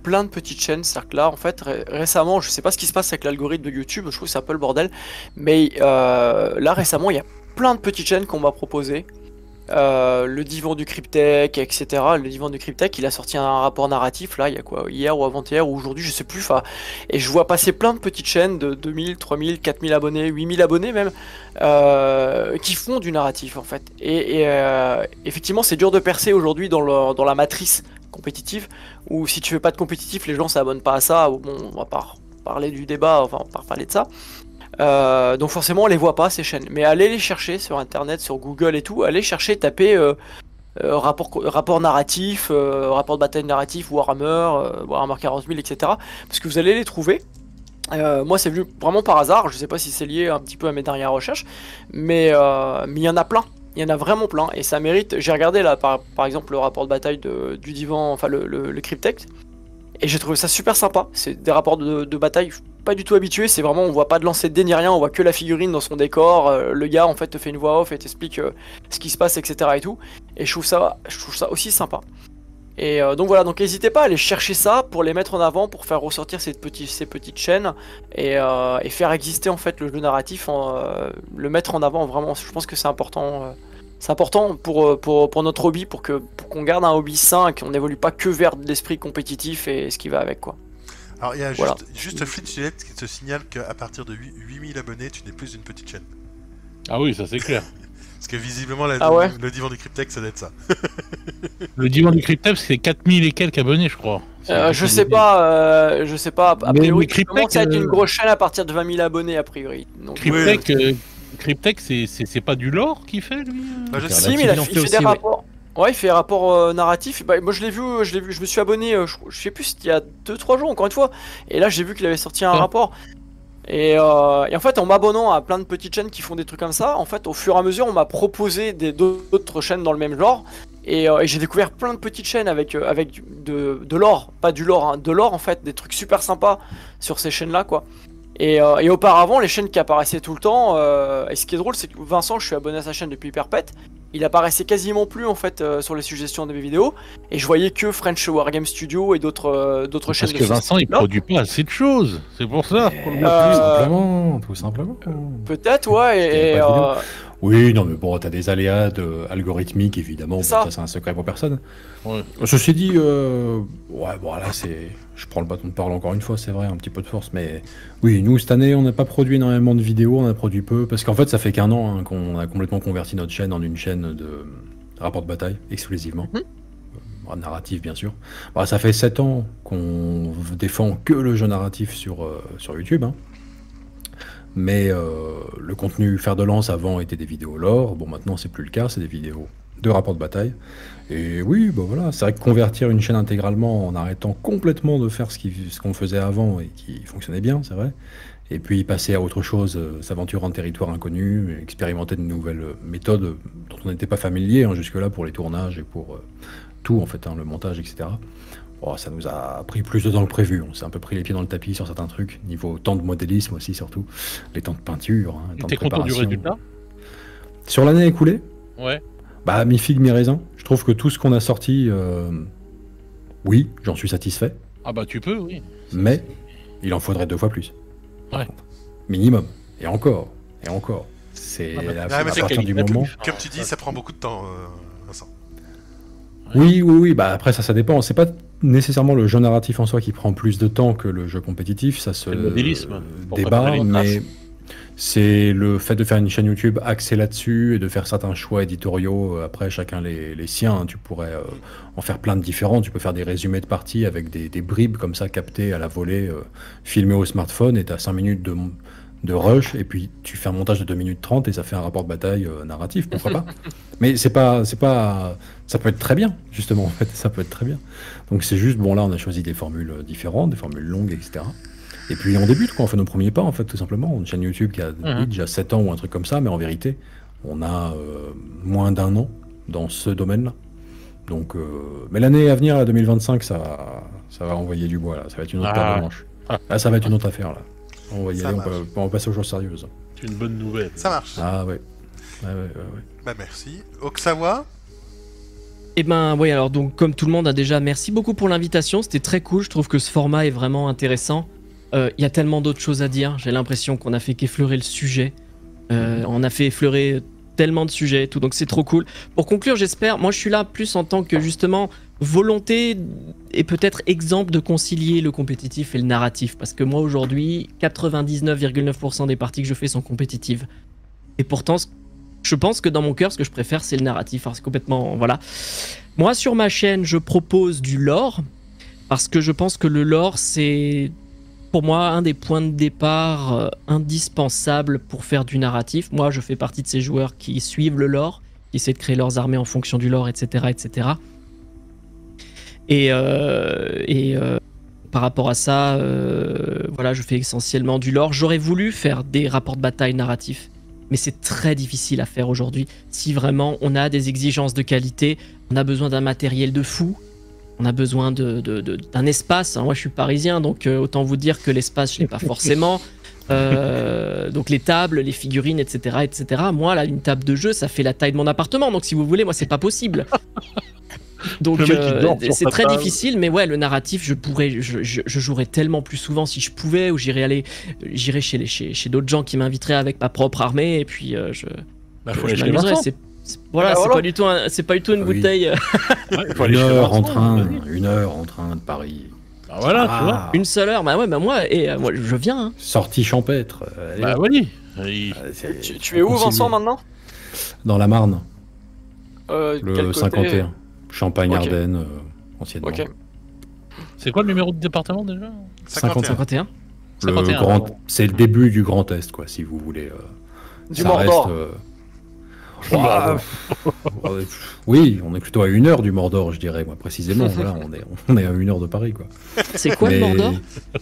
plein de petites chaînes, c'est-à-dire que là, en fait, récemment, je sais pas ce qui se passe avec l'algorithme de YouTube, je trouve que c'est un peu le bordel, mais là, récemment, il y a plein de petites chaînes qu'on m'a proposé. Le divan du Cryptech, etc. Le divan du Cryptech, il a sorti un rapport narratif, là, il y a quoi, hier ou avant-hier, ou aujourd'hui, je sais plus, et je vois passer plein de petites chaînes de 2000, 3000, 4000 abonnés, 8000 abonnés même, qui font du narratif, en fait. Et effectivement, c'est dur de percer aujourd'hui dans la matrice compétitive, ou si tu fais pas de compétitif, les gens s'abonnent pas à ça. Bon, on va pas parler du débat, enfin, on va parler de ça. Donc forcément, on les voit pas ces chaînes. Mais allez les chercher sur internet, sur Google et tout. Allez chercher, tapez rapport narratif, rapport de bataille narratif, Warhammer 40 000, etc. Parce que vous allez les trouver. Moi, c'est venu vraiment par hasard. Je sais pas si c'est lié un petit peu à mes dernières recherches, mais il y en a plein. Il y en a vraiment plein et ça mérite. J'ai regardé là par exemple le rapport de bataille du divan, enfin le Cryptech, et j'ai trouvé ça super sympa. C'est des rapports de bataille pas du tout habitués, c'est vraiment, on voit pas de lancer de dés ni rien, on voit que la figurine dans son décor, le gars en fait te fait une voix off et t'explique ce qui se passe, etc. et tout. Et je trouve ça aussi sympa. Et donc voilà, donc n'hésitez pas à aller chercher ça pour les mettre en avant, pour faire ressortir ces petites chaînes et faire exister en fait le jeu narratif, le mettre en avant vraiment. Je pense que c'est important. C'est important pour notre hobby, pour qu'on garde un hobby sain et qu'on n'évolue pas que vers l'esprit compétitif et ce qui va avec, quoi. Alors il y a Voilà. juste Flitch qui te signale qu'à partir de 8000 abonnés, tu n'es plus une petite chaîne. Ah oui, ça c'est clair. Parce que visiblement, ouais. le divan du Cryptech, ça doit être ça. Le divan du Cryptech, c'est 4000 et quelques abonnés, je crois. Je sais pas, a priori, Cryptech, commence à être une grosse chaîne à partir de 20 000 abonnés, a priori. Donc, Cryptech, c'est pas du lore qu'il fait, lui Je si, mais il fait des rapports. Ouais, il fait rapport narratif. Bah, moi, je l'ai vu, je me suis abonné, je sais plus, il y a 2-3 jours, encore une fois. Et là, j'ai vu qu'il avait sorti un rapport. Et en fait, en m'abonnant à plein de petites chaînes qui font des trucs comme ça, en fait, au fur et à mesure, on m'a proposé d'autres chaînes dans le même genre. Et j'ai découvert plein de petites chaînes avec de l'or, pas du lore, hein, de l'or en fait, des trucs super sympas sur ces chaînes-là, quoi. Et auparavant, les chaînes qui apparaissaient tout le temps, et ce qui est drôle, c'est que Vincent, je suis abonné à sa chaîne depuis perpète, il apparaissait quasiment plus en fait sur les suggestions de mes vidéos, et je voyais que French Wargame Studio et d'autres chaînes. Parce que Vincent, il produit pas assez de choses, c'est pour ça. Tout simplement. Peut-être, ouais. Oui, non, mais bon, t'as des aléas algorithmiques, évidemment. Ça, c'est un secret pour personne. Ouais. Ceci dit, ouais, bon, là, je prends le bâton de parole encore une fois, c'est vrai, un petit peu de force, mais oui, nous, cette année, on n'a pas produit énormément de vidéos, on a produit peu, parce qu'en fait, ça fait qu'1 an qu'on a complètement converti notre chaîne en une chaîne de rapport de bataille, exclusivement. Narratif, bien sûr. Bah, ça fait 7 ans qu'on défend que le jeu narratif sur YouTube, hein. Mais le contenu fer de lance avant était des vidéos lore, bon maintenant c'est plus le cas, c'est des vidéos de rapport de bataille. Et oui, bah voilà, c'est vrai que convertir une chaîne intégralement en arrêtant complètement de faire ce qu'on faisait avant et qui fonctionnait bien, c'est vrai, et puis passer à autre chose, s'aventurer en territoire inconnu, expérimenter de nouvelles méthodes dont on n'était pas familier jusque-là pour les tournages et pour tout en fait, le montage, etc. Oh, ça nous a pris plus de temps que prévu. On s'est un peu pris les pieds dans le tapis sur certains trucs, niveau temps de modélisme aussi, surtout. Les temps de peinture, les temps de préparation. T'es content du résultat? Sur l'année écoulée? Ouais. Bah, mi-figue, mi-raisin. Je trouve que tout ce qu'on a sorti, oui, j'en suis satisfait. Ah bah tu peux, oui. Mais il en faudrait 2 fois plus. Ouais. Minimum. Et encore. Et encore. C'est à partir du moment... Comme tu dis, ça prend beaucoup de temps, Vincent. Oui, bah après ça dépend. C'est pas nécessairement le jeu narratif en soi qui prend plus de temps que le jeu compétitif, ça se débat, mais c'est le fait de faire une chaîne YouTube axée là-dessus et de faire certains choix éditoriaux, après chacun les siens, tu pourrais en faire plein de différents, tu peux faire des résumés de parties avec des bribes comme ça captées à la volée, filmées au smartphone, et t'as 5 minutes de rush, et puis tu fais un montage de 2 minutes 30 et ça fait un rapport de bataille narratif, pourquoi pas. Mais c'est pas, ça peut être très bien, justement, en fait, ça peut être très bien. Donc c'est juste, bon là on a choisi des formules différentes, des formules longues, etc. Et puis on débute, quoi, on fait nos premiers pas, en fait, tout simplement. On a une chaîne YouTube qui a déjà 7 ans ou un truc comme ça, mais en vérité, on a moins d'1 an dans ce domaine-là. Donc, mais l'année à venir, la 2025, ça va envoyer du bois, là. Ça va être une autre paire de manches. Là, ça va être une autre affaire, là. On va y aller, on va passer aux choses sérieuses. C'est une bonne nouvelle. Ça marche. Ah ouais. Bah merci. Oksawa. Eh ben oui, alors donc comme tout le monde a déjà, merci beaucoup pour l'invitation, c'était très cool, je trouve que ce format est vraiment intéressant. Il y a tellement d'autres choses à dire, j'ai l'impression qu'on a fait qu'effleurer le sujet. On a fait effleurer tellement de sujets et tout, donc c'est trop cool. Pour conclure, j'espère, moi je suis là plus en tant que justement volonté et peut-être exemple de concilier le compétitif et le narratif, parce que moi aujourd'hui 99,9% des parties que je fais sont compétitives, et pourtant je pense que dans mon cœur ce que je préfère c'est le narratif. Alors c'est complètement, voilà, moi sur ma chaîne je propose du lore parce que je pense que le lore c'est pour moi un des points de départ indispensables pour faire du narratif. Moi je fais partie de ces joueurs qui suivent le lore, qui essaient de créer leurs armées en fonction du lore, etc. etc. Et par rapport à ça, voilà, je fais essentiellement du lore. J'aurais voulu faire des rapports de bataille narratifs, mais c'est très difficile à faire aujourd'hui. Si vraiment on a des exigences de qualité, on a besoin d'un matériel de fou, on a besoin d'un espace. Moi je suis parisien, donc autant vous dire que l'espace je l'ai pas forcément. Donc les tables, les figurines, etc., etc. Moi là, une table de jeu, ça fait la taille de mon appartement. Donc si vous voulez, moi c'est pas possible. Donc c'est très difficile, mais ouais, le narratif, je jouerais tellement plus souvent si je pouvais, ou j'irais chez d'autres gens qui m'inviteraient avec ma propre armée, et puis je m'amuserais. Voilà, c'est pas du tout une bouteille. Une heure en train de Paris. Bah voilà, tu vois. Une seule heure, bah ouais, bah moi je viens. Hein. Sortie champêtre. Bah oui. Tu es où, Vincent, maintenant? Dans la Marne. Le 51. Champagne-Ardenne, anciennement. Ok. C'est quoi le numéro de département déjà? 51. C'est le début du Grand Est, quoi, si vous voulez. Du Mordor. Oui, on est plutôt à 1 heure du Mordor, je dirais, moi, précisément. Voilà, on est à 1 heure de Paris, quoi. C'est quoi le Mordor?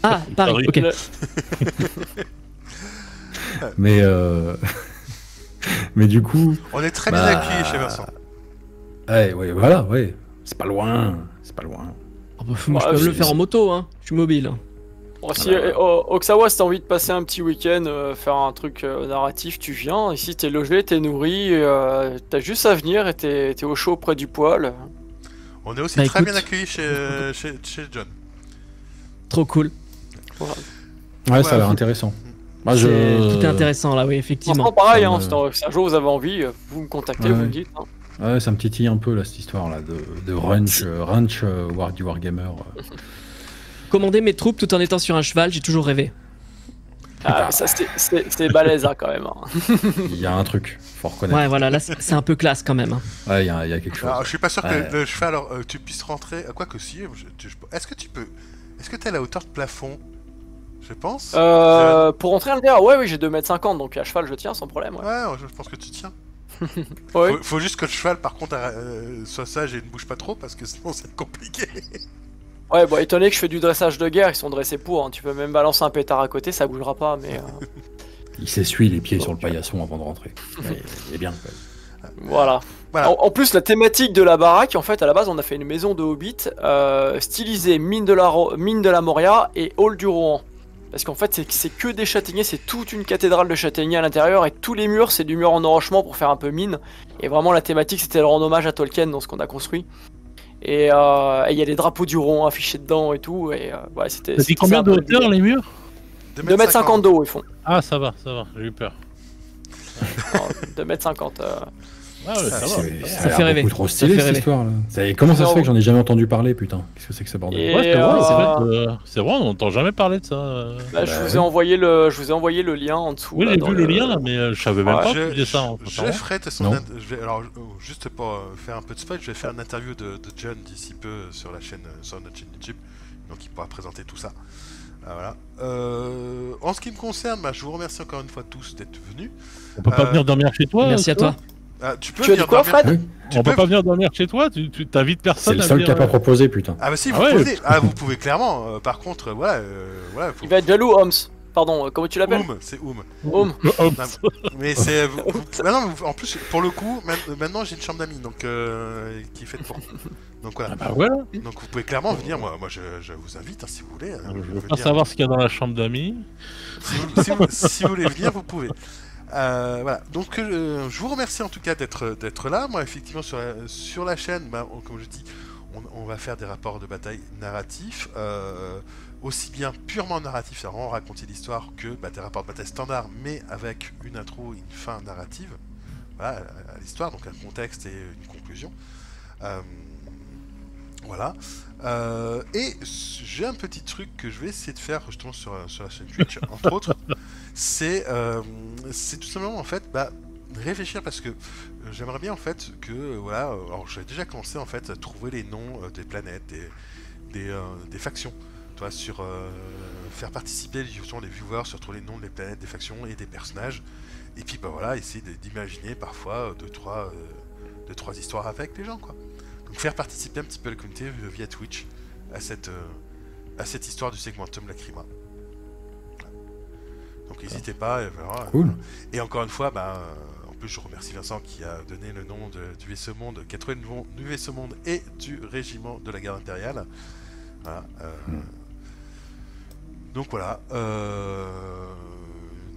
Ah, Paris, ok. Mais du coup... On est très bien accueillis chez Vincent. Ouais, voilà, ouais. C'est pas loin. Oh bah, moi, je peux le faire en moto, hein. Je suis mobile. Bon, si Oksawa, si t'as envie de passer un petit week-end, faire un truc narratif, tu viens. Ici, t'es logé, t'es nourri, t'as juste à venir et t'es au chaud près du poêle. On est aussi très bien accueillis chez John. Trop cool. Ouais, ça a l'air intéressant. Tout est intéressant là, oui, effectivement. Pareil, hein, si un jour vous avez envie, vous me contactez, vous me dites. Hein. Ouais, ça me titille un peu là, cette histoire là de ranch du Wargamer. Commander mes troupes tout en étant sur un cheval, j'ai toujours rêvé. Ah, ça c'est balèze hein, quand même. Hein. Il y a un truc, faut reconnaître. Ouais, voilà, là c'est un peu classe quand même. Hein. Ouais, il y a quelque chose. Alors, je suis pas sûr que le cheval, alors, tu puisses rentrer. Quoi que si, est-ce que tu peux. Est-ce que t'es à la hauteur de plafond? Je pense. Pour rentrer à l'intérieur, oui, j'ai 2,50 m, donc à cheval je tiens sans problème. Ouais, je pense que tu tiens. Ouais. Faut juste que le cheval, par contre, soit sage et ne bouge pas trop, parce que sinon c'est compliqué. Ouais, bon, étonné que je fais du dressage de guerre, ils sont dressés pour. Hein. Tu peux même balancer un pétard à côté, ça bougera pas, mais. Il s'essuie les pieds sur le paillasson avant de rentrer. Il est bien. Voilà. En plus, la thématique de la baraque, en fait, à la base, on a fait une maison de hobbit stylisée mine de la Moria et hall du Rohan. Parce qu'en fait, c'est que des châtaigniers, c'est toute une cathédrale de châtaigniers à l'intérieur, et tous les murs, c'est du mur en enrochement pour faire un peu mine. Et vraiment, la thématique, c'était de rendre hommage à Tolkien dans ce qu'on a construit. Et il y a les drapeaux du Rohan affichés dedans et tout. Et ouais, c'était. T'as dit combien de hauteur les murs? 2,50 m de haut, ils font. Ah, ça va, j'ai eu peur. 2,50 m. Ouais, ça fait rêver. Beaucoup trop stylé cette histoire là. Comment ça se fait que j'en ai jamais entendu parler, putain? Qu'est-ce que c'est que ce bordel? Ouais, c'est vrai, on n'entend jamais parler de ça. Là, je vous ai envoyé le lien en dessous. Oui, j'ai vu le lien là, mais je savais même pas que tu disais ça. Je ferai alors juste pour faire un peu de spoil, je vais faire une interview de John d'ici peu sur notre chaîne YouTube, donc il pourra présenter tout ça. Voilà. en ce qui me concerne, je vous remercie encore une fois tous d'être venus. On peut pas venir dormir chez toi? Merci à toi. Tu peux Tu as venir dit quoi, dormir. Fred? On peut pas venir dormir chez toi? Tu t'invites C'est personne le à seul venir, qui a pas proposé, putain. Ah bah si, vous Ah ouais. pouvez. Vous pouvez clairement. Par contre, voilà. Faut... Il va être jaloux, Homs. Pardon, comment tu l'appelles? C'est Oum. Homs. Mais c'est. Bah non, en plus, pour le coup, maintenant j'ai une chambre d'amis, donc qui est faite pour. Donc voilà. Ah bah voilà. Donc vous pouvez clairement venir. Moi je vous invite si vous voulez. Je veux pas savoir ce qu'il y a dans la chambre d'amis. Si vous voulez venir, vous pouvez. Voilà. Donc je vous remercie en tout cas d'être là. Moi, effectivement, sur la chaîne, comme je dis, on va faire des rapports de bataille narratifs. Aussi bien purement narratif, c'est vraiment raconter l'histoire, que des rapports de bataille standards, mais avec une intro et une fin narrative, voilà, à l'histoire, donc un contexte et une conclusion. Voilà. Et j'ai un petit truc que je vais essayer de faire justement sur la chaîne Twitch, entre autres, c'est tout simplement en fait réfléchir, parce que j'aimerais bien en fait que voilà, alors j'ai déjà commencé en fait à trouver les noms des planètes, des factions. Toi, faire participer justement les viewers sur tous les noms des planètes, des factions et des personnages, et puis voilà, essayer d'imaginer parfois deux trois histoires avec les gens, quoi. Donc faire participer un petit peu la communauté via Twitch à cette histoire du segmentum Lacrima. Donc n'hésitez pas, et voilà. Cool. Et encore une fois, en plus je remercie Vincent qui a donné le nom du vaisseau monde, qui a trouvé le nom du vaisseau monde et du régiment de la garde impériale. Voilà. Donc voilà,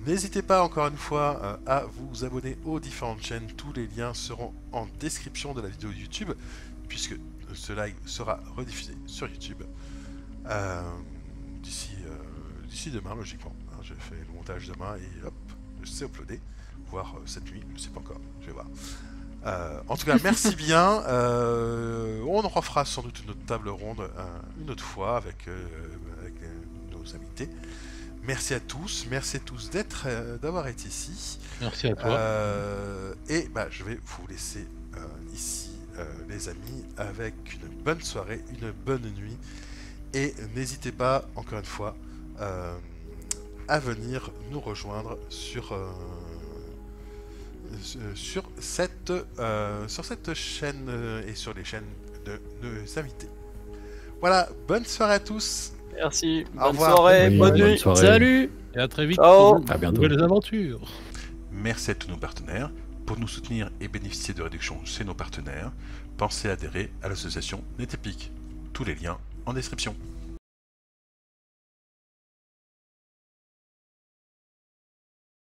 n'hésitez pas encore une fois à vous abonner aux différentes chaînes, tous les liens seront en description de la vidéo YouTube, puisque ce live sera rediffusé sur YouTube d'ici demain logiquement. Je fais le montage demain et hop, c'est uploadé, voire cette nuit, je sais pas encore, je vais voir. En tout cas, merci bien. On en refera sans doute une autre table ronde une autre fois avec nos invités. Merci à tous d'avoir été ici. Merci à toi. Et je vais vous laisser ici, les amis, avec une bonne soirée, une bonne nuit. Et n'hésitez pas, encore une fois, à venir nous rejoindre sur cette chaîne et sur les chaînes de nos invités. Voilà, bonne soirée à tous. Merci, Au bonne revoir. soirée, Oui, bonne bonne nuit. soirée. Salut. Et à très vite Ciao. pour À de bientôt. nouvelles aventures. Merci à tous nos partenaires. Pour nous soutenir et bénéficier de réductions chez nos partenaires, pensez à adhérer à l'association Netepic. Tous les liens en description.